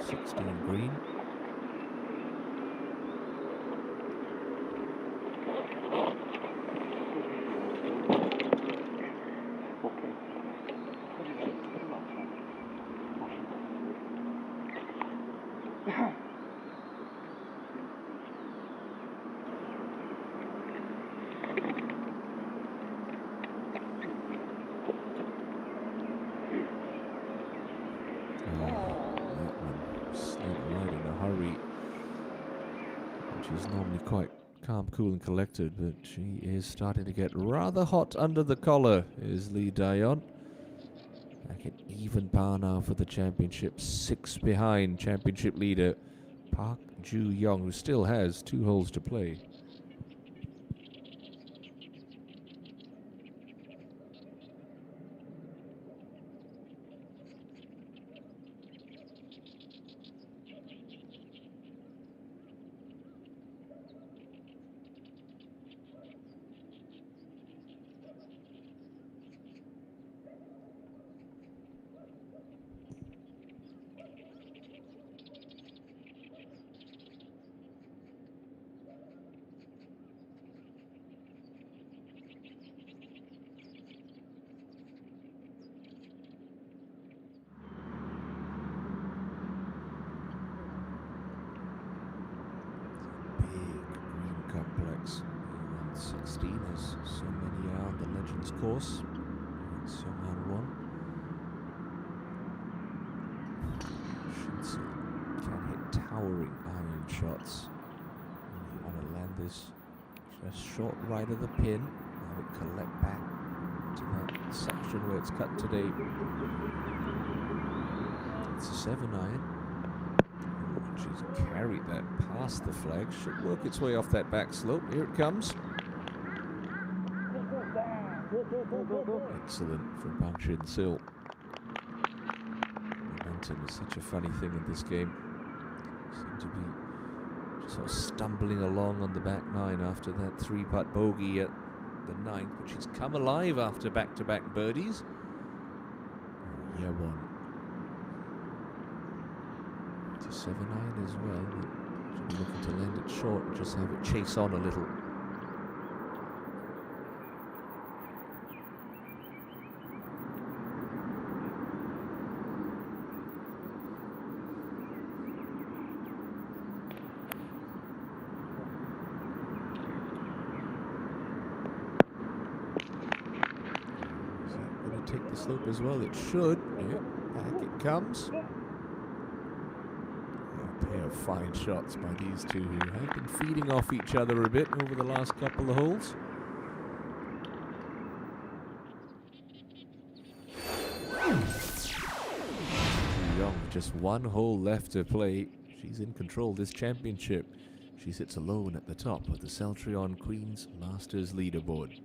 16 green. She's normally quite calm, cool and collected, but she is starting to get rather hot under the collar, is Lee Daeon. Back at even par now for the championship, 6 behind championship leader Park Ju-young, who still has 2 holes to play. Complex. 16 as so many are on the Legends course. Sunghan won. Shin-sil can hit towering iron shots. You want to land this just short right of the pin. Now it collect back to that section where it's cut today. It's a 7 iron. She's carried that past the flag. Should work its way off that back slope. Here it comes. Excellent from Bang Shin Sil. Momentum is such a funny thing in this game. Seem to be just sort of stumbling along on the back nine after that three-putt bogey at the ninth, but she's come alive after back-to-back birdies. Yeah, one. To 7-9 as well, but she'll be looking to land it short and just have it chase on a little. Is that going to take the slope as well? It should. Yep, back it comes. A pair of fine shots by these two who have been feeding off each other a bit over the last couple of holes. Young, just one hole left to play. She's in control of this championship. She sits alone at the top of the CELLTRION Queens Masters leaderboard.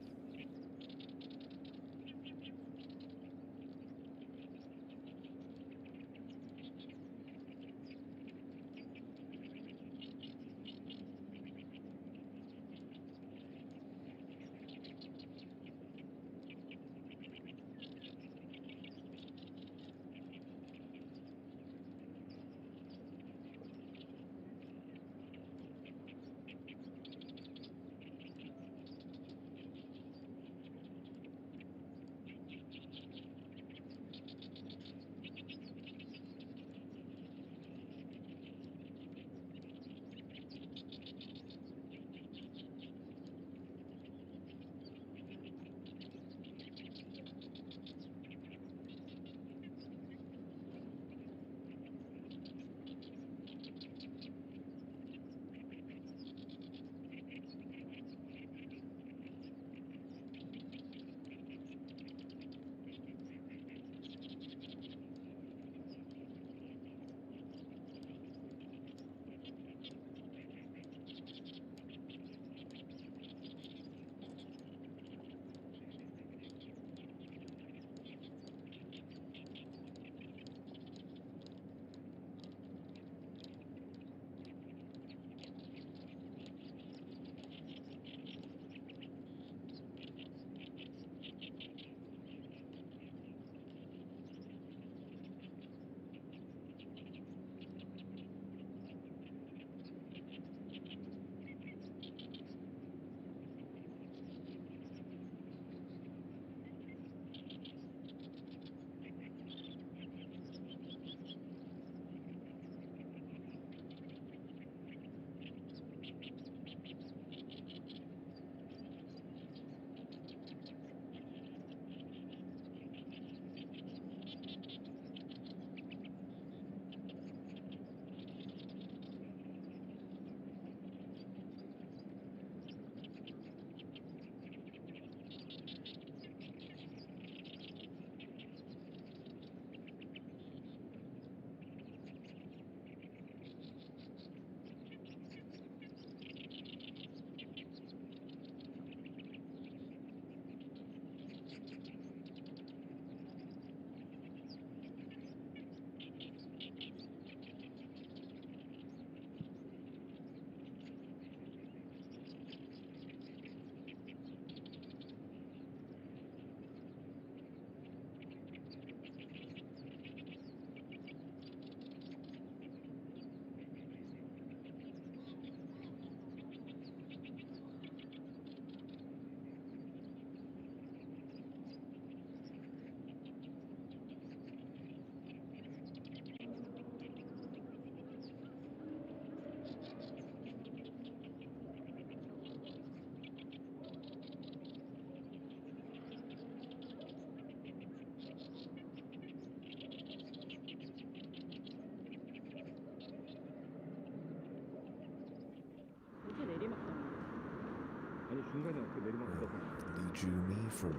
Lee Ju-mi from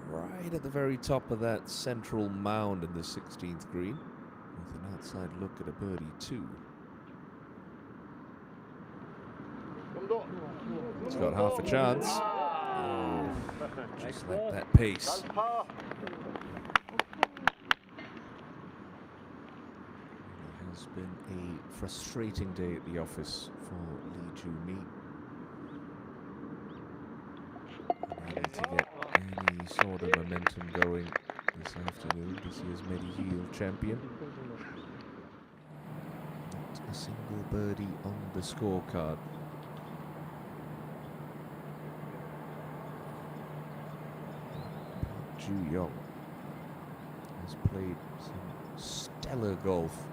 right at the very top of that central mound in the 16th green with an outside look at a birdie 2. He's got half a chance. Oh, just like that pace. It has been a frustrating day at the office for Lee Joo-mi. Unable to get any sort of momentum going this afternoon. This year's Mediheal champion. Not a single birdie on the scorecard. Park Joo-young has played some stellar golf.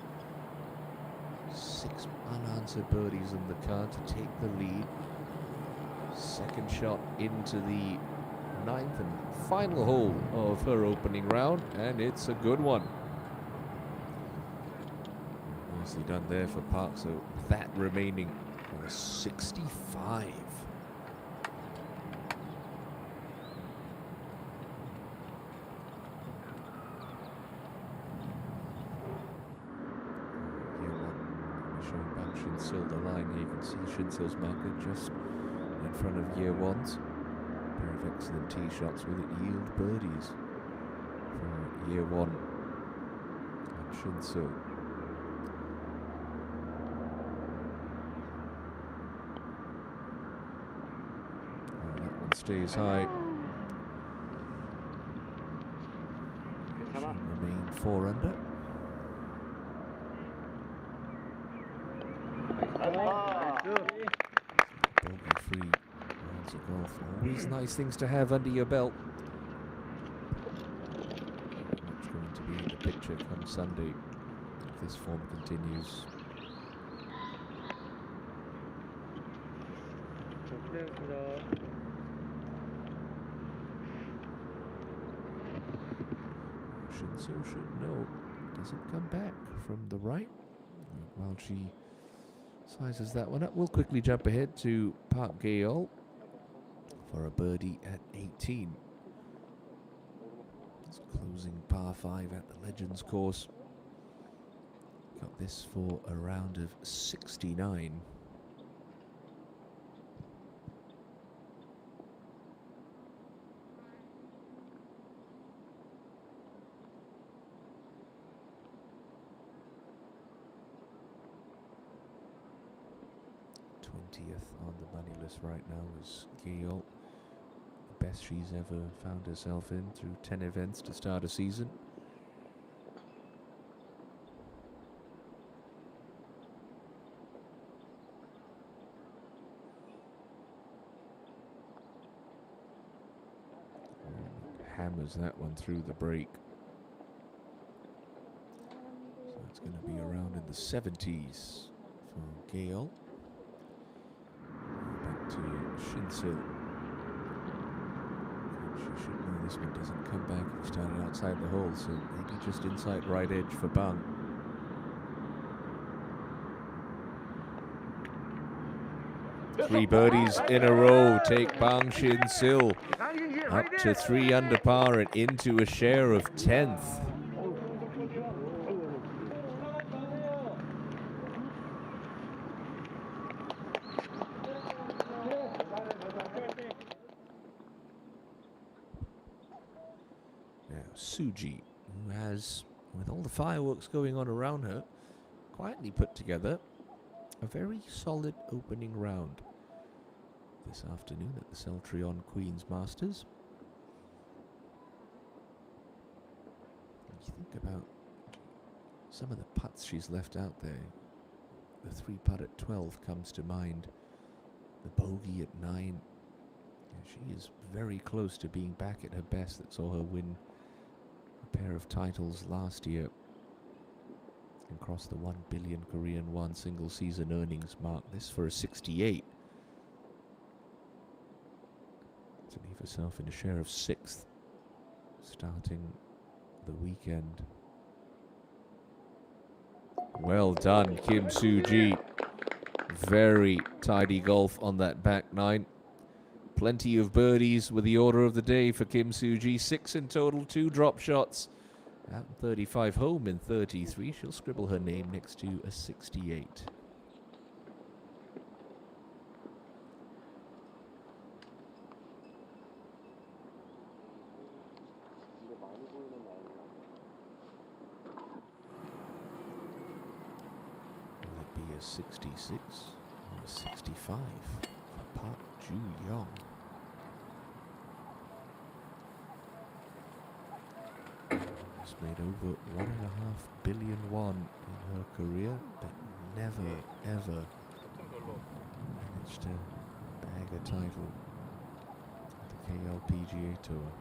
6 unanswered birdies in the car to take the lead. Second shot into the 9th and final hole of her opening round, and it's a good one. Nicely done there for Park, so that remaining for a 65. Showing back Shinsil the line here. You can see Shinsil's marker just in front of year one's. A pair of excellent tee shots will it yield birdies for year one and Shinsil. That one stays high. Should remain 4 under. Bogey-free rounds of golf. Always nice things to have under your belt. Much going to be in the picture come Sunday if this form continues. Shinsil should know. Doesn't come back from the right while she sizes that one up. We'll quickly jump ahead to Park Geol for a birdie at 18. It's closing par 5 at the Legends course. Got this for a round of 69. On the money list right now is Geol. The best she's ever found herself in through 10 events to start a season. Hammers that one through the break. So it's going to be around in the 70s for Geol. To Shinsil. She should know this one doesn't come back if you started outside the hole, so maybe just inside right edge for Bang. Three birdies in a row take Bang Shinsil up to 3 under par and into a share of 10th. Suji, who has, with all the fireworks going on around her, quietly put together a very solid opening round this afternoon at the CELLTRION Queen's Masters. When you think about some of the putts she's left out there, the 3-putt at 12 comes to mind, the bogey at 9. She is very close to being back at her best that saw her win a pair of titles last year and cross the 1 billion Korean won single season earnings mark. This for a 68. To leave herself in a share of 6th starting the weekend. Well done, Kim Soo-ji. Very tidy golf on that back 9. Plenty of birdies with the order of the day for Kim Soo-ji. 6 in total, 2 drop shots. Out in 35, home in 33. She'll scribble her name next to a 68. a 66 or a 65 for Park Ju-young. She's made over 1.5 billion won in her career, but never ever managed to bag a title at the KLPGA Tour.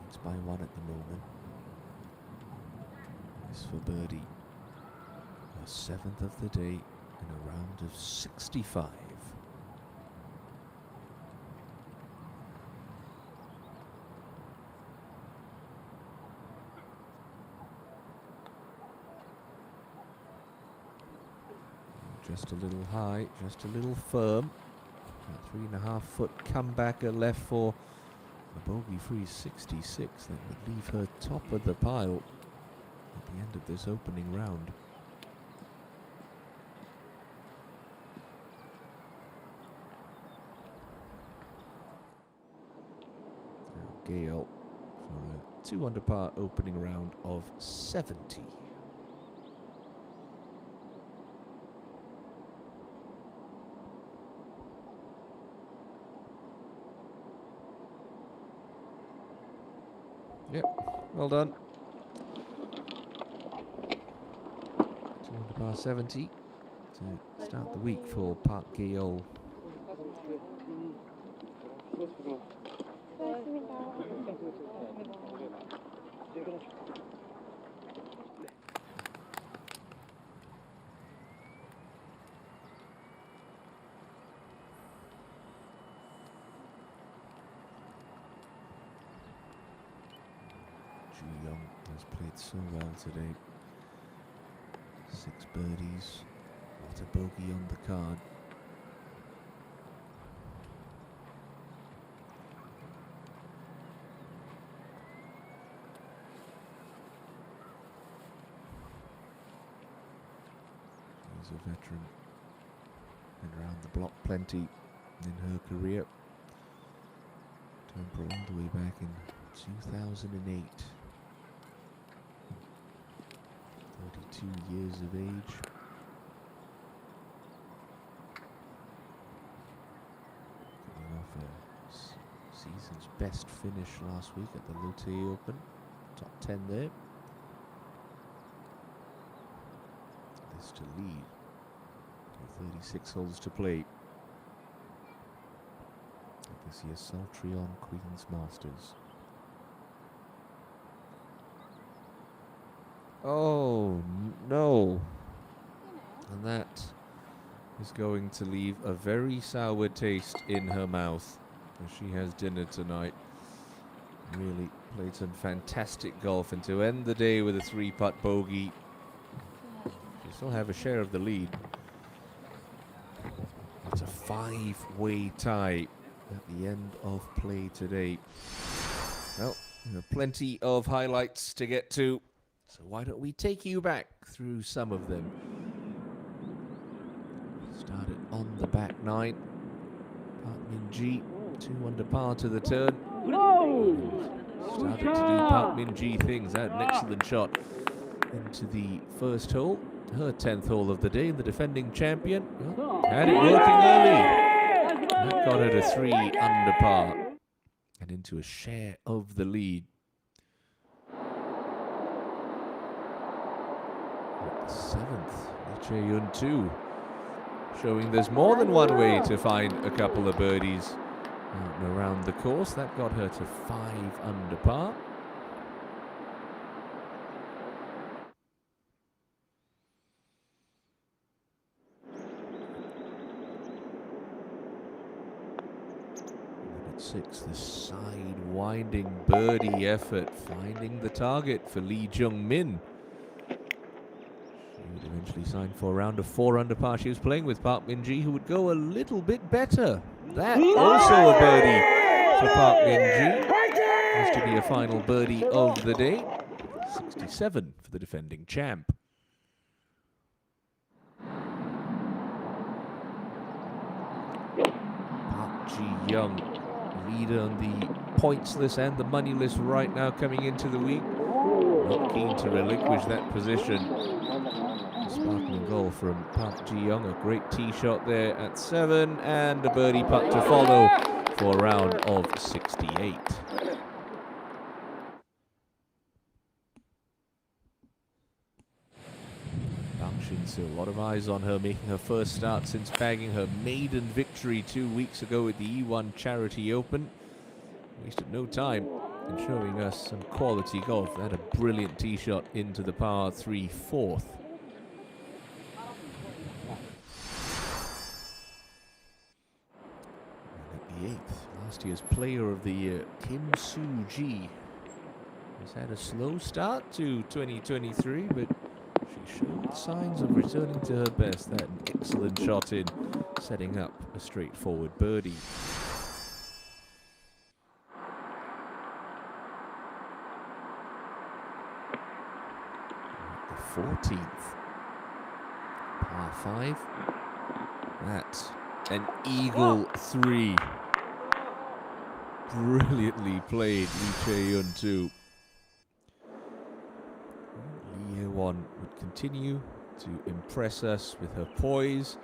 Leads by 1 at the moment. This for birdie. Her 7th of the day in a round of 65. Just a little high, just a little firm. A 3.5 foot comebacker left for a bogey-free 66 that would leave her top of the pile at the end of this opening round. Now Gale for a 2 under par opening round of 70. Yep, well done. 2 under par 70 to start the week for Park Gale. Young has played so well today. 6 birdies, not a bogey on the card. She's a veteran and round the block plenty in her career. Turned pro all the way back in 2008. 32 years of age. Coming off a season's best finish last week at the Lotte Open. Top 10 there. This to lead with 36 holes to play at this year's CELLTRION Queen's Masters. Oh, no. And that is going to leave a very sour taste in her mouth as she has dinner tonight. Really played some fantastic golf, and to end the day with a 3-putt bogey. She still have a share of the lead. It's a 5-way tie at the end of play today. Well, there are plenty of highlights to get to. So why don't we take you back through some of them. Started on the back 9. Park Min-ji, 2 under par to the turn. Started to do Park Min-ji things. Had an excellent shot into the first hole. Her 10th hole of the day, the defending champion. Well, had it working early. That got her to 3 under par and into a share of the lead. 7th, Lee Chae-yun 2, showing there's more than one way to find a couple of birdies out and around the course. That got her to 5 under par. And at 6, the side-winding birdie effort, finding the target for Lee Jung-min. Would eventually sign for a round of 4 under par. She was playing with Park Min-ji, who would go a little bit better. That also a birdie for Park Min-ji. Has to be a final birdie of the day. 67 for the defending champ. Park Ji-young, leader on the points list and the money list right now coming into the week. not keen to relinquish that position. Sparkling goal from Park Ji-young, a great tee shot there at 7, and a birdie putt to follow for a round of 68. Bang Shin-sil, a lot of eyes on her, making her first start since bagging her maiden victory 2 weeks ago at the E1 Charity Open. Wasted no time in showing us some quality golf. They had a brilliant tee shot into the par 3 fourth. And at the 8th, last year's Player of the Year, Kim Soo-ji, has had a slow start to 2023, but she showed signs of returning to her best. That an excellent shot in, setting up a straightforward birdie. The 14th, par 5. That's an eagle 3. Brilliantly played, Lee Chae-yun too. Lee Hae-won would continue to impress us with her poise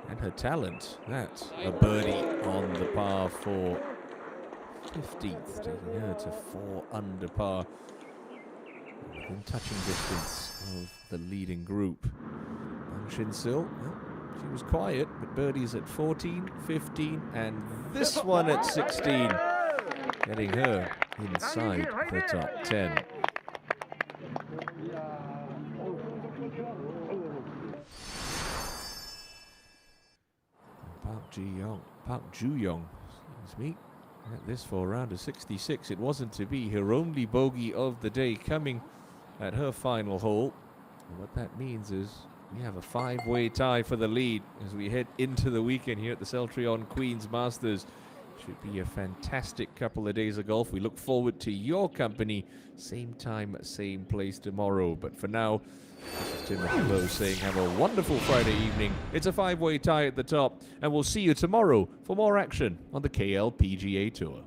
and her talent. That's a birdie on the par 4. 15th, taking her to 4 under par, within touching distance of the leading group. Bang Shin-sil, well, she was quiet, but birdies at 14, 15, and this one at 16, getting her inside the top 10. Park Ju-young, excuse me, at this for a round of 66. It wasn't to be. Her only bogey of the day coming at her final hole. And what that means is we have a 5-way tie for the lead as we head into the weekend here at the CELLTRION Queen's Masters. Should be a fantastic couple of days of golf. We look forward to your company, same time, same place tomorrow. But for now, this is Timothy Lowe saying have a wonderful Friday evening. It's a 5-way tie at the top, and we'll see you tomorrow for more action on the KLPGA Tour.